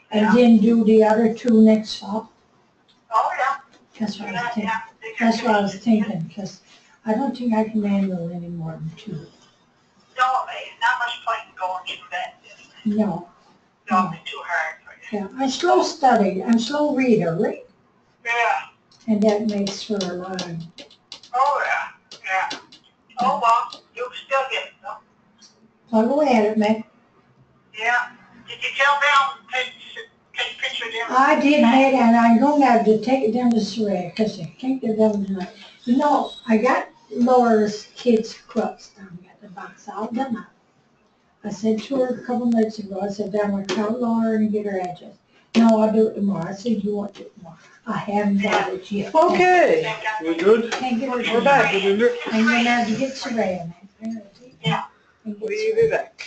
and then do the other 2 next fall. Oh, yeah. That's what I was thinking. That's what I was thinking, because I don't think I can handle any more than 2. No, not much point in going through that. No. Don't be too hard for you. Yeah, I slow study, I'm slow reader, right? Yeah. And that makes for a lot of, Oh, yeah. Yeah. Oh, well, you still get it, though. I'll go at it, man. Yeah. Did you tell them take pictures of them? I did, mate, and I'm going to have to take it down to Surrey, because I can't get them tonight. You know, I got Laura's kids' quilts down at the box, all done up. I said to her a couple nights ago, I said, I'm going to call Laura and get her address. No, I'll do it tomorrow. I said you want it tomorrow. I haven't got it yet. Okay, We good? Can't get it. we're back. I'm gonna have to get Saran. Yeah. And get We'll Saran. be back.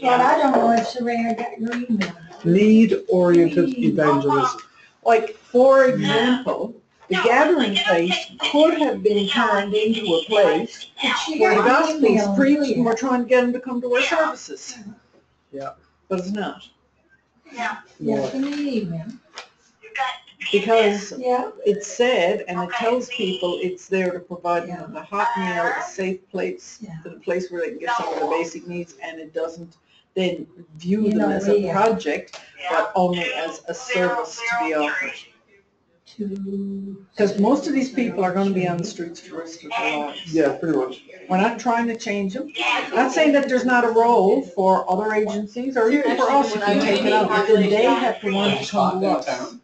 So I don't know if Saran got your email. Lead-oriented evangelism. Like, for example, the gathering place could have been turned into a place But she where the got your email. gospel's preached and we're trying to get them to come to our services. Yeah. But it's not. Yeah. Yeah, in the email. You got Because Yeah. it's said, and it tells people it's there to provide them with a hot meal, a safe place, Yeah. a place where they can get some of the basic needs, and it doesn't then view You them know, as a yeah. project, but only as a service to be offered. To. Because most of these people are going to be on the streets for the rest of their lives. Yeah, pretty much. We're not trying to change them. Not saying that there's not a role for other agencies or even for us if we take it out, but then they have to want to come to us. Downtown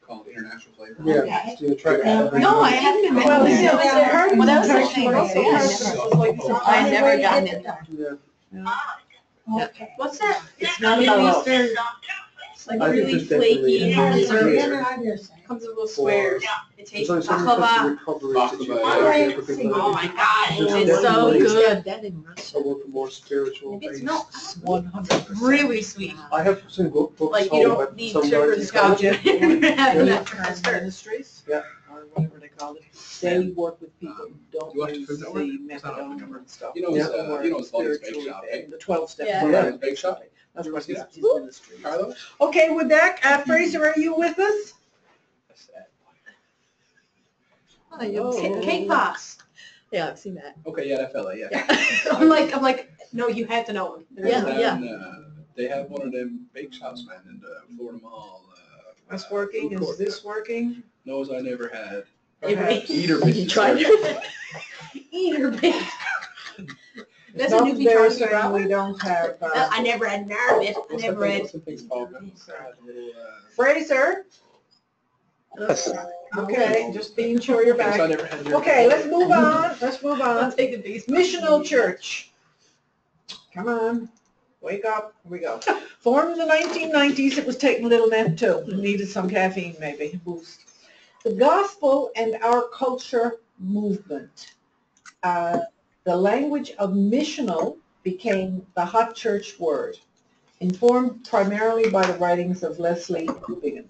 called International Flavor. Yeah, it's the attraction. No, I haven't been Well, there. yeah, Yeah. part of Well, that was the the attraction, thing, but also yeah. part of it is like some- I never gotten it. Yeah. Okay. What's that? It's not about us. It's like I think really there's definitely flaky an and opportunity. dessert. Comes in little squares. It It's tastes only something that's baklava. a recovery Baklava, situation. yeah. Everything Oh like my gosh, There's it's so definitely- good. I work for more spiritual It's based. not 100%. really sweet. I have some good books. Like you home don't about need some sugar to writing scotch college. it. Having that Turn dessert. Ministries. Yeah. Or whatever they call it. They work with people who don't You watch the use Food the Network? It's not on the methadone network. and stuff. You know, it's, Who are you know, it's Buddy's Bake spiritually Shop, fed, eh? the 12 steps. Yeah. Buddy's Bake Shop? That's You what ever see his that? his ministry is. Carlo? Okay, with that, Fraser, are you with us? Oh, you've seen it. Cake Boss. Yeah, I've seen that. Okay, yeah, that fella, yeah. I'm like, no, you have to know him. Yeah. And, they have one of them bake shops, man, in the Florida Mall. That's working, food is court. this working? Knows I never had. Perhaps. Eater You business. tried it? Eater bake. That's a Not new that they're feature. saying we don't have, I never had Narbit. I What's never that thing- had. what's the thing called, man? It's got a little, Fraser, Yes. okay, just being sure you're Guess I back. never had your- Okay, let's move on, let's move I'll on. take the base. Missional Church. Come on, wake up, here we go. Formed in the 1990s, it was taking a little nap too. It needed some caffeine maybe, a boost. The gospel and our culture movement. The language of missional became the hot church word, informed primarily by the writings of Leslie Bingham.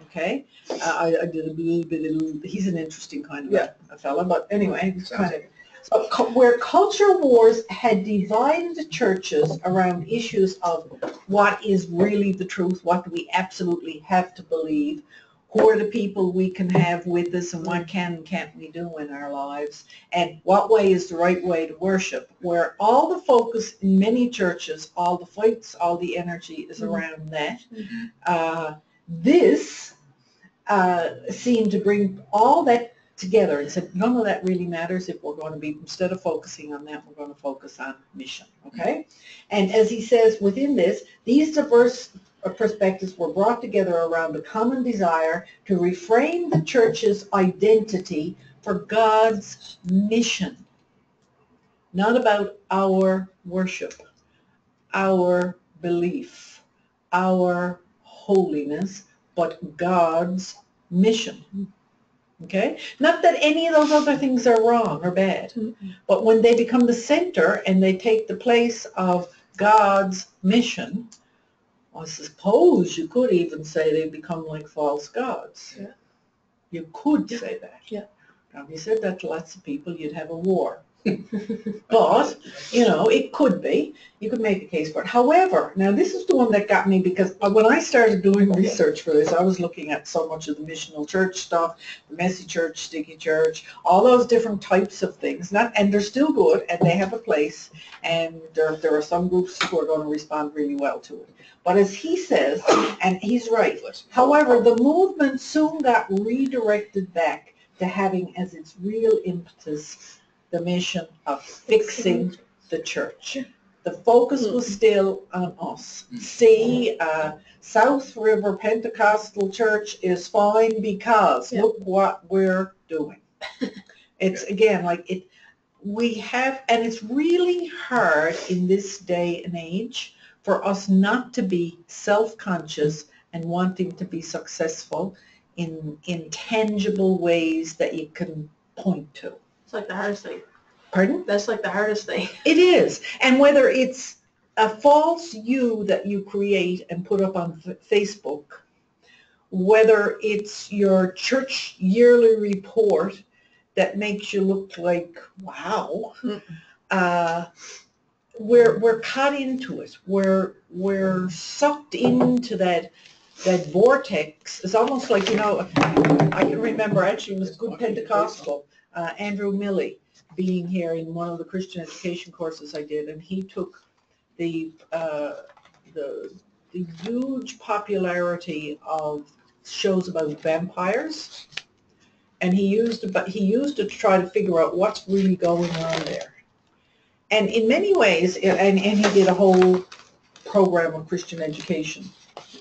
Okay, I did a little bit. He's an interesting kind of a fella, but anyway, he's kind of. So, where culture wars had divided the churches around issues of what is really the truth, what do we absolutely have to believe, who are the people we can have with us, and what can and can't we do in our lives, and what way is the right way to worship, where all the focus in many churches, all the fights, all the energy is around that. This seemed to bring all that together and said, none of that really matters if we're going to be, instead of focusing on that, we're going to focus on mission, okay? And as he says within this, these diverse perspectives were brought together around a common desire to reframe the church's identity for God's mission, not about our worship, our belief, our holiness, but God's mission. Okay? Not that any of those other things are wrong or bad, but when they become the center and they take the place of God's mission, I suppose you could even say they become like false gods. Yeah. You could say that. Yeah. Now, if you said that to lots of people, you'd have a war. But, you know, it could be. You could make a case for it. However, now this is the one that got me because when I started doing research for this, I was looking at so much of the missional church stuff, the messy church, sticky church, all those different types of things. And they're still good, and they have a place, and there are some groups who are going to respond really well to it. But as he says, and he's right, however, the movement soon got redirected back to having as its real impetus the mission of fixing the church. The focus was still on us. See, South River Pentecostal Church is fine because look what we're doing. It's again like it. We have, and it's really hard in this day and age for us not to be self-conscious and wanting to be successful in tangible ways that you can point to. It's like the hardest thing. Pardon? That's like the hardest thing. It is. And whether it's a false you that you create and put up on Facebook, whether it's your church yearly report that makes you look like, wow, we're caught into it. We're sucked into that vortex. It's almost like, you know, I can remember, actually it was Good Pentecostal, Andrew Milley being here in one of the Christian education courses I did, and he took the huge popularity of shows about vampires, and he used it to try to figure out what's really going on there. And in many ways, and he did a whole program of Christian education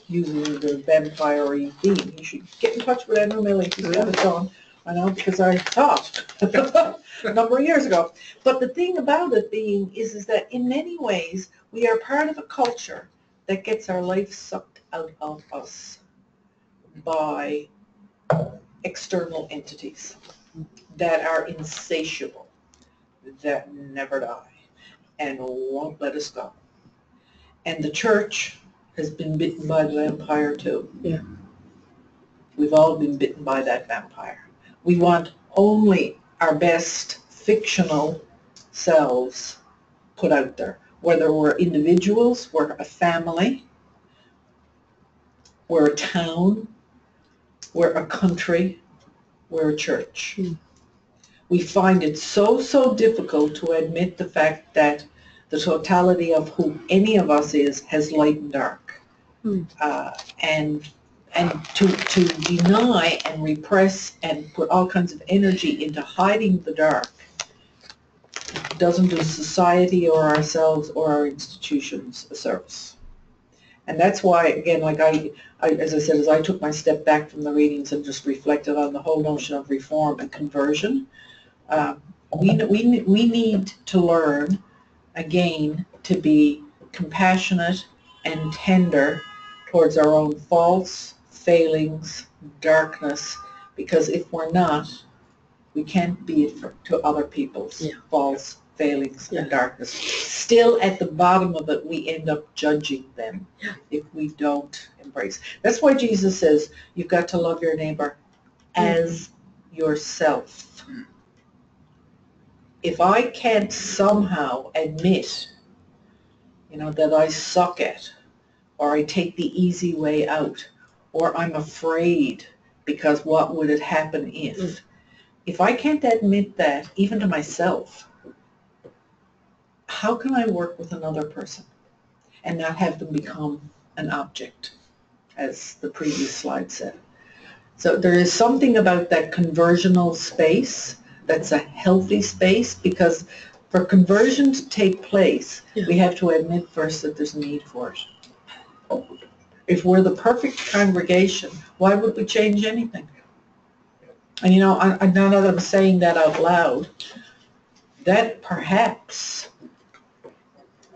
using the vampire-y theme. You should get in touch with Andrew Milley. He's got it on. I know, because I taught a number of years ago. But the thing about it being is that in many ways, we are part of a culture that gets our life sucked out of us by external entities that are insatiable, that never die, and won't let us go. And the church has been bitten by the vampire too. Yeah. We've all been bitten by that vampire. We want only our best fictional selves put out there, whether we're individuals, we're a family, we're a town, we're a country, we're a church. We find it so difficult to admit the fact that the totality of who any of us is has light and dark. And to deny and repress and put all kinds of energy into hiding the dark doesn't do society or ourselves or our institutions a service. And that's why, again, like I as I said, as I took my step back from the readings and just reflected on the whole notion of reform and conversion, we need to learn, again, to be compassionate and tender towards our own faults, failings, darkness, because if we're not, we can't be it to other people's faults, failings, and darkness. Still, at the bottom of it, we end up judging them if we don't embrace. That's why Jesus says you've got to love your neighbor as yourself. If I can't somehow admit, that I suck at, or I take the easy way out, or I'm afraid because what would it happen if? If I can't admit that, even to myself, how can I work with another person and not have them become an object, as the previous slide said? So there is something about that conversional space that's a healthy space, because for conversion to take place, we have to admit first that there's a need for it. If we're the perfect congregation, why would we change anything? And now that I'm saying that out loud, that perhaps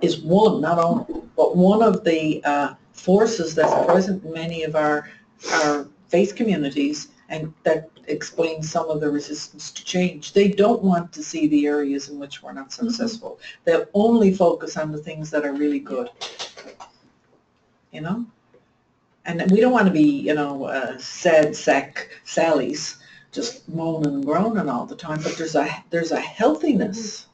is one, not only, but one of the forces that's present in many of our faith communities, and that explains some of the resistance to change. They don't want to see the areas in which we're not successful. They'll only focus on the things that are really good. And we don't want to be, sad sack Sallies, just moaning and groaning all the time. But there's a healthiness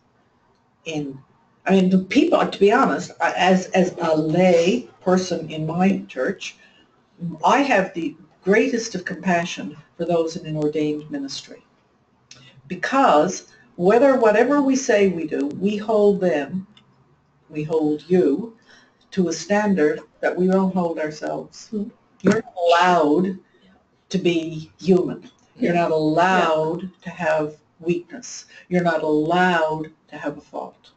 in. The people, to be honest, as a lay person in my church, I have the greatest of compassion for those in an ordained ministry, because whatever we say we do, we hold you to a standard that we don't hold ourselves. You're not allowed to be human. You're not allowed to have weakness. You're not allowed to have a fault.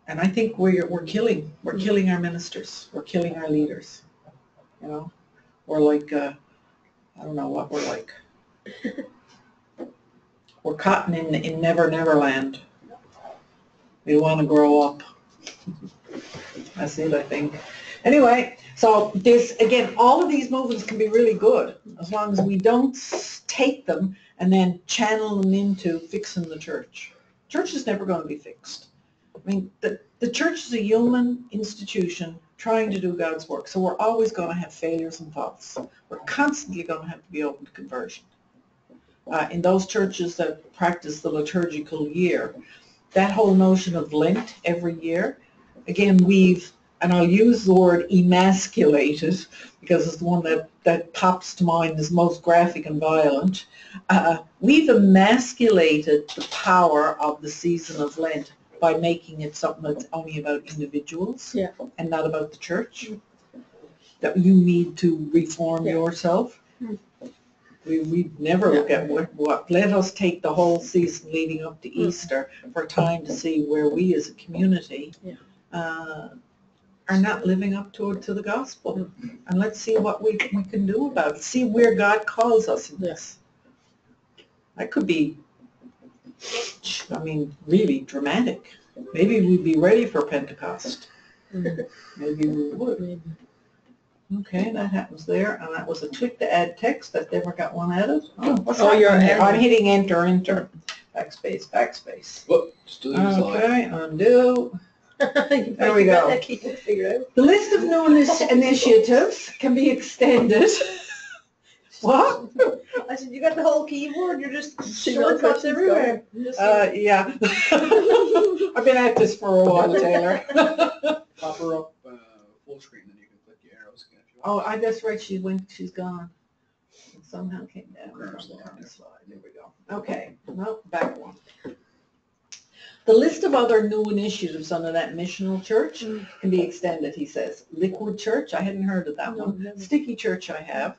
And I think we're killing our ministers. We're killing our leaders. We're like, I don't know what we're like. We're caught in Never Land. We want to grow up. That's it, I think. Anyway, so this, again, all of these movements can be really good as long as we don't take them and then channel them into fixing the church. Church is never going to be fixed. I mean, the church is a human institution trying to do God's work, so we're always going to have failures and faults. We're constantly going to have to be open to conversion. In those churches that practice the liturgical year, that whole notion of Lent every year, again, and I'll use the word emasculated because it's the one that pops to mind as most graphic and violent. We've emasculated the power of the season of Lent by making it something that's only about individuals and not about the church, that you need to reform yourself. We never look at what, let us take the whole season leading up to Easter for time to see where we as a community are not living up to the gospel. And let's see what we can do about it. See where God calls us in this. That could be, I mean, really dramatic. Maybe we'd be ready for Pentecost. Maybe we would. Okay, that happens there. And that was a click to add text. That never got one added. I'm hitting enter. Backspace, backspace. Whoop, just delete the slide. Okay, undo. There we go. The list of new initiatives can be extended. What? I said, you got the whole keyboard, you're just shortcuts everywhere. Yeah. I've been at this for a while, Taylor. Pop her up full screen, then you can click the arrows again if you Oh, want. that's right, she's gone. It somehow came down from the slide. There we go. Okay, no, back one. The list of other new initiatives under that missional church can be extended, he says. Liquid Church, I hadn't heard of that one. Never. Sticky Church, I have.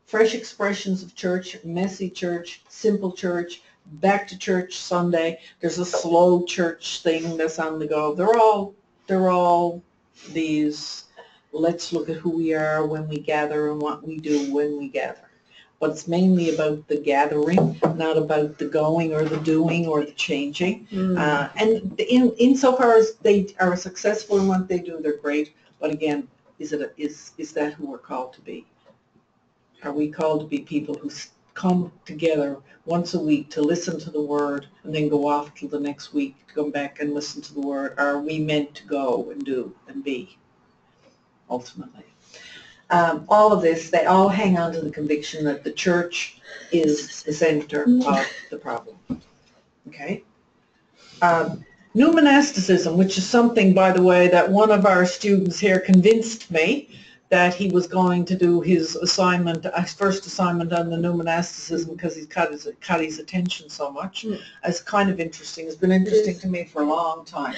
Fresh Expressions of Church, Messy Church, Simple Church, Back to Church Sunday. There's a Slow Church thing that's on the go. They're all these, let's look at who we are when we gather and what we do when we gather. But it's mainly about the gathering, not about the going or the doing or the changing. And insofar as they are successful in what they do, they're great. But again, is that who we're called to be? Are we called to be people who come together once a week to listen to the Word and then go off till the next week to come back and listen to the Word? Or are we meant to go and do and be, ultimately? All of this, they all hang on to the conviction that the church is the center of the problem. Okay? New monasticism, which is something, by the way, that one of our students here convinced me that he was going to do his assignment, his first assignment on the new monasticism because he's caught his attention so much. It's kind of interesting. It's been interesting to me for a long time.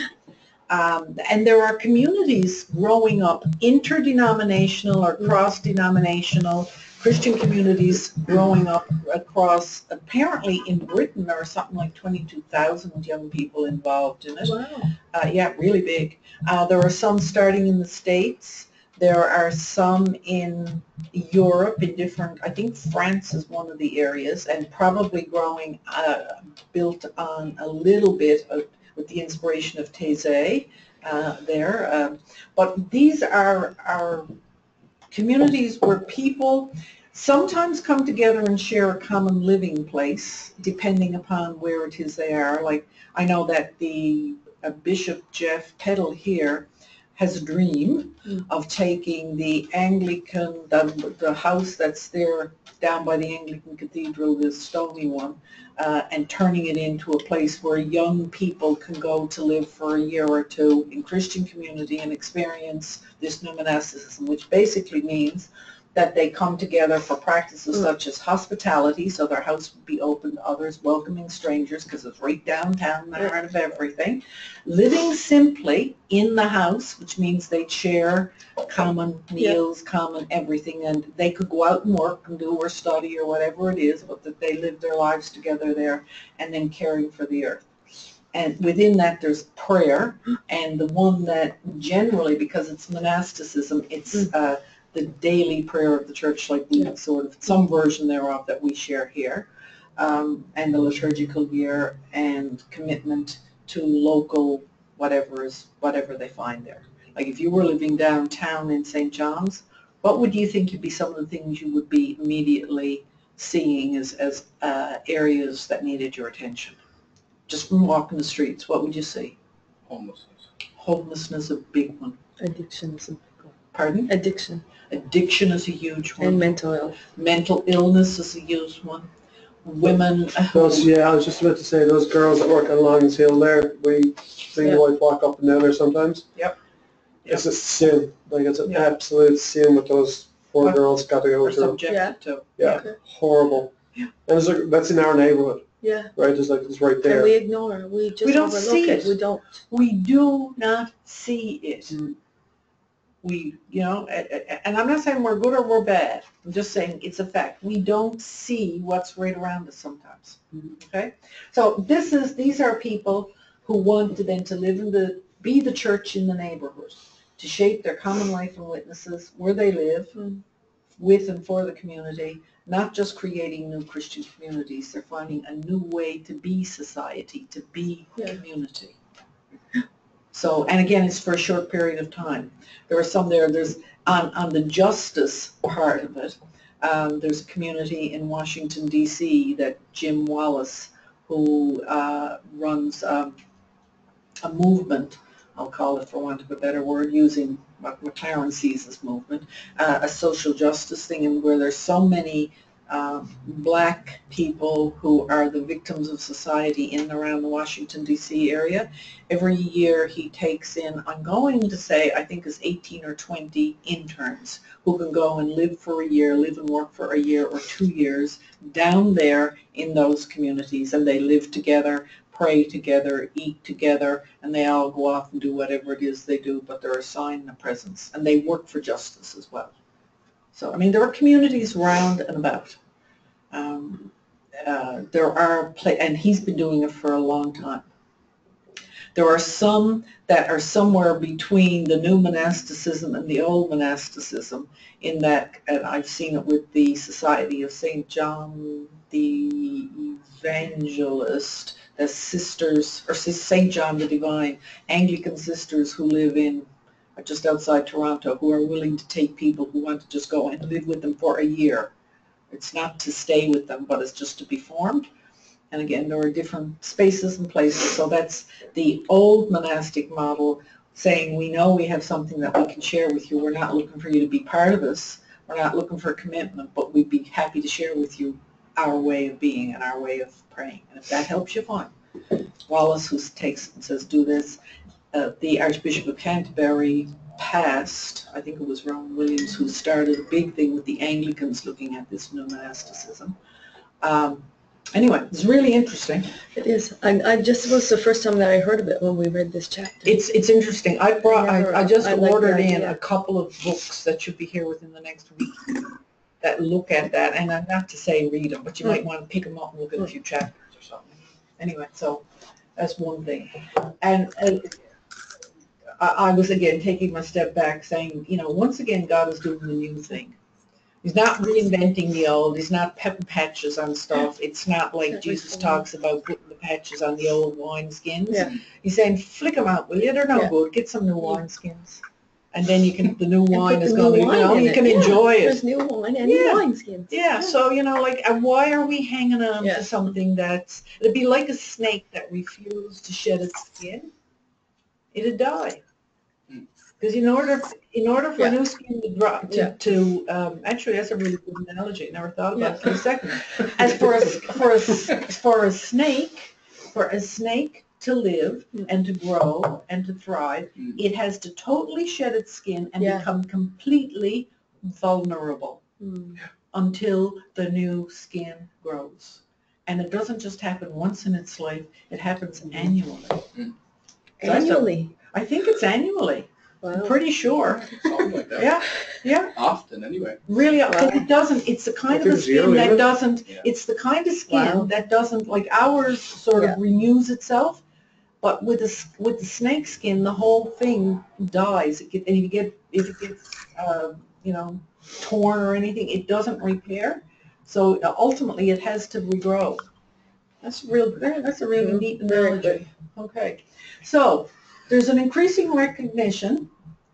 And there are communities growing up, interdenominational or cross-denominational Christian communities growing up across, apparently in Britain there are something like 22,000 young people involved in it. Wow. Yeah, really big. There are some starting in the States. There are some in Europe in different, I think France is one of the areas, and probably growing, built on a little bit of, with the inspiration of Taizé there. But these are communities where people sometimes come together and share a common living place, depending upon where it is they are. Like, I know that the Bishop Jeff Peddle here has a dream of taking the Anglican, the house that's there down by the Anglican Cathedral, the stony one, and turning it into a place where young people can go to live for a year or two in Christian community and experience this new monasticism, which basically means that they come together for practices such as hospitality, so their house would be open to others, welcoming strangers, because it's right downtown, the heart of everything. Living simply in the house, which means they share common meals, common everything, and they could go out and work and do or study or whatever it is, but that they live their lives together there, and then caring for the earth. And within that, there's prayer, and the one that generally, because it's monasticism, it's the daily prayer of the church, like we sort of, some version thereof that we share here, and the liturgical year and commitment to local whatever they find there. Like if you were living downtown in St. John's, what would you think would be some of the things you would be immediately seeing as areas that needed your attention? Just from walking the streets, what would you see? Homelessness. Homelessness, a big one. Addiction is a big one. Pardon? Addiction. Addiction is a huge one. And mental health. Mental illness is a huge one. Women. Those, yeah, I was just about to say, those girls that work on Longs Hill there, we see the wife walk up and down there sometimes. Yep. It's a sin. Like, it's an Yeah. absolute sin what those poor What girls got to go are through. subjected to. Yeah, Okay. horrible. Yeah. And it's like, that's in our neighborhood, Yeah. right? It's like, it's right And there. we ignore. We just We don't overlook see it. it. We don't. We do not see it. Mm. We, you know, and I'm not saying we're good or we're bad. I'm just saying it's a fact. We don't see what's right around us sometimes. Okay? So these are people who want to then to live in be the church in the neighborhood, to shape their common life and witnesses where they live, with and for the community, not just creating new Christian communities. They're finding a new way to be society, to be community. So, and again, it's for a short period of time. There are some there's on the justice part of it, there's a community in Washington, D.C. that Jim Wallace, who runs a movement, I'll call it for want of a better word, using what McLaren sees as movement, a social justice thing, and where there's so many black people who are the victims of society in and around the Washington, D.C. area. Every year he takes in, I'm going to say, I think it's 18 or 20 interns who can go and live for a year, live and work for a year or 2 years down there in those communities, and they live together, pray together, eat together, and they all go off and do whatever it is they do, but they're a sign and a presence, and they work for justice as well. So, I mean, there are communities round and about. There are, and he's been doing it for a long time. There are some that are somewhere between the new monasticism and the old monasticism, in that, and I've seen it with the Society of St. John the Evangelist, the sisters, or St. John the Divine, Anglican sisters who live in just outside Toronto, who are willing to take people who want to just go and live with them for a year. It's not to stay with them, but it's just to be formed. And again, there are different spaces and places. So that's the old monastic model, saying we know we have something that we can share with you. We're not looking for you to be part of us. We're not looking for a commitment, but we'd be happy to share with you our way of being and our way of praying. And if that helps you, fine. Wallace, who takes and says, do this. The Archbishop of Canterbury passed, I think it was Rowan Williams, who started a big thing with the Anglicans looking at this new monasticism. Anyway, it's really interesting. It is. I just was the first time that I heard of it when we read this chapter. It's interesting. I just I like ordered the in idea. a couple of books that should be here within the next week that look at that, and I'm not to say read them, but you might want to pick them up and look at a few chapters or something. Anyway, so that's one thing. And I was again taking my step back, saying, you know, once again, God is doing the new thing. He's not reinventing the old. He's not putting patches on stuff. It's not like Jesus talks about putting the patches on the old wineskins. Yeah. He's saying, flick them out, will you? They're no good. Get some new wineskins. And then you can, the new wine is going to, you know, you can enjoy it. There's new wine and Yeah. wineskins. Yeah, so, you know, like, why are we hanging on Yeah. to something that's, it'd be like a snake that refused to shed its skin. It'd die. Because in order for a new skin to drop, actually, that's a really good analogy. Never thought about it for a second. As for a snake to live and to grow and to thrive, it has to totally shed its skin and become completely vulnerable until the new skin grows. And it doesn't just happen once in its life; it happens annually. Annually. I think it's annually. Wow. I'm pretty sure. Something like that. Yeah. Often, anyway. Really, because it doesn't, it's the kind of a skin that doesn't, Yeah. it's the kind of skin that doesn't, like ours sort of renews itself, but with the snake skin, the whole thing dies. And if it gets, you know, torn or anything, it doesn't repair. So ultimately, it has to regrow. That's a really neat analogy. Okay. So there's an increasing recognition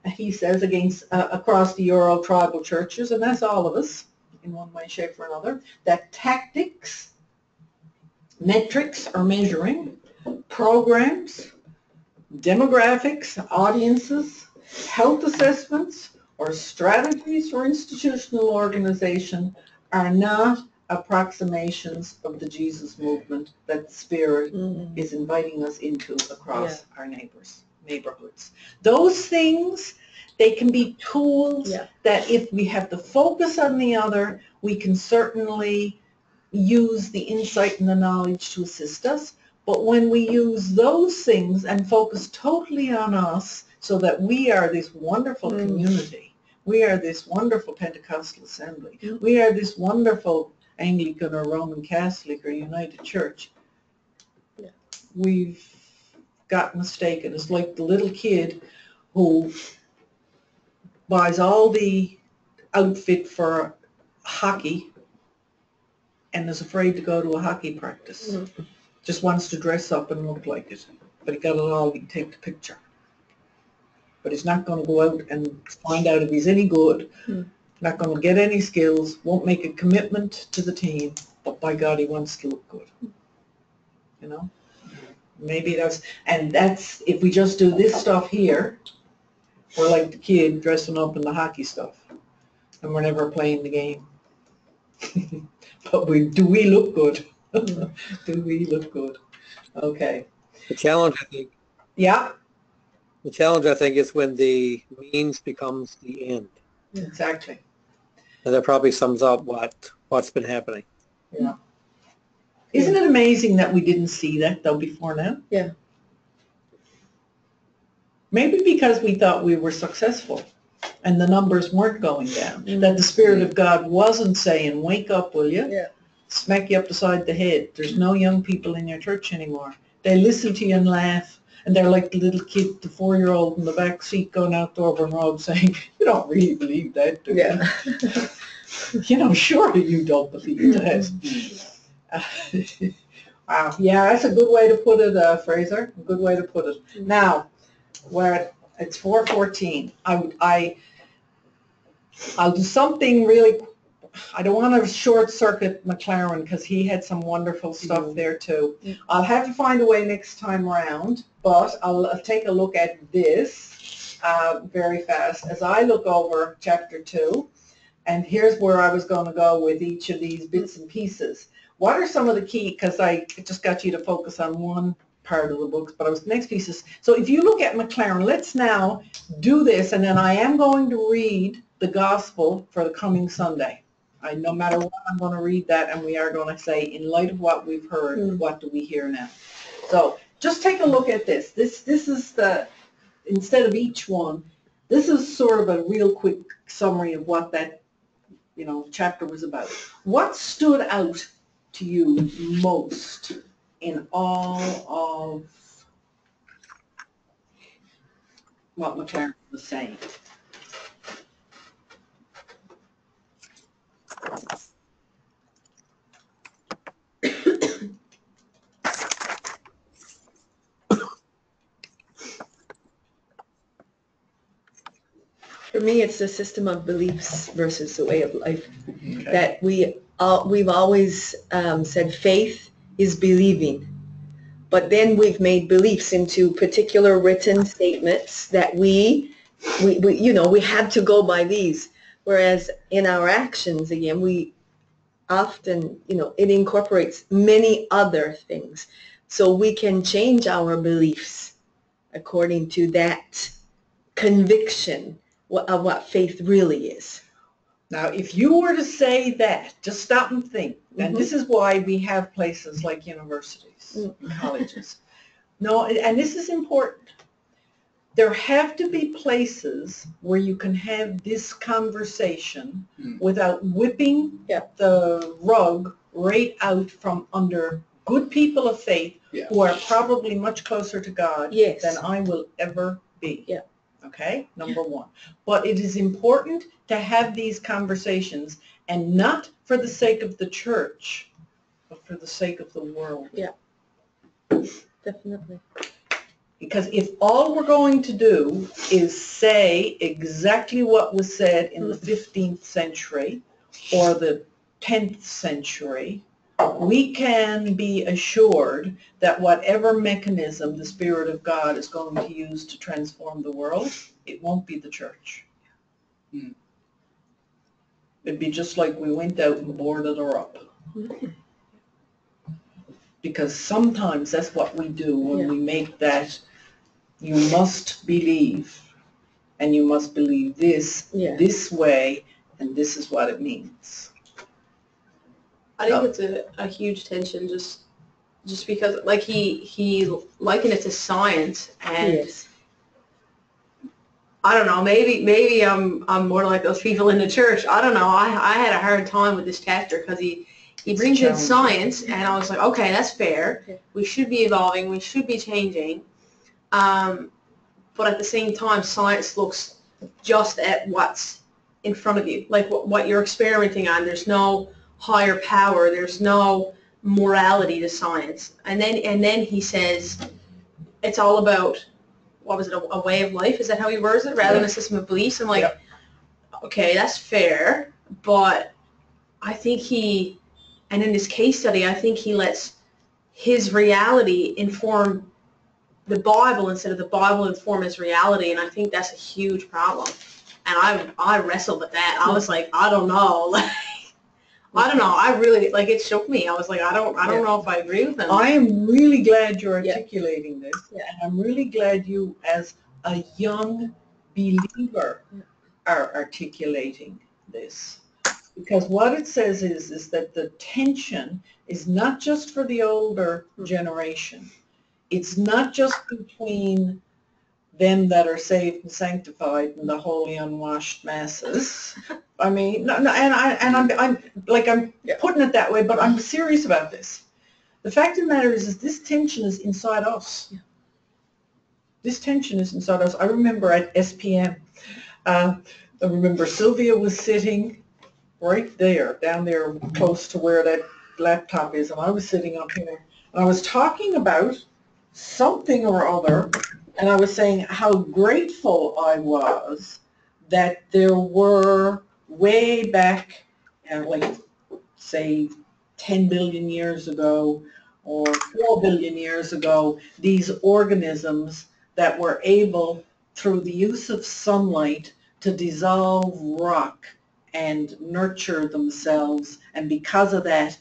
he says, against across the Euro tribal churches, and that's all of us in one way, shape, or another, that tactics, metrics or measuring, programs, demographics, audiences, health assessments, or strategies for institutional organization are not approximations of the Jesus movement that the Spirit is inviting us into across our neighborhoods. Those things, they can be tools that if we have the focus on the other, we can certainly use the insight and the knowledge to assist us. But when we use those things and focus totally on us so that we are this wonderful community, we are this wonderful Pentecostal assembly, we are this wonderful Anglican or Roman Catholic or United Church, we've got mistaken. It's like the little kid who buys all the outfit for hockey and is afraid to go to a hockey practice. Just wants to dress up and look like it. But he got it all, he can take the picture. But he's not going to go out and find out if he's any good, not going to get any skills, won't make a commitment to the team, but by God, he wants to look good. You know? Maybe that's, if we just do this stuff here, we're like the kid dressing up in the hockey stuff, and we're never playing the game. But do we look good? Do we look good? Okay. The challenge, I think. Yeah. The challenge, I think, is when the means becomes the end. Exactly. And that probably sums up what's been happening. Yeah. Isn't it amazing that we didn't see that, though, before now? Yeah. Maybe because we thought we were successful and the numbers weren't going down, that the Spirit of God wasn't saying, wake up, will you? Yeah. Smack you up beside the head. There's no young people in your church anymore. They listen to you and laugh, and they're like the little kid, the 4-year-old in the back seat going out to Auburn Road saying, you don't really believe that, do you? Yeah. You know, surely you don't believe that. Wow. Yeah, that's a good way to put it, Fraser. A good way to put it. Now, it's 4:14. I'll do something really. I don't want to short circuit McLaren because he had some wonderful stuff there too. I'll have to find a way next time around, but I'll take a look at this very fast as I look over chapter 2. And here's where I was going to go with each of these bits and pieces. What are some of the key, because I just got you to focus on one part of the books, but the next piece is, so if you look at McLaren, let's now do this, and then I am going to read the gospel for the coming Sunday. No matter what, I'm going to read that, and we are going to say, in light of what we've heard, what do we hear now? So just take a look at this. This is instead of each one, this is sort of a real quick summary of what that, chapter was about. What stood out to you most in all of what McLaren was saying? For me, it's the system of beliefs versus the way of life. Okay. That we've always said faith is believing, but then we've made beliefs into particular written statements that we have to go by these. Whereas in our actions, again, we often, it incorporates many other things. So we can change our beliefs according to that conviction of what faith really is. Now, if you were to say that, just stop and think. And this is why we have places like universities and colleges. No, and this is important. There have to be places where you can have this conversation without whipping the rug right out from under good people of faith who are probably much closer to God than I will ever be. Yeah. Okay, number one. But it is important to have these conversations, and not for the sake of the church, but for the sake of the world. Yeah, definitely. Because if all we're going to do is say exactly what was said in the 15th century or the 10th century, we can be assured that whatever mechanism the Spirit of God is going to use to transform the world, it won't be the church. It'd be just like we went out and boarded her up. Because sometimes that's what we do when we make that, you must believe, and you must believe this, this way, and this is what it means. I think it's a huge tension just because like he likened it to science, and I don't know, maybe I'm more like those people in the church. I don't know. I had a hard time with this chapter because he brings in science, and I was like, okay, that's fair. We should be evolving. We should be changing. But at the same time, science looks just at what's in front of you, like what you're experimenting on. There's no higher power. There's no morality to science. And then he says it's all about, what was it, a way of life? Is that how he words it? Rather than a system of beliefs? I'm like, okay, that's fair, but I think and in this case study, I think he lets his reality inform the Bible instead of the Bible inform his reality, and I think that's a huge problem. And I wrestled with that. I was like, I don't know. Like, I don't know. I really, like, it shook me. I was like, I don't know if I agree with him. I am really glad you're articulating this, and I'm really glad you, as a young believer, are articulating this. Because what it says is that the tension is not just for the older generation. It's not just between them that are saved and sanctified and the holy unwashed masses. I mean, no, I'm putting it that way, but I'm serious about this. The fact of the matter is this tension is inside us. This tension is inside us. I remember at SPM, I remember Sylvia was sitting right there, down there close to where that laptop is, and I was sitting up here, and I was talking about something or other, and I was saying how grateful I was that there were way back, like, say, 10 billion years ago or 4 billion years ago, these organisms that were able, through the use of sunlight, to dissolve rock and nurture themselves, and because of that,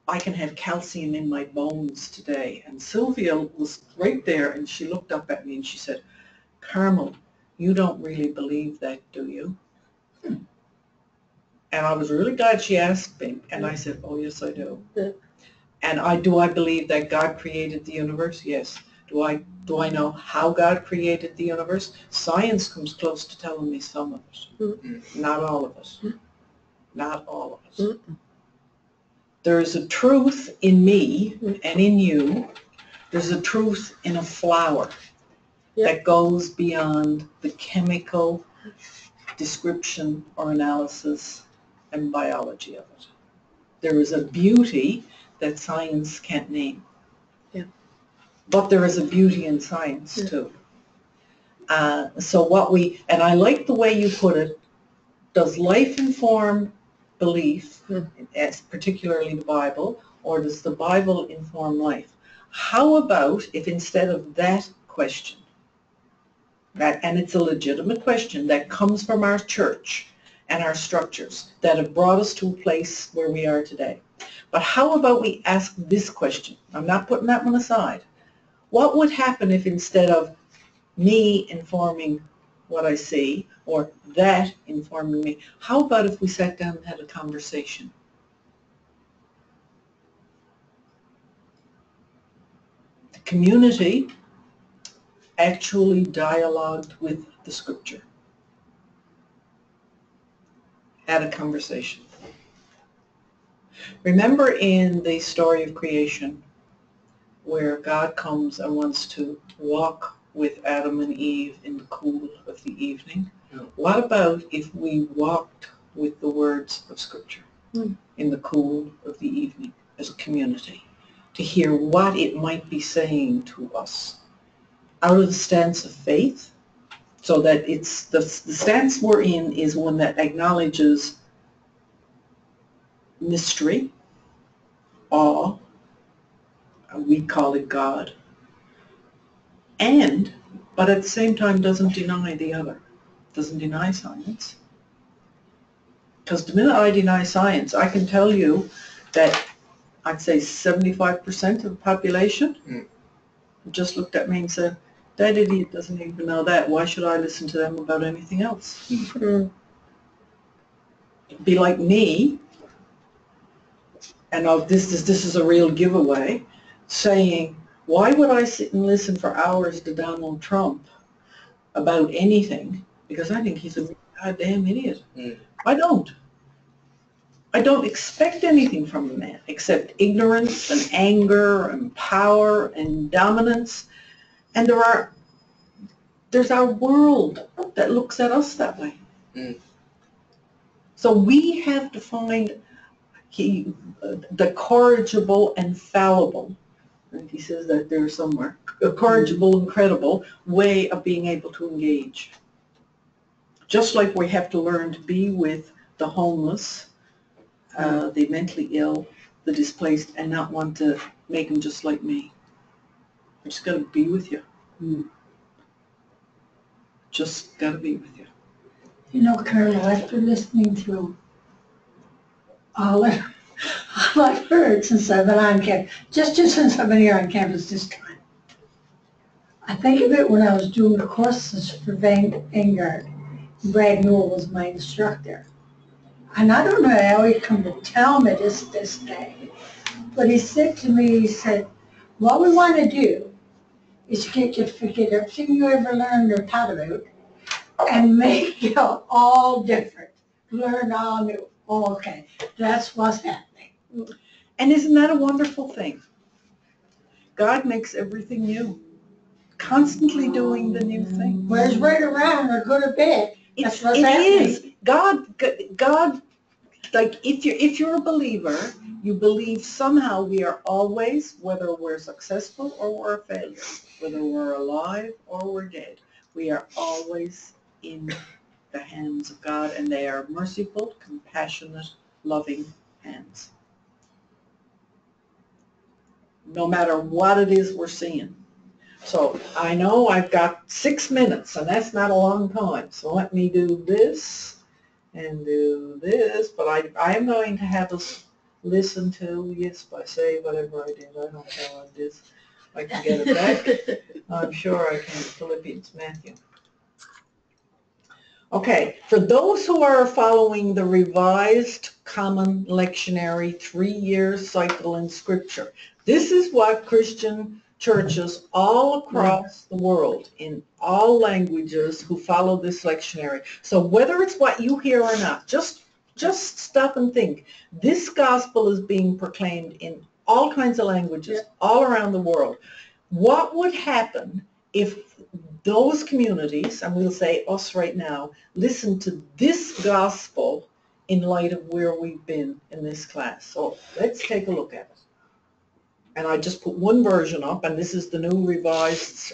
I can have calcium in my bones today. And Sylvia was right there, and she looked up at me and she said, Carmel, you don't really believe that, do you? And I was really glad she asked me, and I said, oh, yes, I do. And do I believe that God created the universe? Yes. Do I know how God created the universe? Science comes close to telling me some of it. Not all of it. Not all of it. There is a truth in me and in you. There's a truth in a flower that goes beyond the chemical description or analysis and biology of it. There is a beauty that science can't name. But there is a beauty in science too. And I like the way you put it, does life inform belief, as particularly the Bible, or does the Bible inform life? How about if instead of that question, and it's a legitimate question that comes from our church and our structures that have brought us to a place where we are today, but how about we ask this question? I'm not putting that one aside. What would happen if instead of me informing what I see, or that informing me, how about if we sat down and had a conversation? The community actually dialogued with the scripture, had a conversation. Remember in the story of creation, where God comes and wants to walk with Adam and Eve in the cool of the evening? What about if we walked with the words of Scripture in the cool of the evening as a community, to hear what it might be saying to us? out of the stance of faith, so that it's the stance we're in is one that acknowledges mystery, awe, we call it God, but at the same time doesn't deny the other, doesn't deny science. Because the minute I deny science, I can tell you that I'd say 75% of the population just looked at me and said, that idiot doesn't even know that. Why should I listen to them about anything else? Be like me, and this is a real giveaway, saying, why would I sit and listen for hours to Donald Trump about anything? Because I think he's a goddamn idiot. I don't expect anything from the man except ignorance and anger and power and dominance. And there's our world that looks at us that way. So we have to find the corrigible and fallible, and he says that there somewhere, a corrigible and credible way of being able to engage. Just like we have to learn to be with the homeless, the mentally ill, the displaced, and not want to make them just like me. I just got to be with you. Just got to be with you. You know, Colonel, after listening to all I've heard since I've been on campus, just since I've been here on campus this time, I think of it when I was doing the courses for Vanguard. Brad Newell was my instructor. And I don't know how he come to tell me this day, but he said to me, he said, what we want to do is get you to forget everything you ever learned or taught about and make you all different. Learn all new. Oh, okay, that's what's happening. And isn't that a wonderful thing? God makes everything new. Constantly doing the new thing. Where's right around or good or bad? That's what's happening. It is. God, like if you're a believer, you believe somehow we are always, whether we're successful or we're a failure, whether we're alive or we're dead, we are always in the hands of God, and they are merciful, compassionate, loving hands. No matter what it is we're seeing. So I know I've got 6 minutes, and that's not a long time. So let me do this and do this, but I am going to have us listen to, yes, I say whatever I did. I don't know how I did. I can get it back. I'm sure I can. Philippians, Matthew. Okay, for those who are following the Revised Common Lectionary 3-year cycle in Scripture, this is what Christian churches all across the world, in all languages, who follow this lectionary. So whether it's what you hear or not, just stop and think. This gospel is being proclaimed in all kinds of languages, all around the world. What would happen if those communities, and we'll say us right now, listen to this gospel in light of where we've been in this class? So let's take a look at it. And I just put one version up, and this is the new revised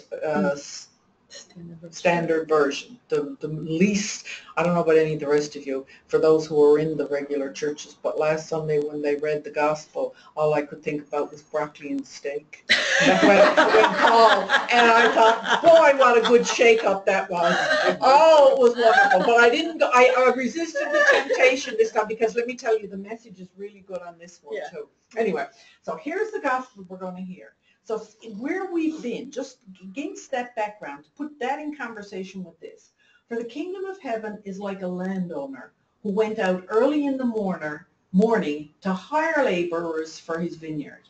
standard version, the least, I don't know about any of the rest of you, for those who are in the regular churches, but last Sunday when they read the gospel, all I could think about was broccoli and steak. When Paul, and I thought, boy, what a good shake-up that was. Oh, it was wonderful. But I didn't go, I resisted the temptation this time, because let me tell you, the message is really good on this one too. Anyway, so here's the gospel we're going to hear. So where we've been, just against that background, put that in conversation with this. For the kingdom of heaven is like a landowner who went out early in the morning to hire laborers for his vineyard.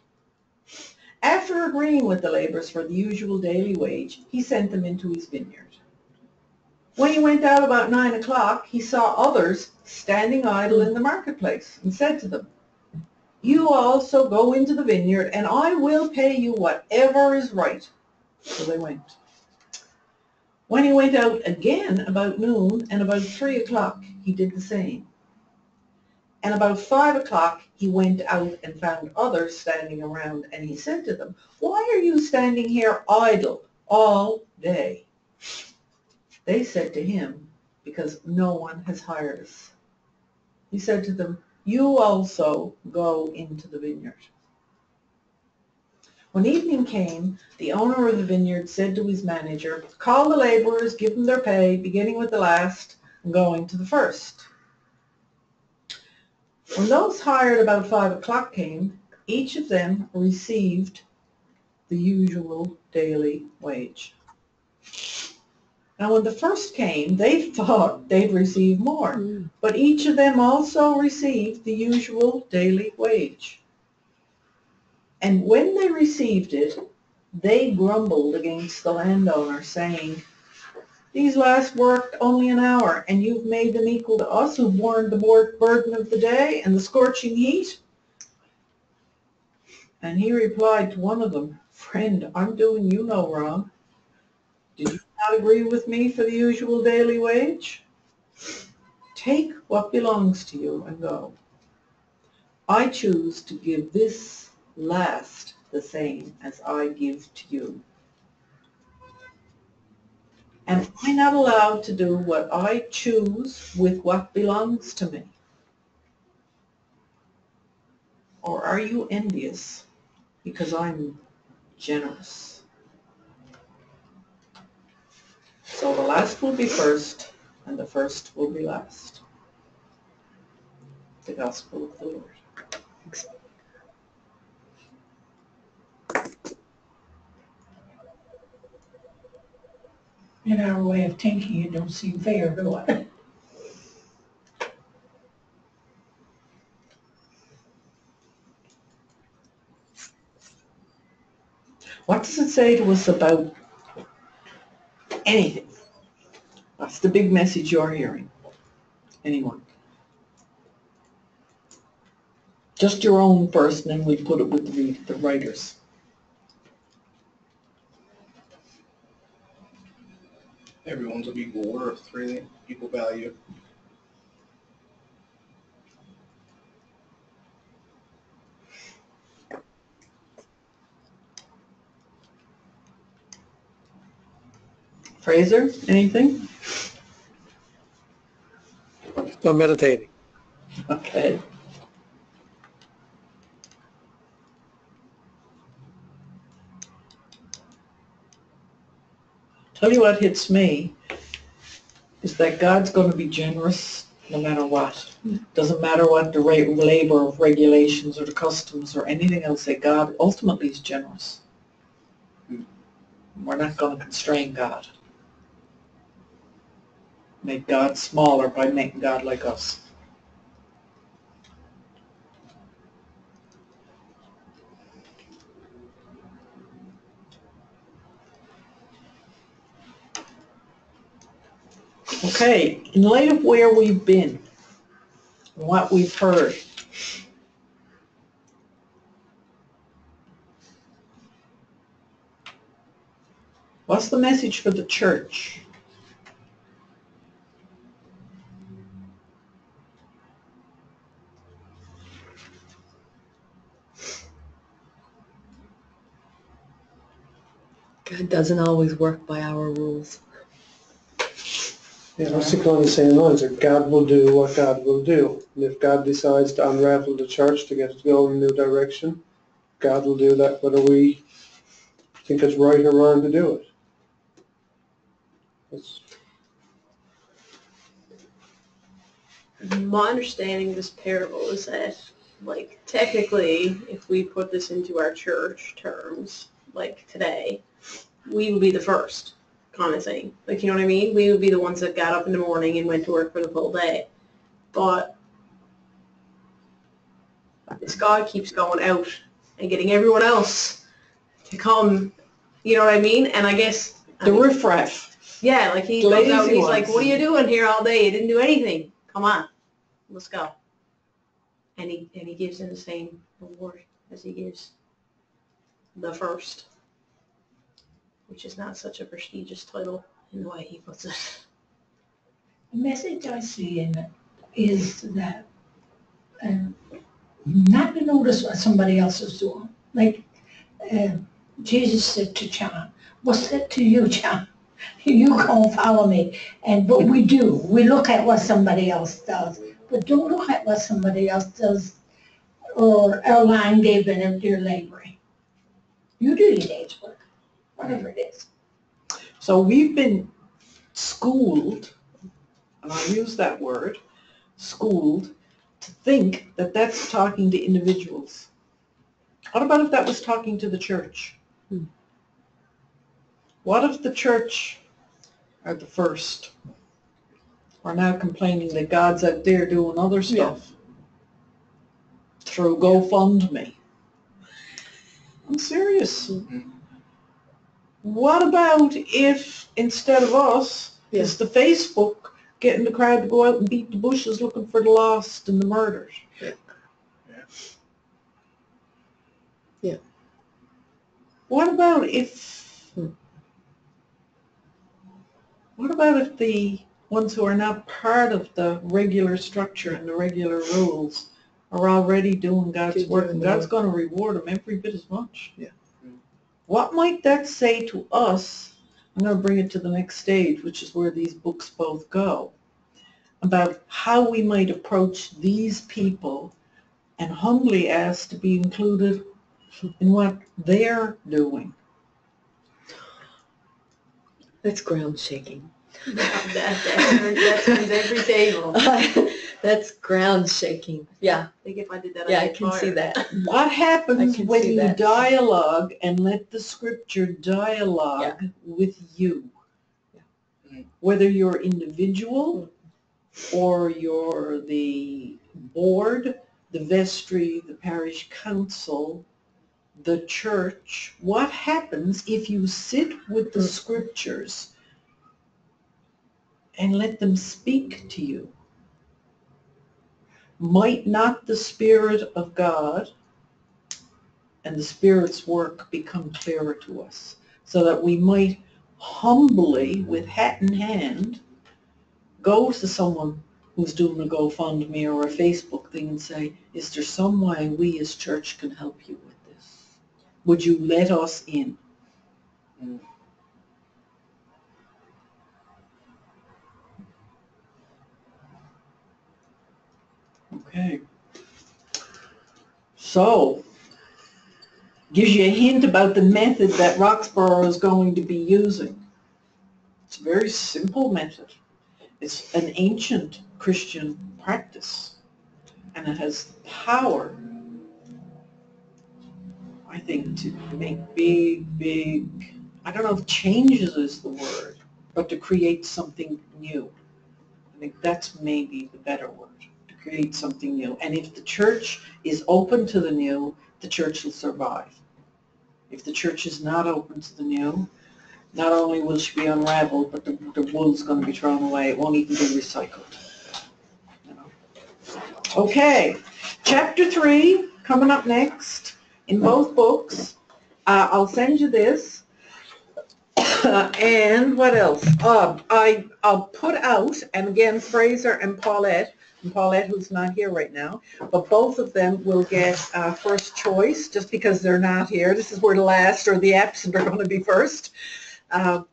After agreeing with the laborers for the usual daily wage, he sent them into his vineyard. When he went out about 9 o'clock, he saw others standing idle in the marketplace and said to them, "You also go into the vineyard, and I will pay you whatever is right." So they went. When he went out again about noon and about 3 o'clock, he did the same. And about 5 o'clock, he went out and found others standing around, and he said to them, "Why are you standing here idle, all day. They said to him, because no one has hired us. He said to them, you also go into the vineyard. When evening came, the owner of the vineyard said to his manager, call the laborers, give them their pay, beginning with the last and going to the first. When those hired about 5 o'clock came, each of them received the usual daily wage. Now when the first came, they thought they'd receive more, but each of them also received the usual daily wage. And when they received it, they grumbled against the landowner, saying, these last worked only an hour, and you've made them equal to us who borne the burden of the day and the scorching heat? And he replied to one of them, friend, I'm doing you no wrong. Did you not agree with me for the usual daily wage? Take what belongs to you and go. I choose to give this last the same as I give to you. Am I not allowed to do what I choose with what belongs to me? Or are you envious because I'm generous? So the last will be first, and the first will be last. The Gospel of the Lord. In our way of thinking, it don't seem fair, do it? What does it say to us about anything? That's the big message you're hearing. Anyone? Just your own first, and then we put it with the writers. Everyone's of equal worth, really, equal value. Fraser, anything? Still meditating. Okay. Tell you what hits me is that God's going to be generous no matter what. Doesn't matter what the labor regulations or the customs or anything else, that God ultimately is generous. We're not going to constrain God. Make God smaller by making God like us. Okay, in light of where we've been, and what we've heard, what's the message for the church? God doesn't always work by our rules. Yeah, what's the kind of saying lines that God will do what God will do. And if God decides to unravel the church to get it going in a new direction, God will do that whether we think it's right or wrong to do it. My understanding of this parable is that, like, technically, if we put this into our church terms, like today, we would be the first kind of thing. Like, you know what I mean? We would be the ones that got up in the morning and went to work for the full day. But this God keeps going out and getting everyone else to come, you know what I mean? And I guess... The riffraff. Yeah, like he The goes out and lazy he's like, ones. what are you doing here all day? You didn't do anything. Come on, let's go. And he gives them the same reward as he gives the first, which is not such a prestigious title in the way he puts it. The message I see in it is that not to notice what somebody else is doing. Like Jesus said to John, what's it to you, John? You can't follow me. But we do. We look at what somebody else does. But don't look at what somebody else does or how long they've been out there laboring. You do your day's work, whatever it is. So we've been schooled, and I use that word, schooled, to think that that's talking to individuals. What about if that was talking to the church? What if the church are the first are now complaining that God's out there doing other stuff through GoFundMe? I'm serious. What about if instead of us, it's the Facebook getting the crowd to go out and beat the bushes looking for the lost and the murdered? Yeah. What about if the ones who are not part of the regular structure and the regular rules are already doing God's work, and God's going to reward them every bit as much? Yeah. What might that say to us? I'm going to bring it to the next stage, which is where these books both go, about how we might approach these people and humbly ask to be included in what they're doing. That's ground shaking. That turns every table. That's ground shaking. Yeah. I think if I did that, Yeah, I'd I get can see fired. that. What happens I can when see you that. dialogue and let the scripture dialogue with you? Whether you're individual or you're the board, the vestry, the parish council, the church, what happens if you sit with the scriptures and let them speak to you? Might not the Spirit of God and the Spirit's work become clearer to us, so that we might humbly, with hat in hand, go to someone who's doing a GoFundMe or a Facebook thing and say, is there some way we as church can help you with this? Would you let us in? Okay. So, gives you a hint about the method that Roxborough is going to be using. It's a very simple method. It's an ancient Christian practice, and it has power, I think, to make big, I don't know if changes is the word, but to create something new. I think that's maybe the better word, to create something new. And if the church is open to the new, the church will survive. If the church is not open to the new, not only will she be unraveled, but the wool's going to be thrown away. It won't even be recycled. You know? Okay, chapter 3 coming up next in both books. I'll send you this. And what else? I'll put out, and again, Fraser and Paulette, who's not here right now, but both of them will get first choice just because they're not here. This is where the last or the absent are going to be first. And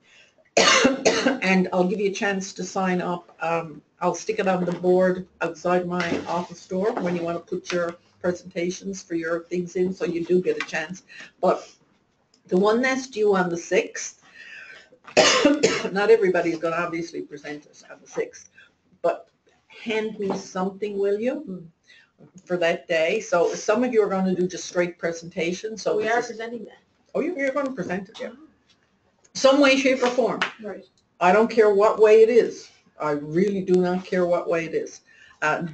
I'll give you a chance to sign up. I'll stick it on the board outside my office door when you want to put your presentations for your things in, so you do get a chance. But the one that's due on the 6th, not everybody's going to obviously present us on the 6th, but hand me something, will you, for that day? So some of you are going to do just straight presentations. So We are presenting that. Oh, you're going to present it, yeah. Some way, shape, or form. Right. I don't care what way it is. I really do not care what way it is.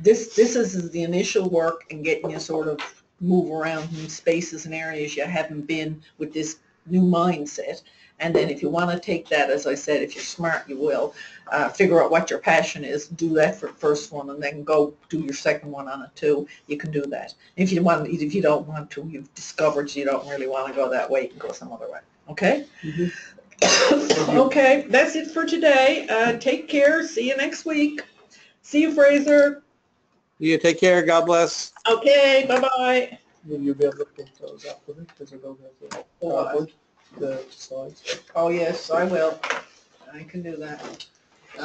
This is the initial work in getting you sort of move around in spaces and areas you haven't been with this new mindset. And then if you want to take that, as I said, if you're smart, you will, figure out what your passion is, do that for the first one, and then go do your second one on it too. You can do that. If you don't want to, you've discovered you don't really want to go that way, you can go some other way. Okay? Mhm. Okay, that's it for today. Take care. See you next week. See you, Fraser. You take care. God bless. Okay, bye-bye. Will you be able to print those up with it? Because they're going to have the What? PowerPoint. the slides. Oh, yes, I will. I can do that.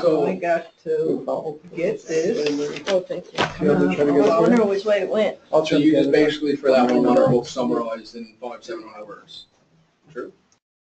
So- I got to get this. Oh, thank you. You want me to try to get I it wonder for which way it went. I'll So try to you get just it. basically for that 1 letter book summarized in 5-7 hours. True?